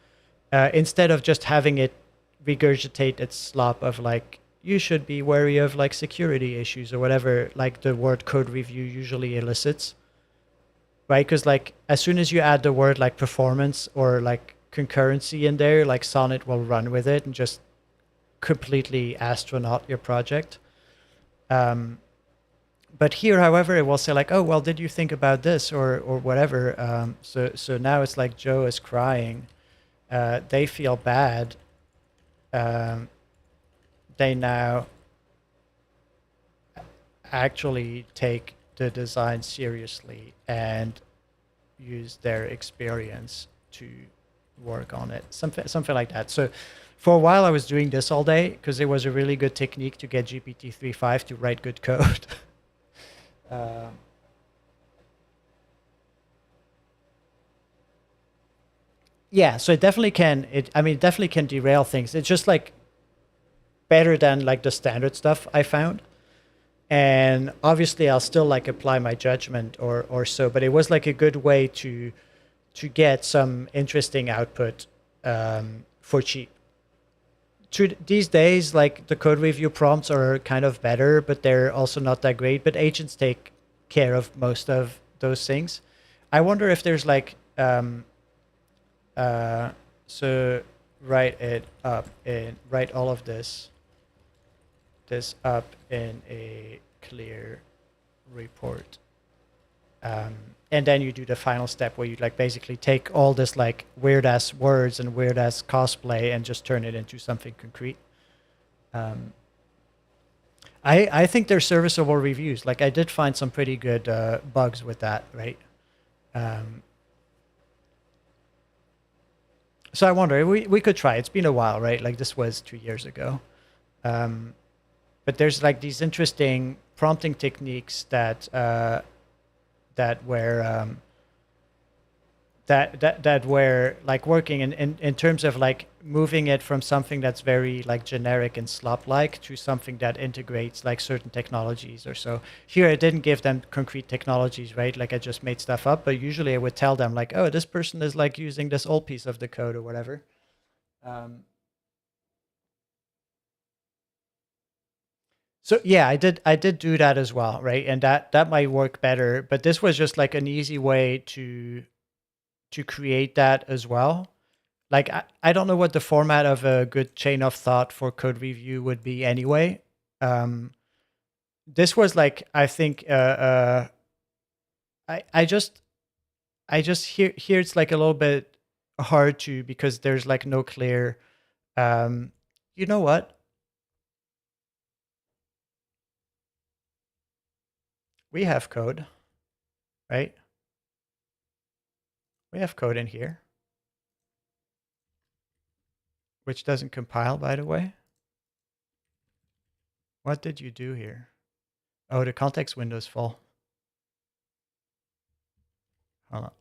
Speaker 1: instead of just having it regurgitate its slop of like you should be wary of like security issues or whatever like the word code review usually elicits, right? Because like as soon as you add the word like performance or like concurrency in there, like Sonnet will run with it and just completely astronaut your project. Um, but here, however, it will say like, oh well, did you think about this or whatever? So now it's like Joe is crying. They feel bad. Um, they now actually take the design seriously and use their experience to work on it. Something like that. So for a while I was doing this all day because it was a really good technique to get GPT-3.5 to write good code. um, yeah, so it definitely can. I mean, it definitely can derail things. It's just like better than like the standard stuff I found. And obviously I'll still like apply my judgment or so, but it was like a good way to get some interesting output for cheap. These days, like the code review prompts are kind of better, but they're also not that great. But agents take care of most of those things. I wonder if there's like uh, so write it up and write all of this up in a clear report. Um, and then you do the final step where you like basically take all this like weird ass words and weird ass cosplay and just turn it into something concrete. Um, I think they're serviceable reviews. Like I did find some pretty good bugs with that, right? Um, so I wonder we could try. It's been a while, right? Like this was 2 years ago. Um, but there's like these interesting prompting techniques that that where that were like working in terms of like moving it from something that's very like generic and slop like to something that integrates like certain technologies or so. Here I didn't give them concrete technologies, right? Like I just made stuff up, but usually I would tell them like, oh, this person is like using this old piece of the code or whatever. um, so yeah, I did do that as well, right? And that might work better, but this was just like an easy way to create that as well. Like I don't know what the format of a good chain of thought for code review would be anyway. Um, this was like I think I just here it's like a little bit hard to because there's like no clear um, you know what, we have code, right? We have code in here which doesn't compile, by the way. What did you do here? Oh, the context window's full. Hold on.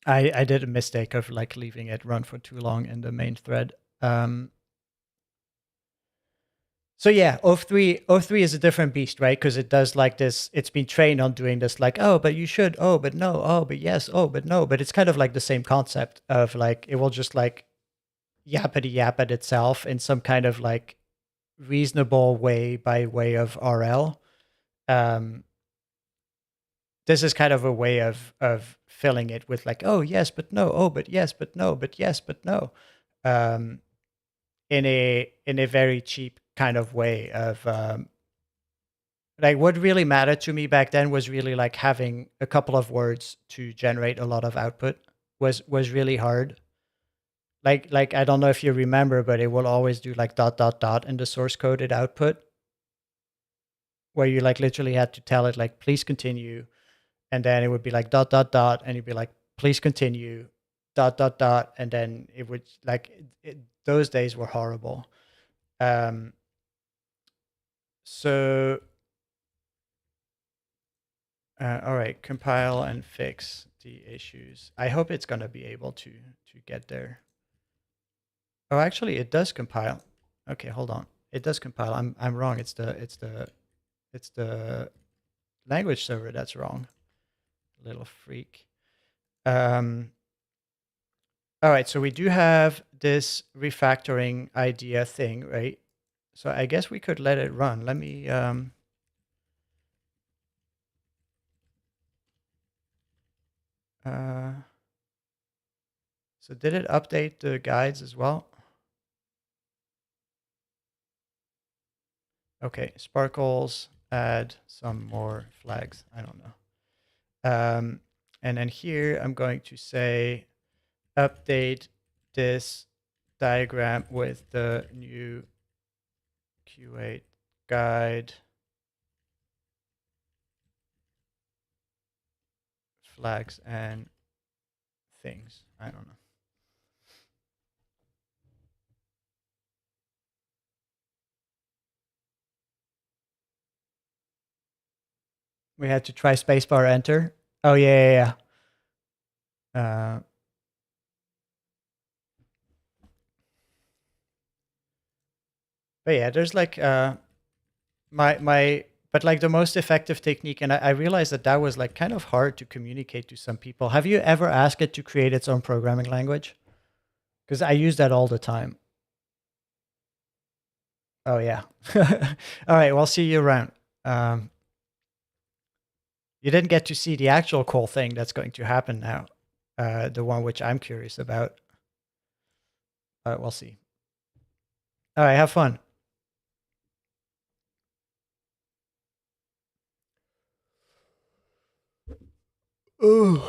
Speaker 1: I did a mistake of like leaving it run for too long in the main thread. Um, so yeah, O3 is a different beast, right? Because it does like this. It's been trained on doing this, like, oh, but you should, oh, but no, oh, but yes, oh, but no. But it's kind of like the same concept of like it will just like yappity yap at itself in some kind of like reasonable way by way of RL. Um, this is kind of a way of filling it with like, oh yes, but no, oh but yes, but no, but yes, but no, um, in a very cheap kind of way of like what really mattered to me back then was really like having a couple of words to generate a lot of output was really hard. Like I don't know if you remember, but it will always do like dot dot dot in the source coded output where you like literally had to tell it like please continue, and then it would be like dot dot dot and you'd be like please continue dot dot dot, and then it would like those days were horrible. um so all right, compile and fix the issues. I hope it's going to be able to get there. Oh, actually it does compile. Okay, hold on, it does compile. I'm wrong. It's the language server that's wrong. Little freak. um All right, so we do have this refactoring idea thing, right? So I guess we could let it run. Let me uh so did it update the guides as well? Okay, sparkles, add some more flags. I don't know. And then here I'm going to say update this diagram with the new Q8 guide flags and things. I don't know. We had to try spacebar enter. Oh yeah. Uh, but yeah, there's like my but like the most effective technique, and I realized that that was like kind of hard to communicate to some people. Have you ever asked it to create its own programming language? Because I use that all the time. Oh yeah. All right, well, see you around. Um, you didn't get to see the actual cool thing that's going to happen now, the one which I'm curious about. We'll see. All right, have fun. Ooh.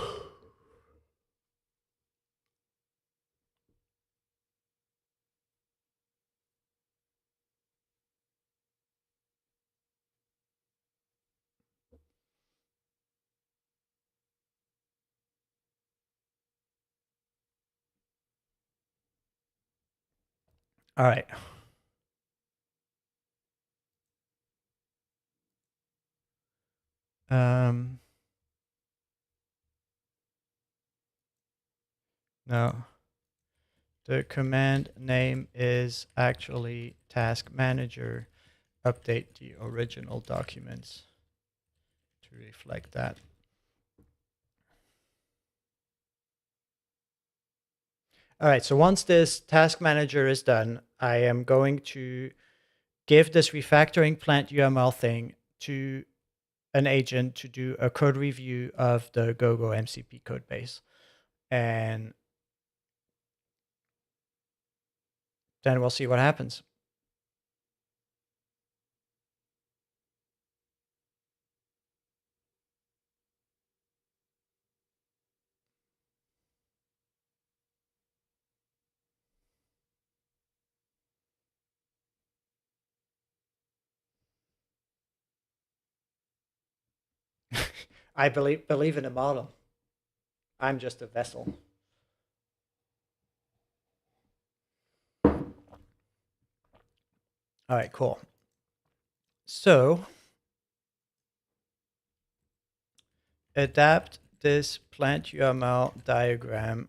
Speaker 1: All right. Um, No, the command name is actually task manager. Update the original documents to reflect that. All right, so once this task manager is done, I am going to give this refactoring plant UML thing to an agent to do a code review of the go-go-mcp code base. And then we'll see what happens. I believe in the model. I'm just a vessel. All right, cool. So adapt this plant UML diagram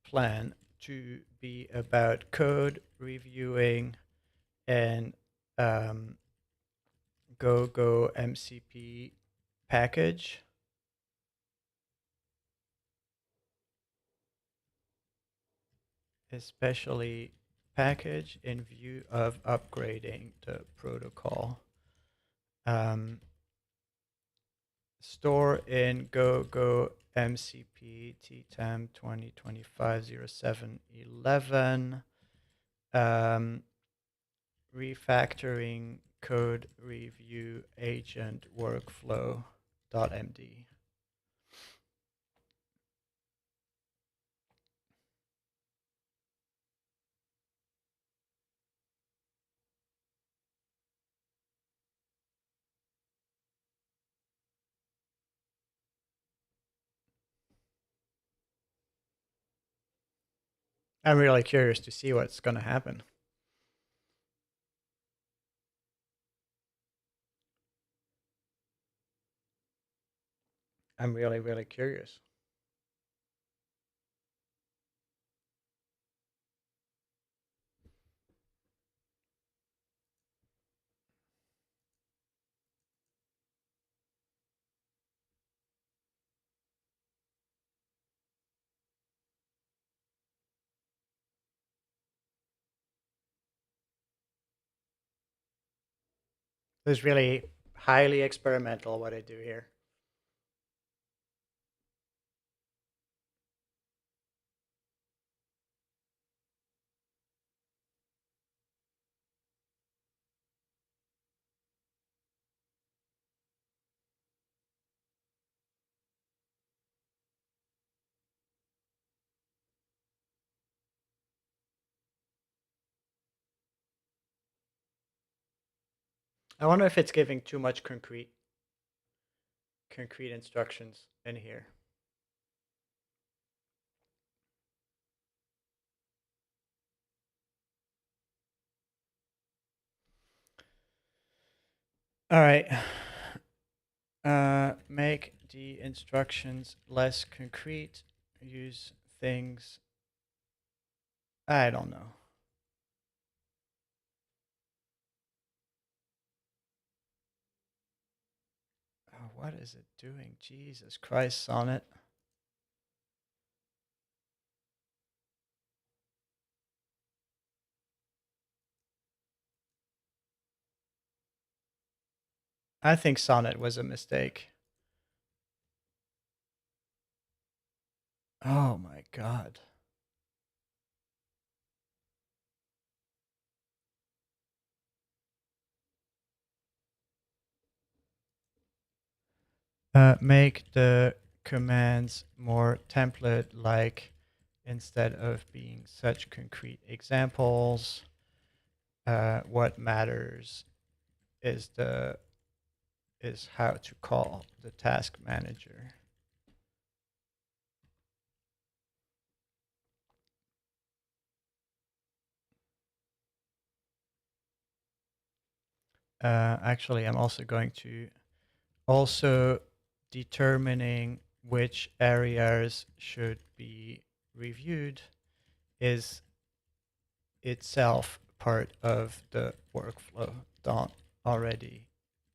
Speaker 1: plan to be about code reviewing and go-go-mcp package. Especially package in view of upgrading the protocol. Store in go-go-mcp ttem 2025-07-11. Refactoring code review agent workflow.md. I'm really curious to see what's going to happen. I'm really, really curious. This is really highly experimental what I do here. I wonder if it's giving too much concrete instructions in here. All right. Make the instructions less concrete. Use things. I don't know. Oh, what is it doing? Jesus Christ, Sonnet. I think Sonnet was a mistake. Oh my God. Make the commands more template-like instead of being such concrete examples. What matters is how to call the task manager. Actually, I'm also going to determining which areas should be reviewed is itself part of the workflow. Don't already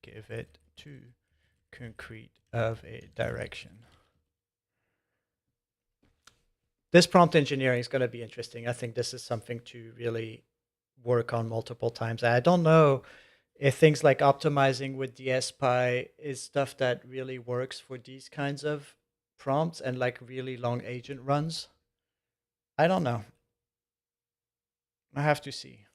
Speaker 1: give it too concrete of a direction. This prompt engineering is going to be interesting. I think this is something to really work on multiple times. I don't know if things like optimizing with the SPy is stuff that really works for these kinds of prompts and like really long agent runs. I don't know. I have to see.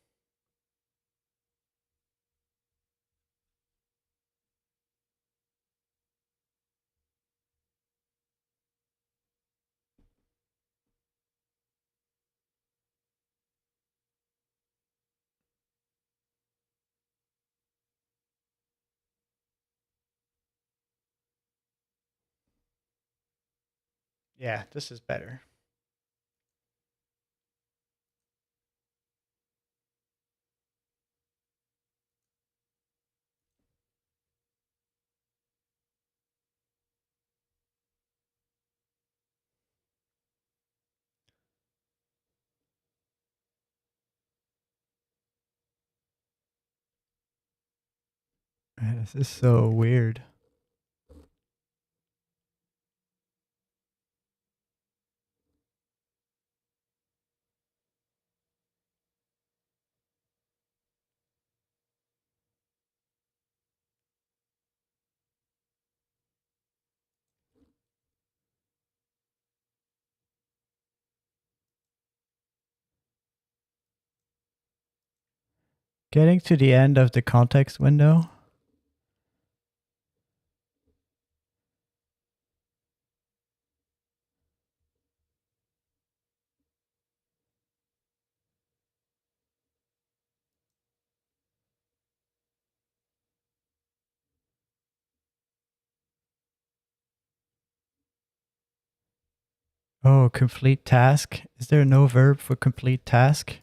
Speaker 1: Yeah, this is better. Man, this is so weird. Getting to the end of the context window. Oh, complete task. Is there no verb for complete task?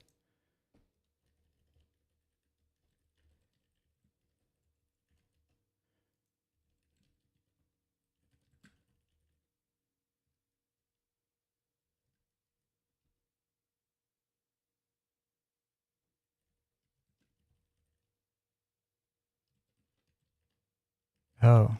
Speaker 1: Oh.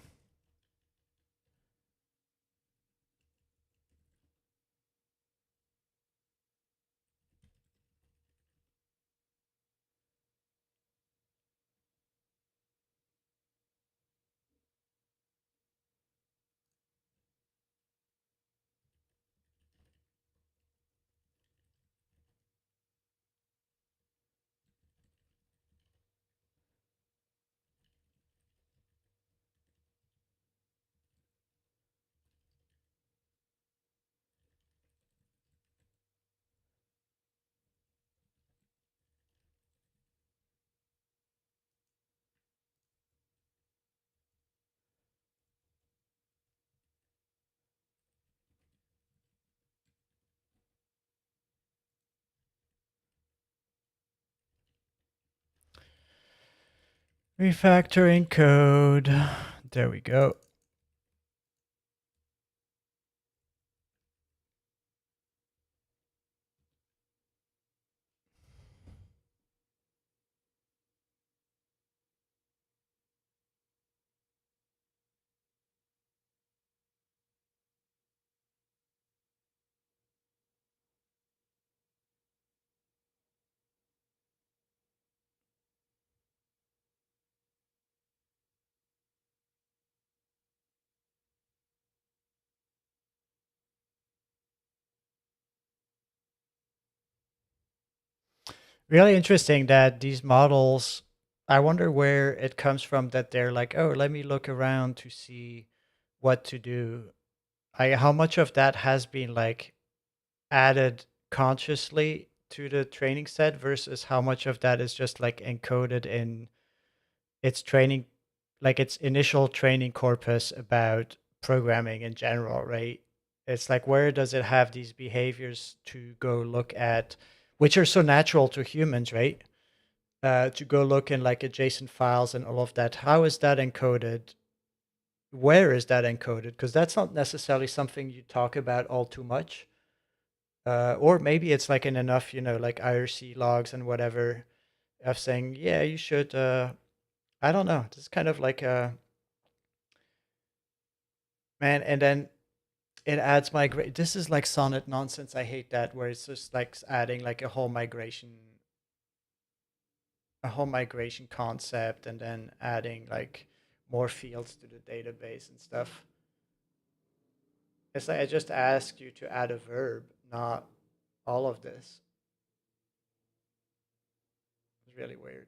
Speaker 1: Refactoring code. There we go. Really interesting that these models, I wonder where it comes from that they're like, oh, let me look around to see what to do. How much of that has been like added consciously to the training set versus how much of that is just like encoded in its training, like its initial training corpus about programming in general, right? It's like, where does it have these behaviors to go look at, which are so natural to humans, right? To go look in like adjacent files and all of that. How is that encoded? Where is that encoded? Because that's not necessarily something you talk about all too much. Or maybe it's like in enough, like IRC logs and whatever of saying, yeah, you should. I don't know. It's kind of like man, and then it adds migrate. This is like Sonnet nonsense. I hate that, where it's just like adding like a whole migration concept, and then adding like more fields to the database and stuff. It's like I just asked you to add a verb, not all of this. It's really weird.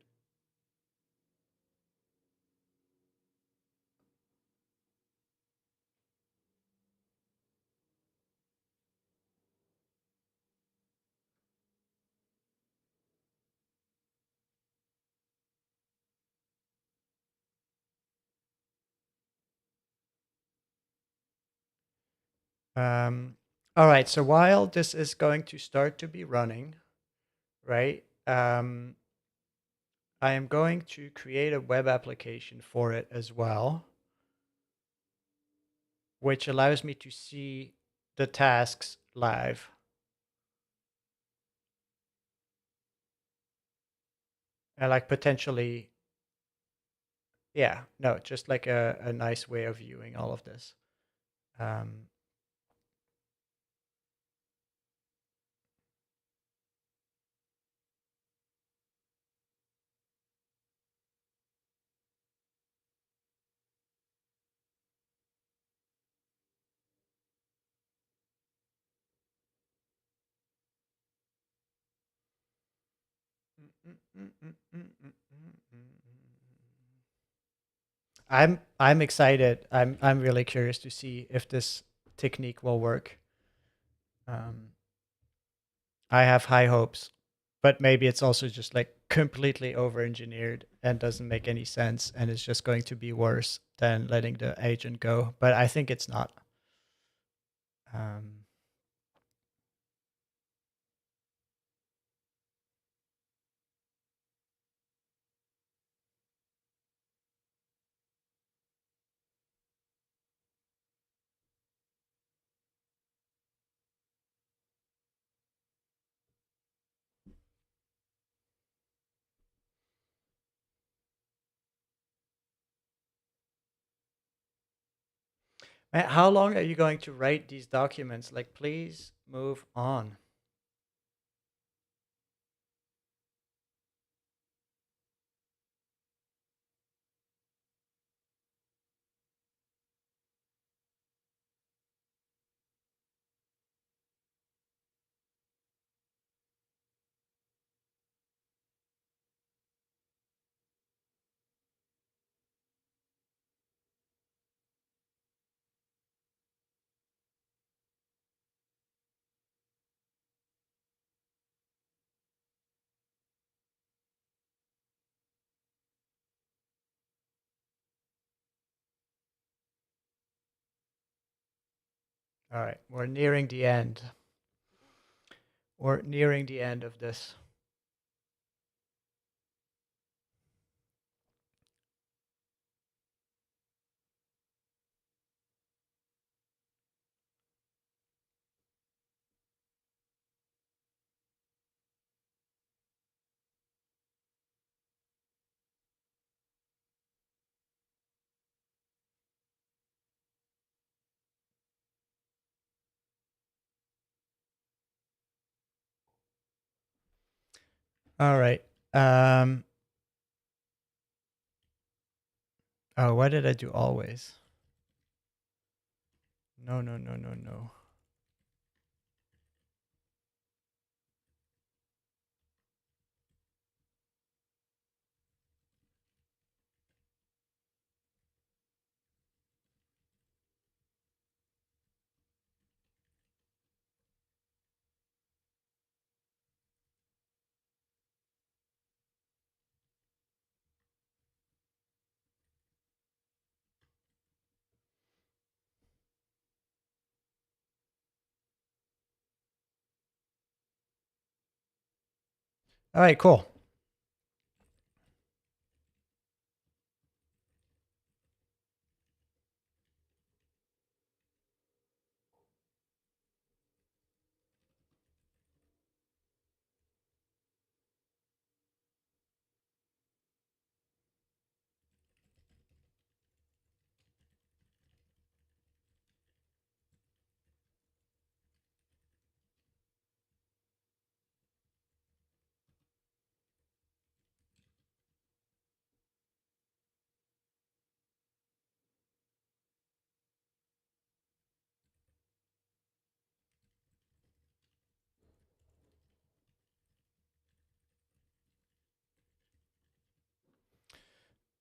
Speaker 1: Um, all right. So while this is going to start to be running, right? I am going to create a web application for it as well, which allows me to see the tasks live. And like potentially, yeah, no, just like a nice way of viewing all of this. Um, I'm excited. I'm really curious to see if this technique will work. Um, I have high hopes, but maybe it's also just like completely over engineered and doesn't make any sense, and it's just going to be worse than letting the agent go. But I think it's not. Um, how long are you going to write these documents? Like, please move on. All right, we're nearing the end. We're nearing the end of this. All right. Um, oh, what did I do always? No, no, no, no, no. All right, cool.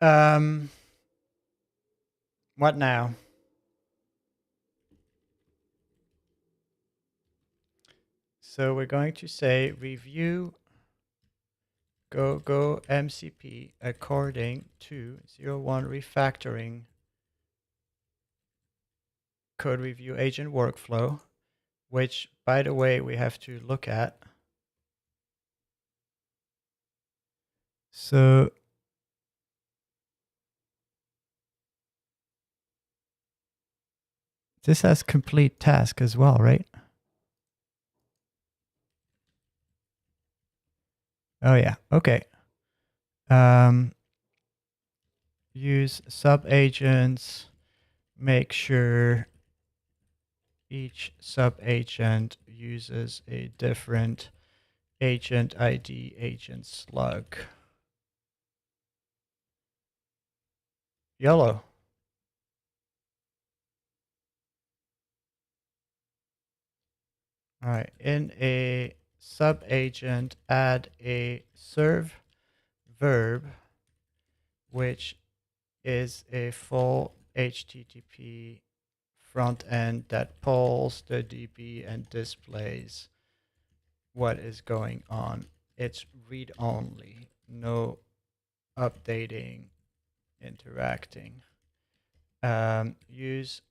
Speaker 1: Um, what now? So we're going to say review go-go-mcp according to 01 refactoring code review agent workflow, which, by the way, we have to look at. So this has complete task as well, right? Oh yeah, okay. Use subagents, make sure each subagent uses a different agent ID, agent slug. Yellow. All right, in a subagent, add a serve verb, which is a full HTTP front end that polls the DB and displays what is going on. It's read only, no updating, interacting. Use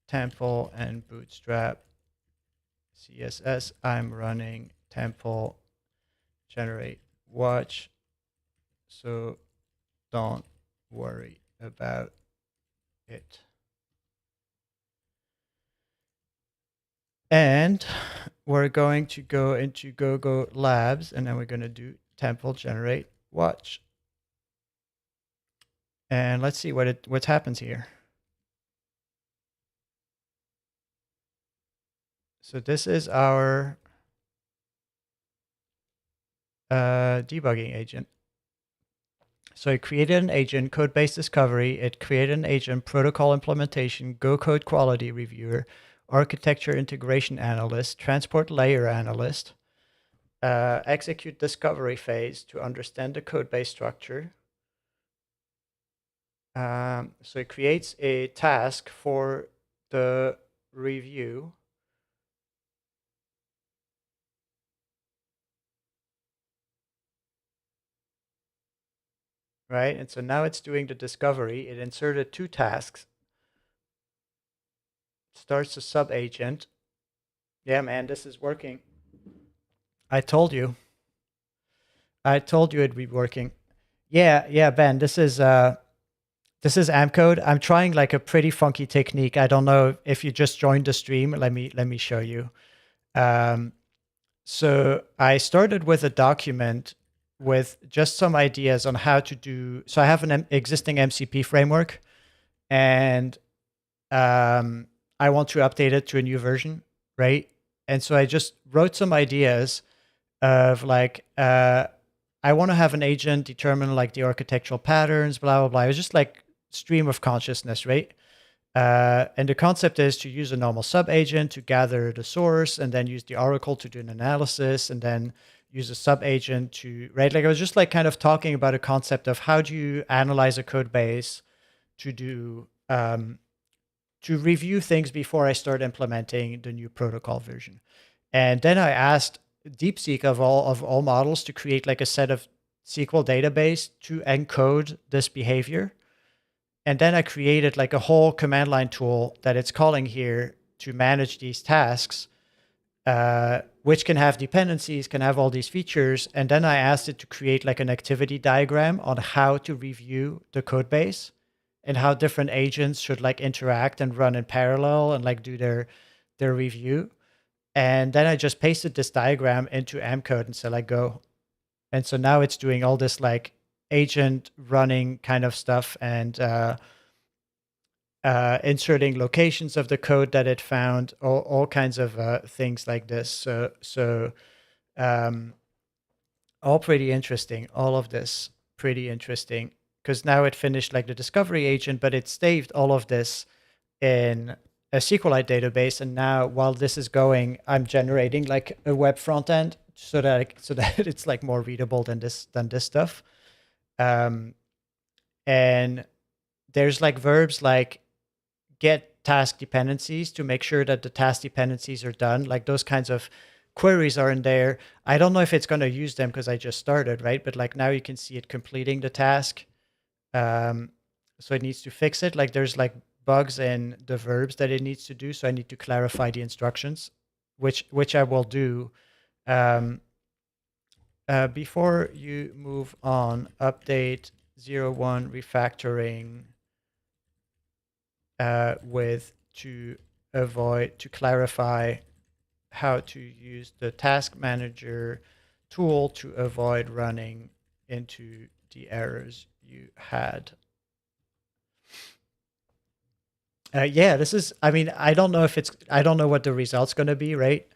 Speaker 1: Temple and Bootstrap CSS. I'm running Temple generate watch, so don't worry about it. And we're going to go into go-go labs, and then we're going to do Temple generate watch. And let's see what happens here. So this is our debugging agent. So it created an agent, code-based discovery. It created an agent, protocol implementation, Go code quality reviewer, architecture integration analyst, transport layer analyst, execute discovery phase to understand the code-based structure. So it creates a task for the review. Right, and so now it's doing the discovery. It inserted 2 tasks. Starts a sub agent. Yeah, man, this is working. I told you. I told you it'd be working. Yeah, Ben. This is Amcode. I'm trying like a pretty funky technique. I don't know if you just joined the stream. Let me show you. So I started with a document with just some ideas on how to do. So I have an existing MCP framework, and I want to update it to a new version, right? And so I just wrote some ideas of like, I want to have an agent determine like the architectural patterns, blah, blah, blah. It was just like stream of consciousness, right? And the concept is to use a normal sub agent to gather the source and then use the oracle to do an analysis and then use a sub agent to, right? Like I was just like kind of talking about a concept of how do you analyze a code base to do, to review things before I start implementing the new protocol version. And then I asked DeepSeek of all models to create like a set of SQL database to encode this behavior. And then I created like a whole command line tool that it's calling here to manage these tasks, which can have dependencies, can have all these features. And then I asked it to create like an activity diagram on how to review the code base and how different agents should like interact and run in parallel and like do their review. And then I just pasted this diagram into Amcode and said like go. And so now it's doing all this like agent running kind of stuff and inserting locations of the code that it found, all kinds of things like this. So all pretty interesting. All of this pretty interesting because now it finished like the discovery agent, but it saved all of this in a SQLite database. And now while this is going, I'm generating like a web front end so that it's like more readable than this stuff. And there's like verbs like get task dependencies to make sure that the task dependencies are done. Like those kinds of queries are in there. I don't know if it's going to use them because I just started, right? But like now you can see it completing the task. Um, so it needs to fix it. Like there's like bugs in the verbs that it needs to do. So I need to clarify the instructions, which I will do. Um, before you move on, update 01 refactoring with to clarify how to use the task manager tool to avoid running into the errors you had. Yeah, this is, I mean, I don't know what the result's going to be, right?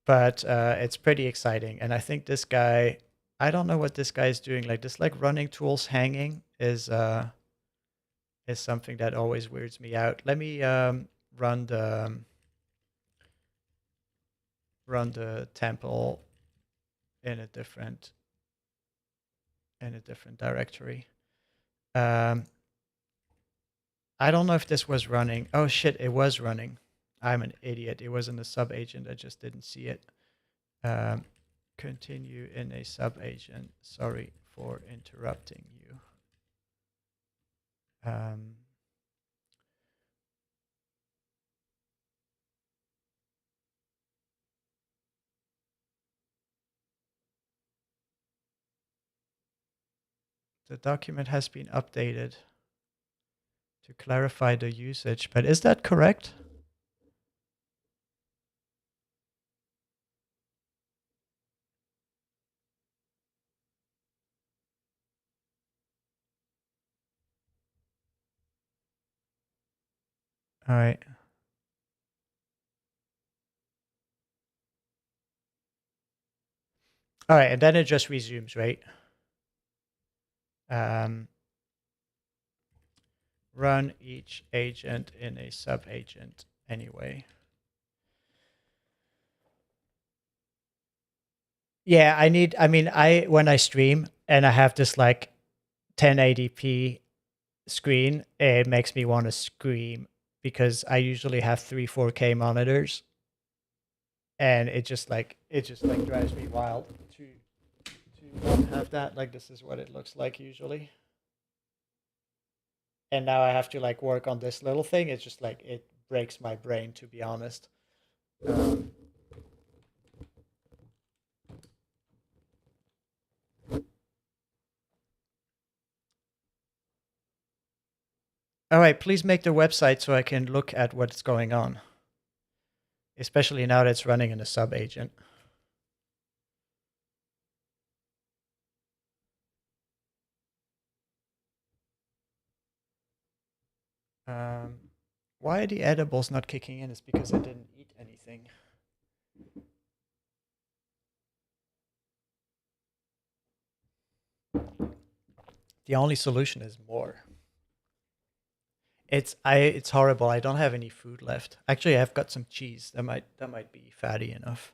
Speaker 1: But it's pretty exciting. And I think this guy, I don't know what this guy is doing. Like this, like running tools hanging is something that always weirds me out. Let me run the temple in a different directory. Um, I don't know if this was running. Oh shit, it was running. I'm an idiot. It was in the sub agent. I just didn't see it. Um, continue in a sub agent. Sorry for interrupting you. The document has been updated to clarify the usage, but is that correct? All right. All right, and then it just resumes, right? Um, run each agent in a sub agent anyway. Yeah, I mean, when I stream and I have this like 1080p screen, it makes me want to scream because I usually have 4K monitors and it just like drives me wild to not have that. Like this is what it looks like usually. And now I have to like work on this little thing. It's just like it breaks my brain, to be honest. Um, all right, please make the website so I can look at what's going on, especially now that it's running in a sub agent. Um, why are the edibles not kicking in? It's because I didn't eat anything. The only solution is more. It's horrible. I don't have any food left. Actually, I've got some cheese. That might be fatty enough.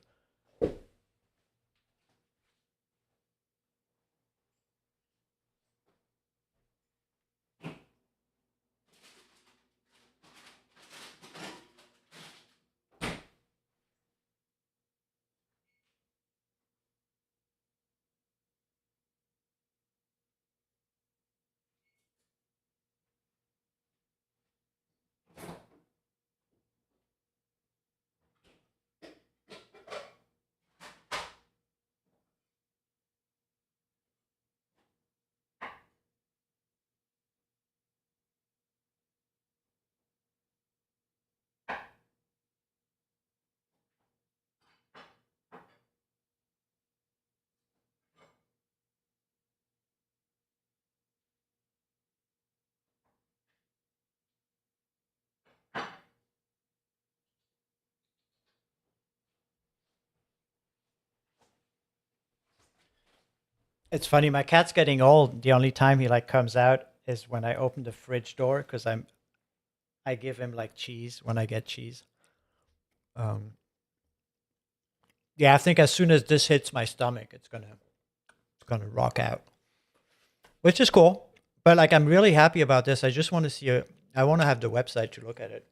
Speaker 1: It's funny. My cat's getting old. The only time he like comes out is when I open the fridge door because I give him like cheese when I get cheese. Um, yeah, I think as soon as this hits my stomach, it's gonna rock out, which is cool. But like, I'm really happy about this. I just want to see a. I want to have the website to look at it.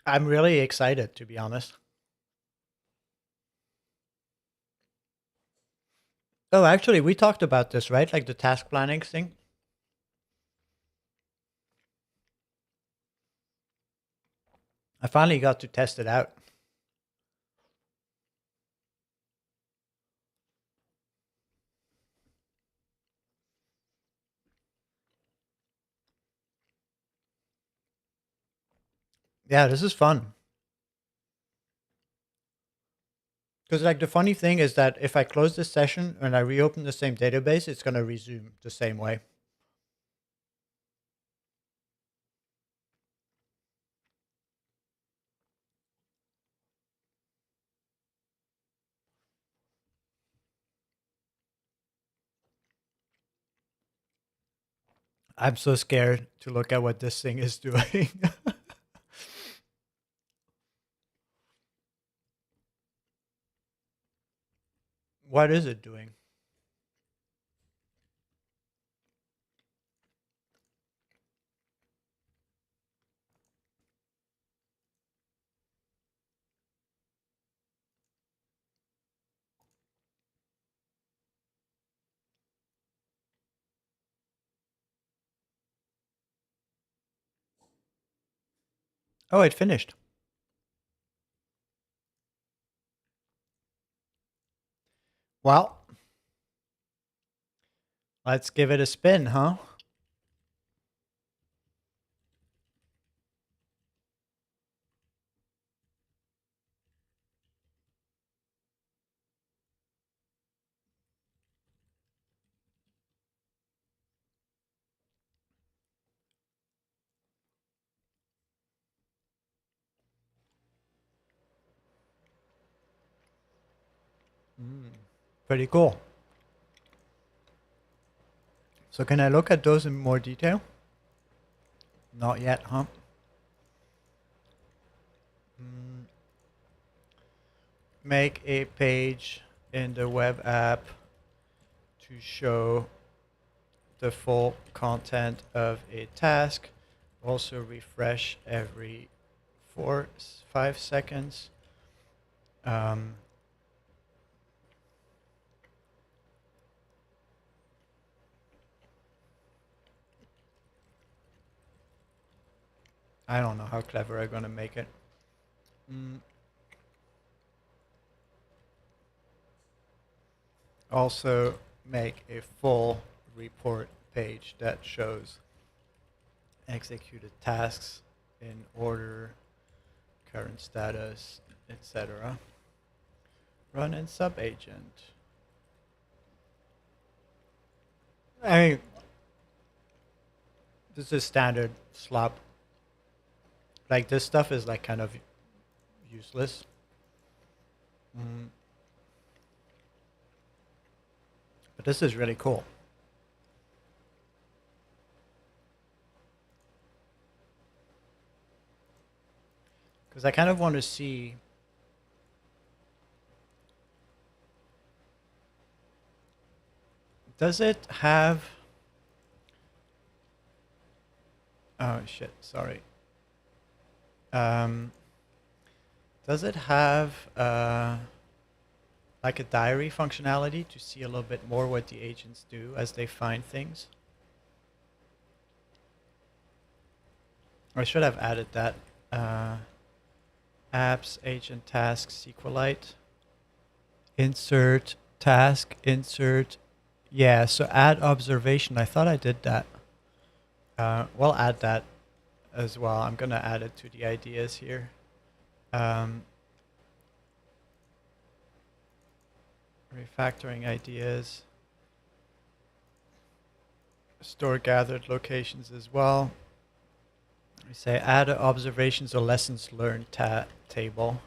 Speaker 1: I'm really excited, to be honest. Oh, actually, we talked about this, right? Like the task planning thing. I finally got to test it out. Yeah, this is fun. Because like the funny thing is that if I close this session and I reopen the same database, it's gonna resume the same way. I'm so scared to look at what this thing is doing. What is it doing? Oh, it finished. Well, let's give it a spin, huh? Mm, pretty cool. So can I look at those in more detail? Not yet, huh? Mm, make a page in the web app to show the full content of a task. Also refresh every 5 seconds. Um, I don't know how clever I'm gonna make it. Mm, also make a full report page that shows executed tasks in order, current status, etc. Run in subagent. I mean, this is standard slop. Like this stuff is like kind of useless. Mm, but this is really cool. Because I kind of want to see. Does it have. Oh shit, sorry. Um, does it have like a diary functionality to see a little bit more what the agents do as they find things? I should have added that. Uh, apps, agent tasks, SQLite. Insert, task, insert. Yeah, so add observation. I thought I did that. We'll add that as well. I'm going to add it to the ideas here. Refactoring ideas. Store gathered locations as well. We say add observations or lessons learned table.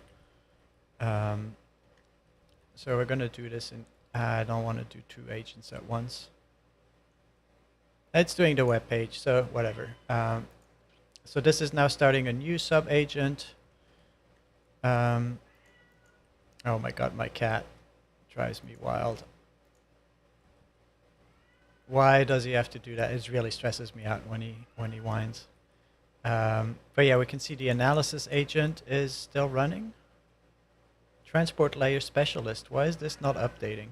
Speaker 1: So we're going to do this in, I don't want to do 2 agents at once. It's doing the web page, so whatever. So this is now starting a new sub agent. Oh my god, my cat drives me wild. Why does he have to do that? It really stresses me out when he whines. But yeah, we can see the analysis agent is still running. Transport layer specialist. Why is this not updating?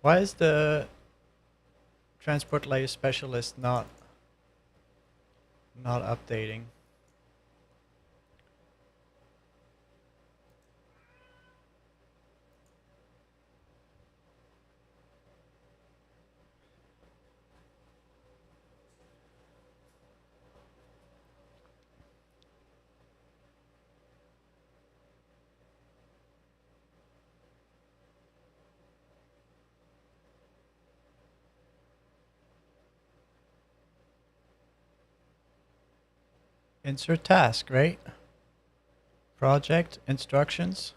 Speaker 1: Why is the transport layer specialist not updating? Insert task, right? Project instructions.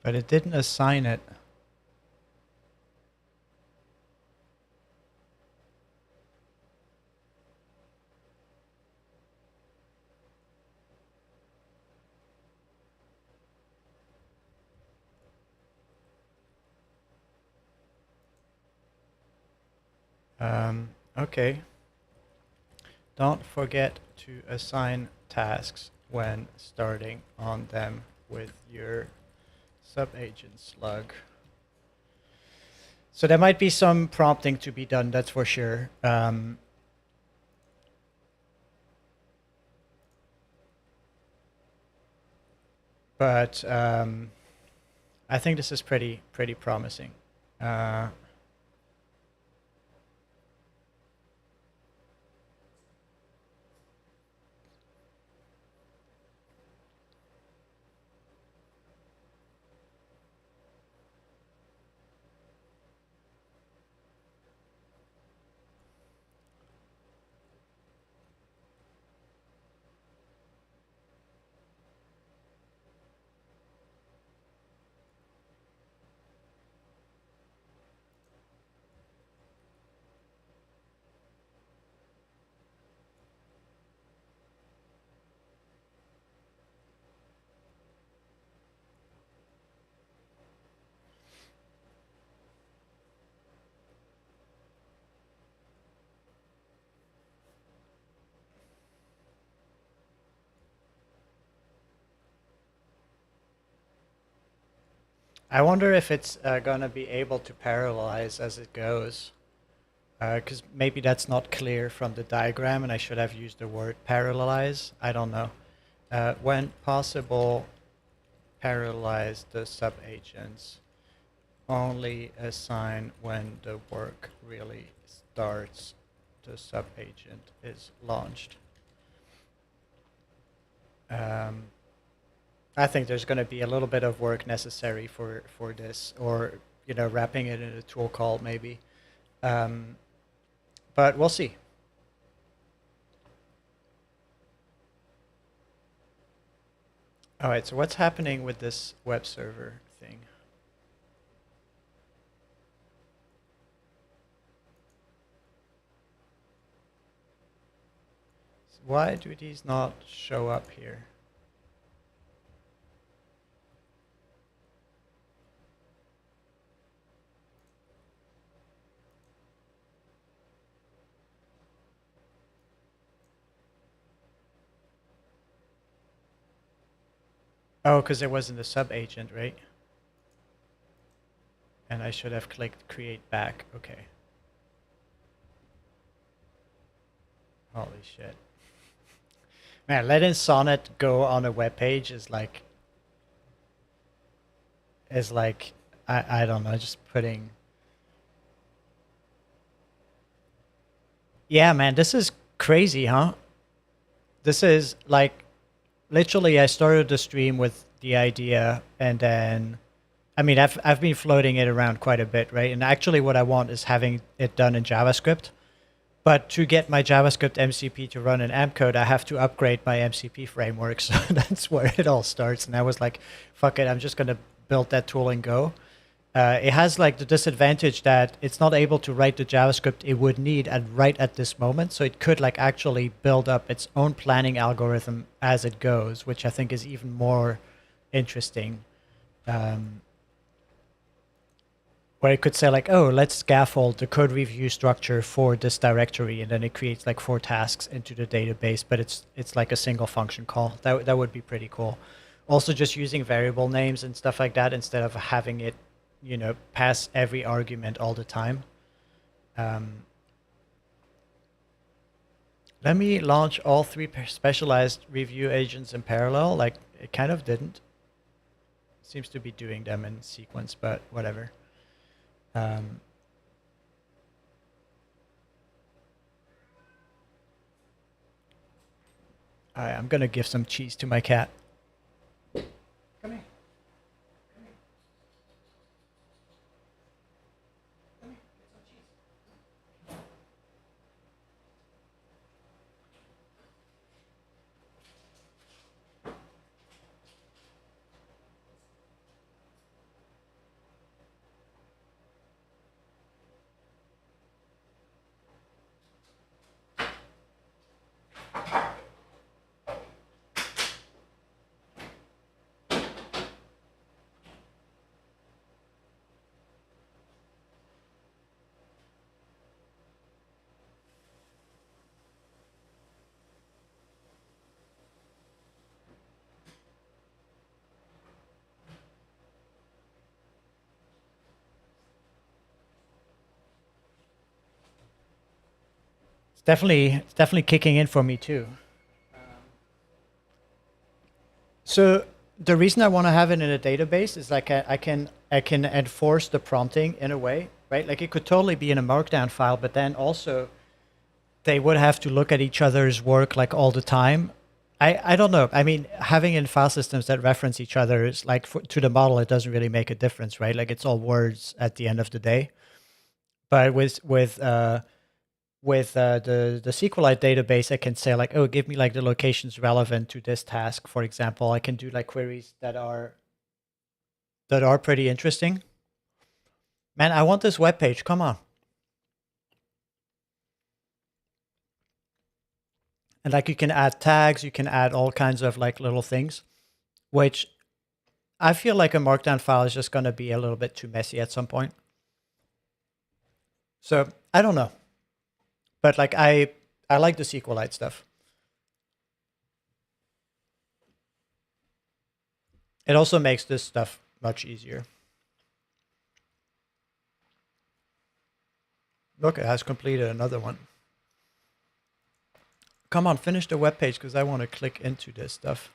Speaker 1: But it didn't assign it. Okay. Don't forget to assign tasks when starting on them with your sub-agent slug. So there might be some prompting to be done, that's for sure. But I think this is pretty promising. I wonder if it's going to be able to parallelize as it goes. Because maybe that's not clear from the diagram and I should have used the word parallelize. I don't know. When possible, parallelize the sub-agents. Only assign when the work really starts. The sub-agent is launched. I think there's going to be a little bit of work necessary for this, or wrapping it in a tool call maybe. But we'll see. All right, so what's happening with this web server thing? So why do these not show up here? Oh, because it wasn't a sub-agent, right? And I should have clicked create back. Okay. Holy shit. Man, letting Sonnet go on a web page is like I don't know, just putting. Yeah, man, this is crazy, huh? This is like literally I started the stream with the idea, and then I mean I've been floating it around quite a bit, right? And actually what I want is having it done in JavaScript. But to get my JavaScript MCP to run in AMP code, I have to upgrade my MCP framework. So that's where it all starts. And I was like, fuck it, I'm just going to build that tool in Go. It has like the disadvantage that it's not able to write the JavaScript it would need right at this moment. So it could like actually build up its own planning algorithm as it goes, which I think is even more interesting. Where it could say like, oh, let's scaffold the code review structure for this directory, and then it creates like 4 tasks into the database, but it's like a single function call. That would be pretty cool. Also, just using variable names and stuff like that instead of having it, pass every argument all the time. Let me launch all 3 specialized review agents in parallel. Like, it kind of didn't. Seems to be doing them in sequence, but whatever. I'm gonna give some cheese to my cat. Come here. It's definitely kicking in for me too. So the reason I want to have it in a database is like I can enforce the prompting in a way, right? Like it could totally be in a markdown file, but then also they would have to look at each other's work like all the time. I don't know. I mean, having in file systems that reference each other is like to the model, it doesn't really make a difference, right? Like it's all words at the end of the day. But with the SQLite database, I can say like, oh, give me like the locations relevant to this task. For example, I can do like queries that are pretty interesting. Man, I want this web page. Come on. And like you can add tags, you can add all kinds of like little things, which I feel like a markdown file is just going to be a little bit too messy at some point. So I don't know. But like I like the SQLite stuff. It also makes this stuff much easier. Look, it has completed another one. Come on, finish the web page because I want to click into this stuff.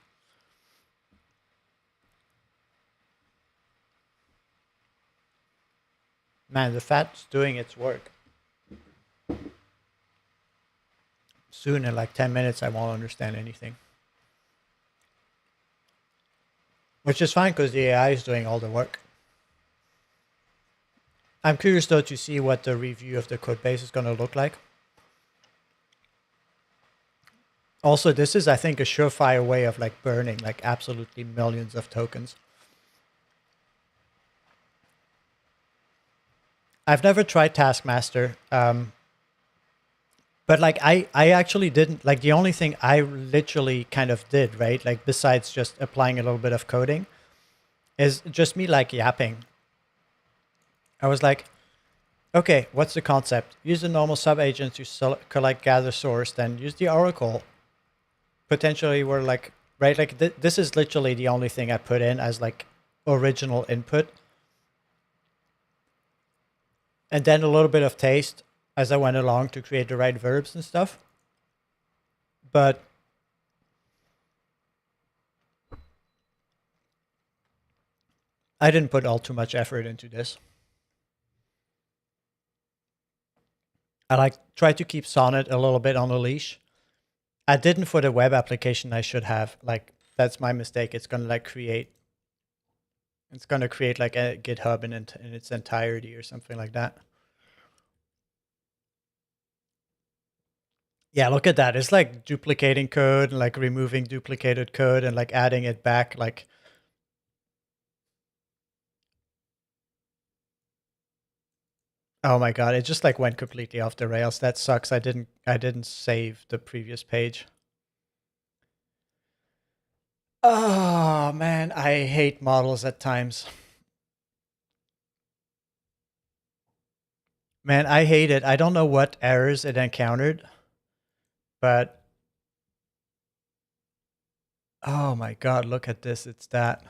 Speaker 1: Man, the fat's doing its work. Soon, in like 10 minutes, I won't understand anything. Which is fine because the AI is doing all the work. I'm curious though to see what the review of the code base is going to look like. Also, this is, I think, a surefire way of like burning like absolutely millions of tokens. I've never tried Taskmaster, but like I actually didn't like the only thing I literally kind of did, right? Like besides just applying a little bit of coding, is just me like yapping. I was like, okay, what's the concept? Use the normal sub-agent to collect, gather, source, then use the Oracle. Potentially we're like, right, like this is literally the only thing I put in as like original input. And then a little bit of taste as I went along to create the right verbs and stuff. But I didn't put all too much effort into this. I like try to keep Sonnet a little bit on a leash. I didn't for the web application. I should have. Like that's my mistake. It's gonna like create. It's gonna create like a GitHub in its entirety or something like that. Yeah, look at that. It's like duplicating code and like removing duplicated code and like adding it back. Like, oh my God, it just like went completely off the rails. That sucks. I didn't save the previous page. Oh man, I hate models at times. Man, I hate it. I don't know what errors it encountered, but oh my God, look at this. It's that.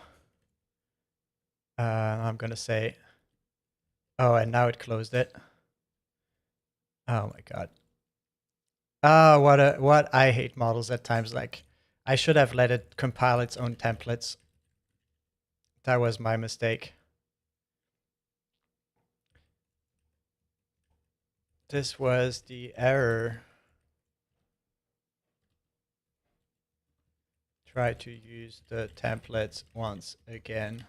Speaker 1: I'm gonna say, oh, and now it closed it. Oh my God. Oh, what I hate models at times. Like, I should have let it compile its own templates. That was my mistake. This was the error. Try to use the templates once again.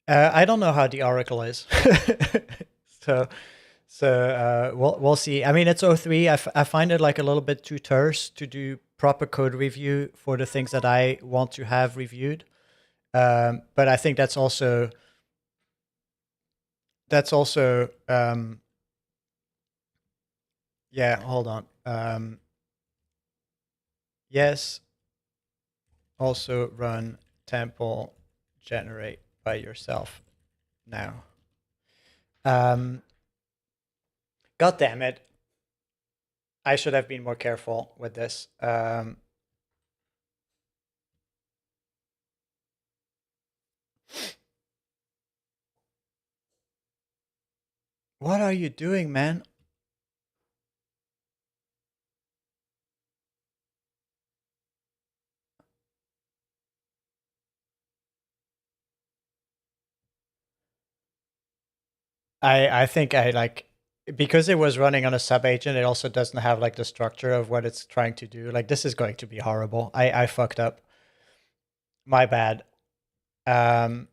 Speaker 1: I don't know how the Oracle is. so we'll see. I mean, it's O3. I find it like a little bit too terse to do proper code review for the things that I want to have reviewed. But I think that's also yeah, hold on. Yes, also run temple generate by yourself now. God damn it. I should have been more careful with this. What are you doing, man? I think I like because it was running on a sub agent, it also doesn't have like the structure of what it's trying to do. Like this is going to be horrible. I fucked up. My bad. Um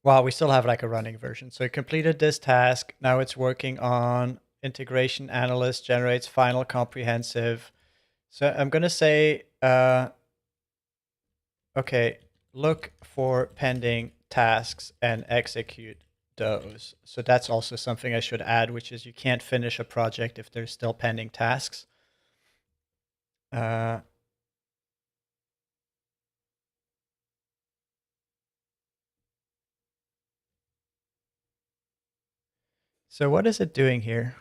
Speaker 1: well, we still have like a running version. So it completed this task. Now it's working on integration analyst generates final comprehensive. So I'm gonna say okay, look for pending tasks and execute those. So that's also something I should add, which is you can't finish a project if there's still pending tasks. Uh, so what is it doing here?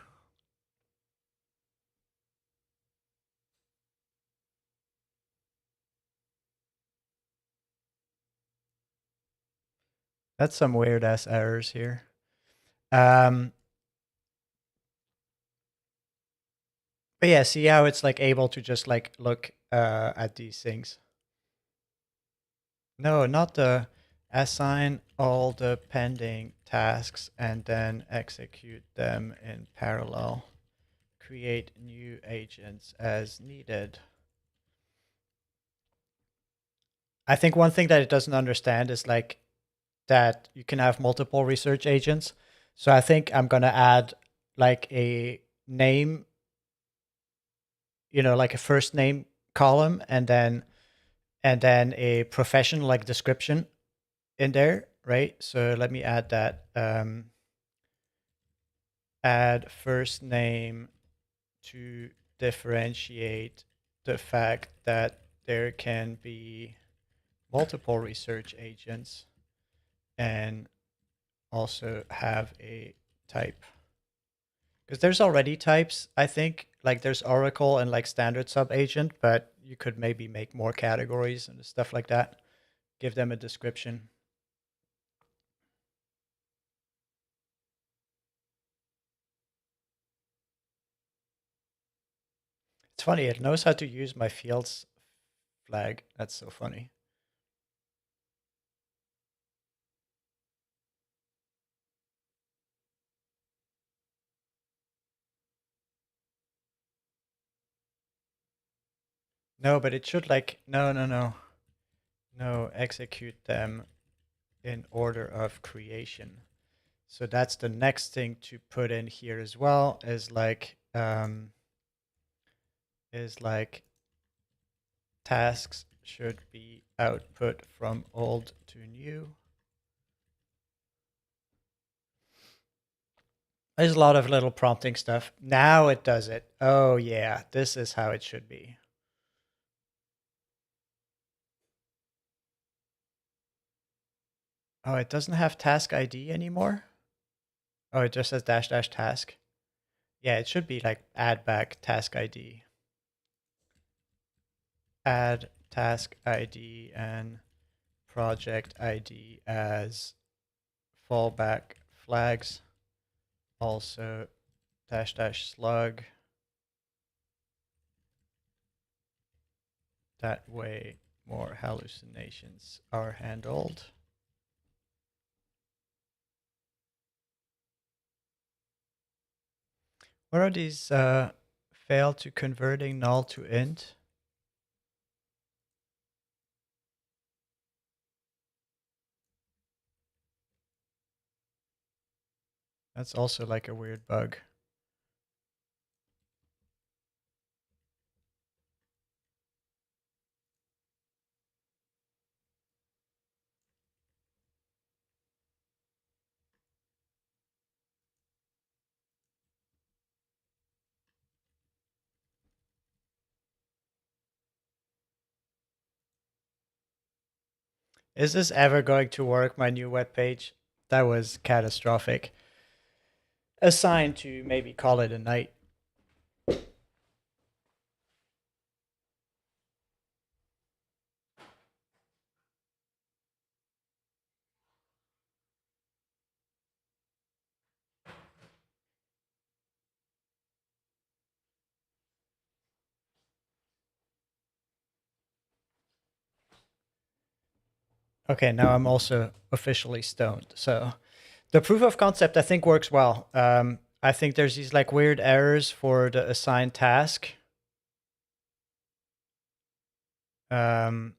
Speaker 1: That's some weird ass errors here. Um, but yeah, see how it's like able to just like look at these things. No, not the assign all the pending tasks and then execute them in parallel. Create new agents as needed. I think one thing that it doesn't understand is like that you can have multiple research agents. So I think I'm going to add like a name, like a first name column and then a profession like description in there, right? So let me add that. Add first name to differentiate the fact that there can be multiple research agents and also have a type. Because there's already types, I think. Like there's Oracle and like standard sub agent, but you could maybe make more categories and stuff like that. Give them a description. It's funny, it knows how to use my fields flag. That's so funny. No, but it should like, no, no, no. No, execute them in order of creation. So that's the next thing to put in here as well, is like tasks should be output from old to new. There's a lot of little prompting stuff. Now it does it. Oh yeah, this is how it should be. Oh, it doesn't have task ID anymore? Oh, it just says dash dash task. Yeah, it should be like add back task ID. Add task ID and project ID as fallback flags. Also dash dash slug. That way more hallucinations are handled. What are these fail to converting null to int? That's also like a weird bug. Is this ever going to work, my new web page? That was catastrophic. Assign to maybe call it a night. Okay, now I'm also officially stoned. So the proof of concept I think works well. I think there's these like weird errors for the assigned task. But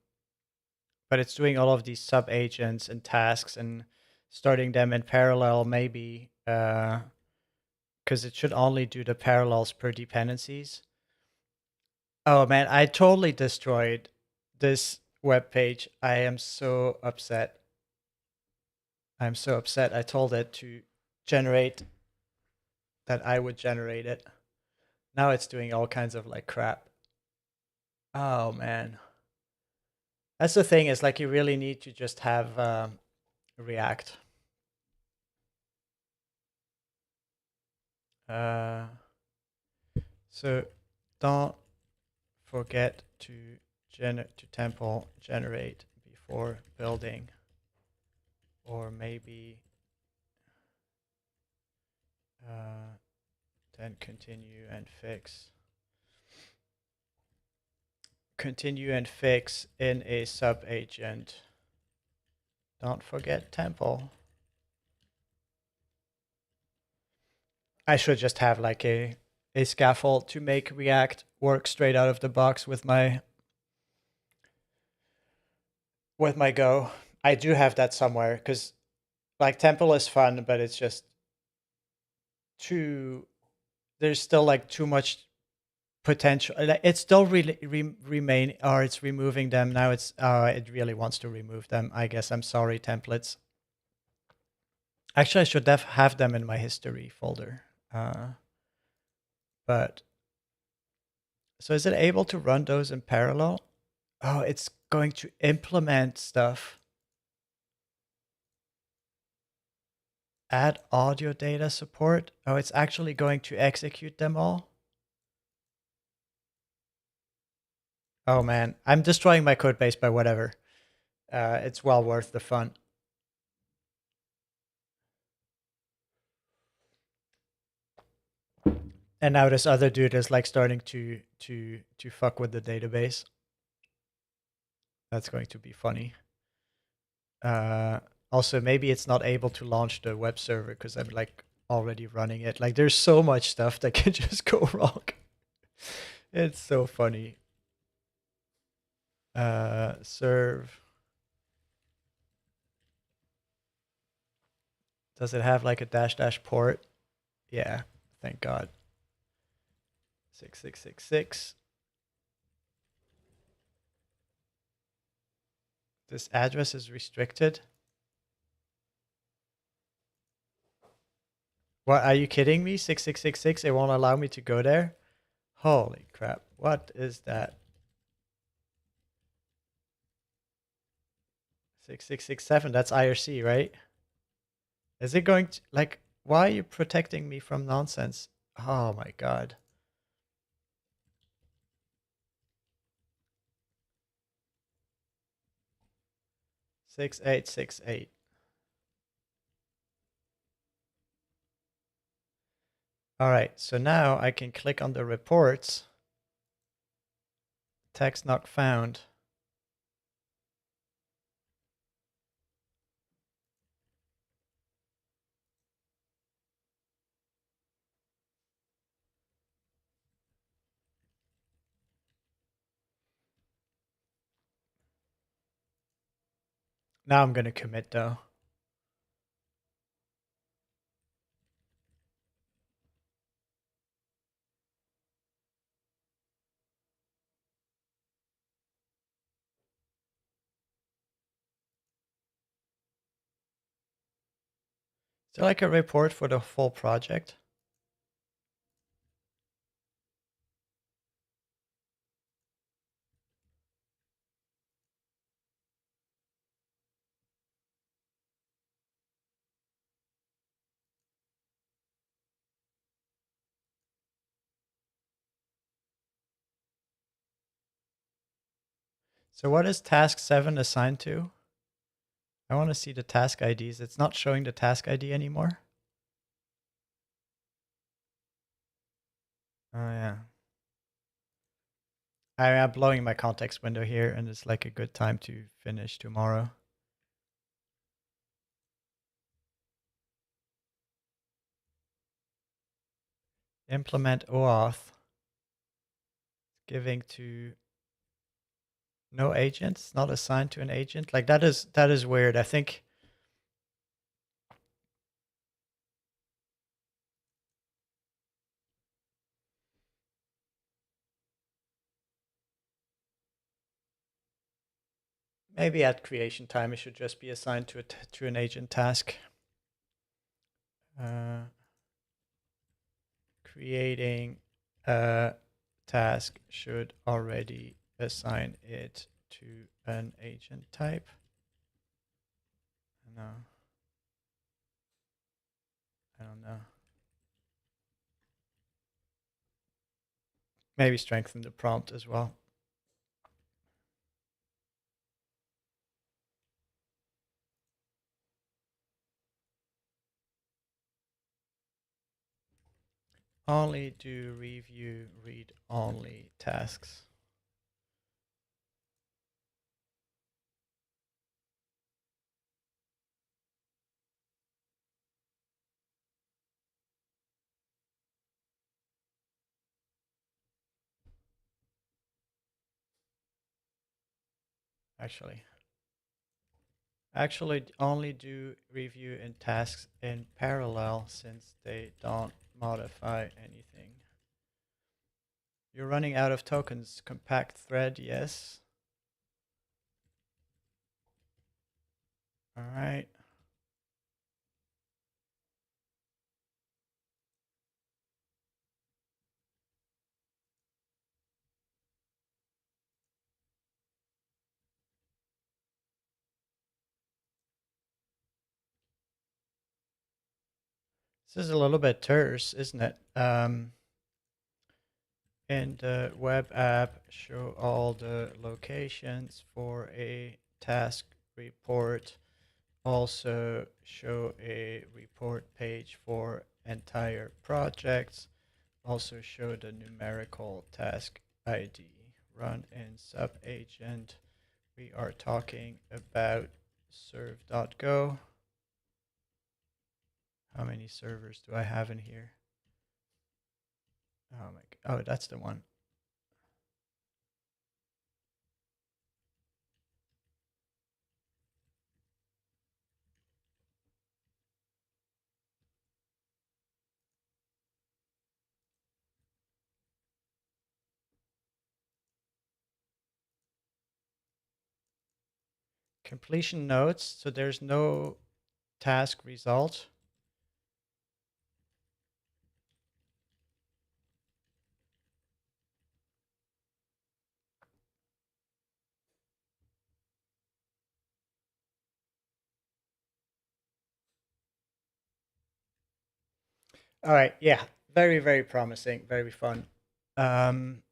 Speaker 1: it's doing all of these sub agents and tasks and starting them in parallel maybe because it should only do the parallels per dependencies. Oh man, I totally destroyed this web page. I am so upset. I'm so upset. I told it to generate that I would generate it. Now it's doing all kinds of like crap. Oh man. That's the thing, is like you really need to just have React. So don't forget to temple generate before building, or maybe then continue and fix. Continue and fix in a sub agent. Don't forget temple. I should just have like a scaffold to make React work straight out of the box with my Go. I do have that somewhere because like temple is fun, but it's just too. There's still like too much potential. It's still really remain, or it's removing them now. It really wants to remove them. I guess I'm sorry, templates. Actually, I should have them in my history folder. But so is it able to run those in parallel? Oh, it's going to implement stuff. Add audio data support. Oh, it's actually going to execute them all. Oh man, I'm destroying my code base by whatever. It's well worth the fun. And now this other dude is like starting to fuck with the database. That's going to be funny. Also, maybe it's not able to launch the web server because I'm like already running it. Like, there's so much stuff that can just go wrong. It's so funny. Serve. Does it have like a dash dash port? Yeah, thank God. 6666. This address is restricted. What, are you kidding me? 6666, it won't allow me to go there? Holy crap, what is that? 6667, that's IRC, right? Is it going to, like, why are you protecting me from nonsense? Oh my God. 6868. All right, so now I can click on the reports. Text not found. Now I'm going to commit though. Is there like a report for the full project? So what is task 7 assigned to? I want to see the task IDs. It's not showing the task ID anymore. Oh yeah. I'm blowing my context window here and it's like a good time to finish tomorrow. Implement OAuth. Giving to no agents, not assigned to an agent. Like that is weird. I think maybe at creation time it should just be assigned to an agent task. Creating a task should already assign it to an agent type. No, I don't know. Maybe strengthen the prompt as well. Only do review read-only tasks. Actually only do review in tasks in parallel since they don't modify anything. You're running out of tokens. Compact thread, yes. All right. This is a little bit terse, isn't it? In the web app, show all the locations for a task report. Also show a report page for entire projects. Also show the numerical task ID. Run in sub agent. We are talking about serve.go. How many servers do I have in here? Oh my, oh, that's the one. completion notes. So there's no task result. All right. Yeah. Very, very promising. Very fun. Um,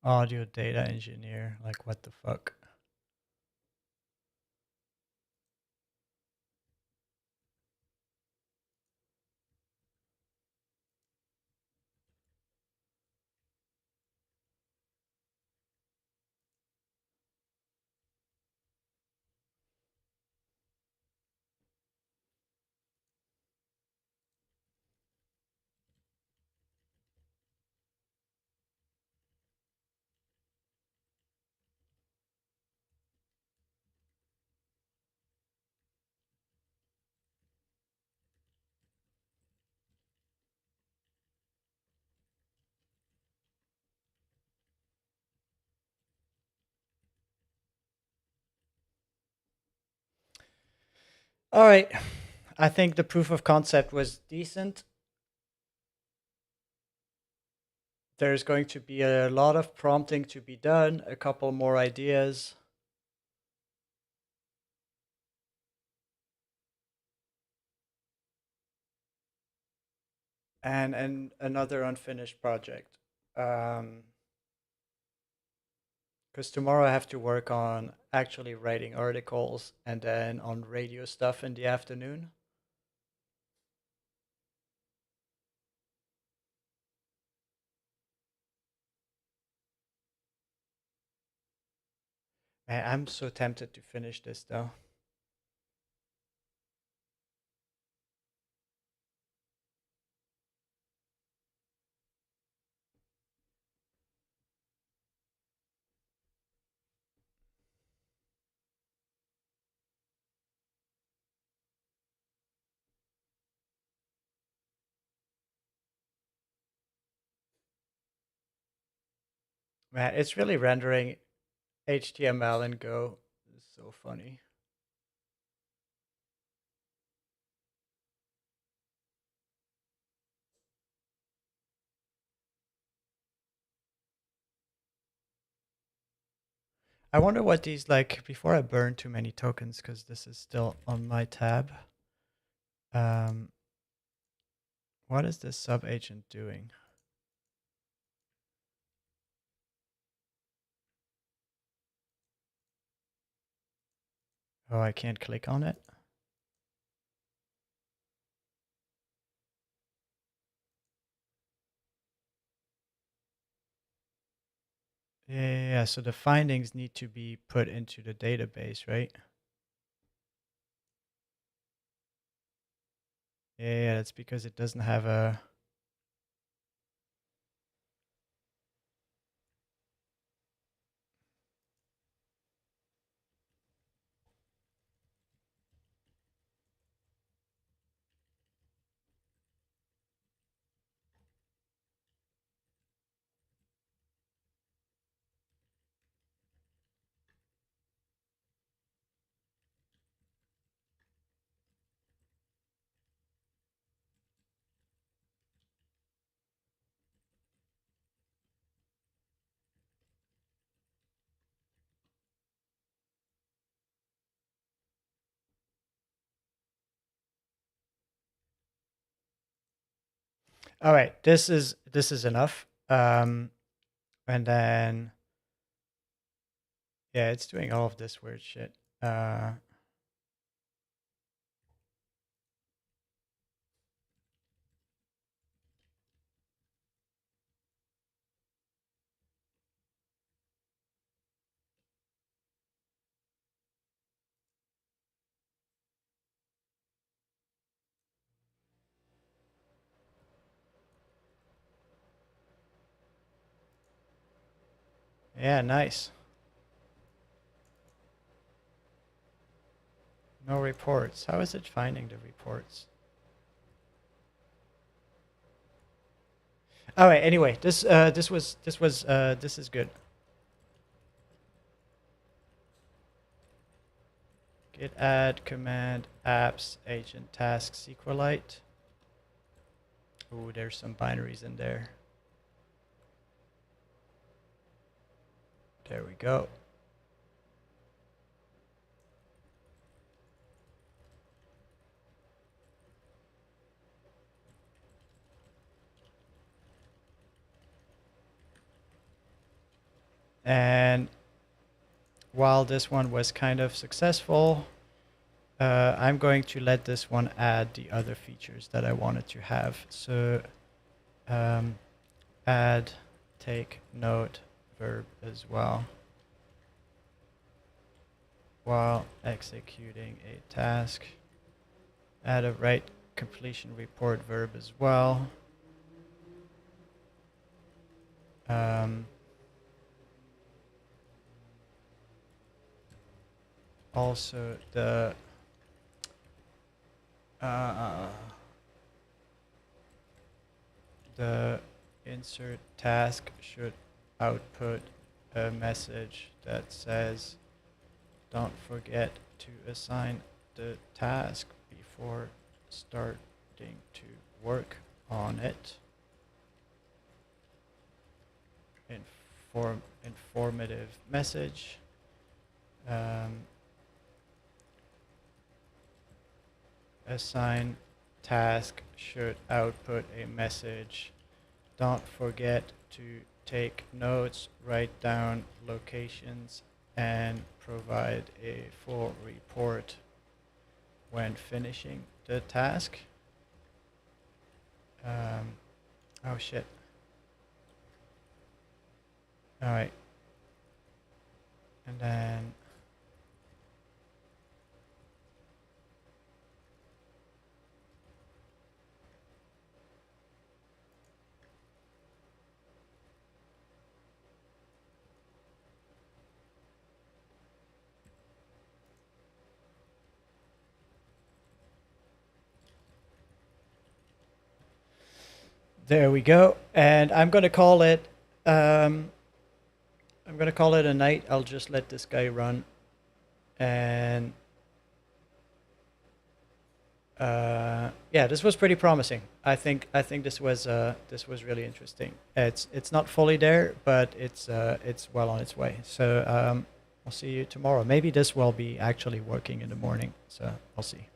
Speaker 1: audio data engineer. Like, what the fuck? All right. I think the proof of concept was decent. There's going to be a lot of prompting to be done, a couple more ideas. And another unfinished project. Because tomorrow I have to work on actually writing articles and then on radio stuff in the afternoon. Man, I'm so tempted to finish this though. Man, it's really rendering HTML and Go. It's so funny. I wonder what these like before I burn too many tokens because this is still on my tab. Um, what is this sub agent doing? Oh, I can't click on it. Yeah. So the findings need to be put into the database, right? Yeah, that's because it doesn't have a. All right, this is enough. And then yeah, it's doing all of this weird shit. Yeah, nice. No reports. How is it finding the reports? All right. Anyway, this is good. Git add command apps agent task SQLite. Ooh, there's some binaries in there. There we go. And while this one was kind of successful, I'm going to let this one add the other features that I wanted to have. So add take note verb as well while executing a task. Add a write completion report verb as well. Also the insert task should output a message that says, don't forget to assign the task before starting to work on it. Informative message. Assign task should output a message. Don't forget to take notes, write down locations, and provide a full report when finishing the task. Oh shit. All right. And then there we go. And I'm going to call it a night. I'll just let this guy run. And yeah, this was pretty promising. I think this was really interesting. It's not fully there, but it's well on its way. So I'll see you tomorrow. Maybe this will be actually working in the morning. So I'll see.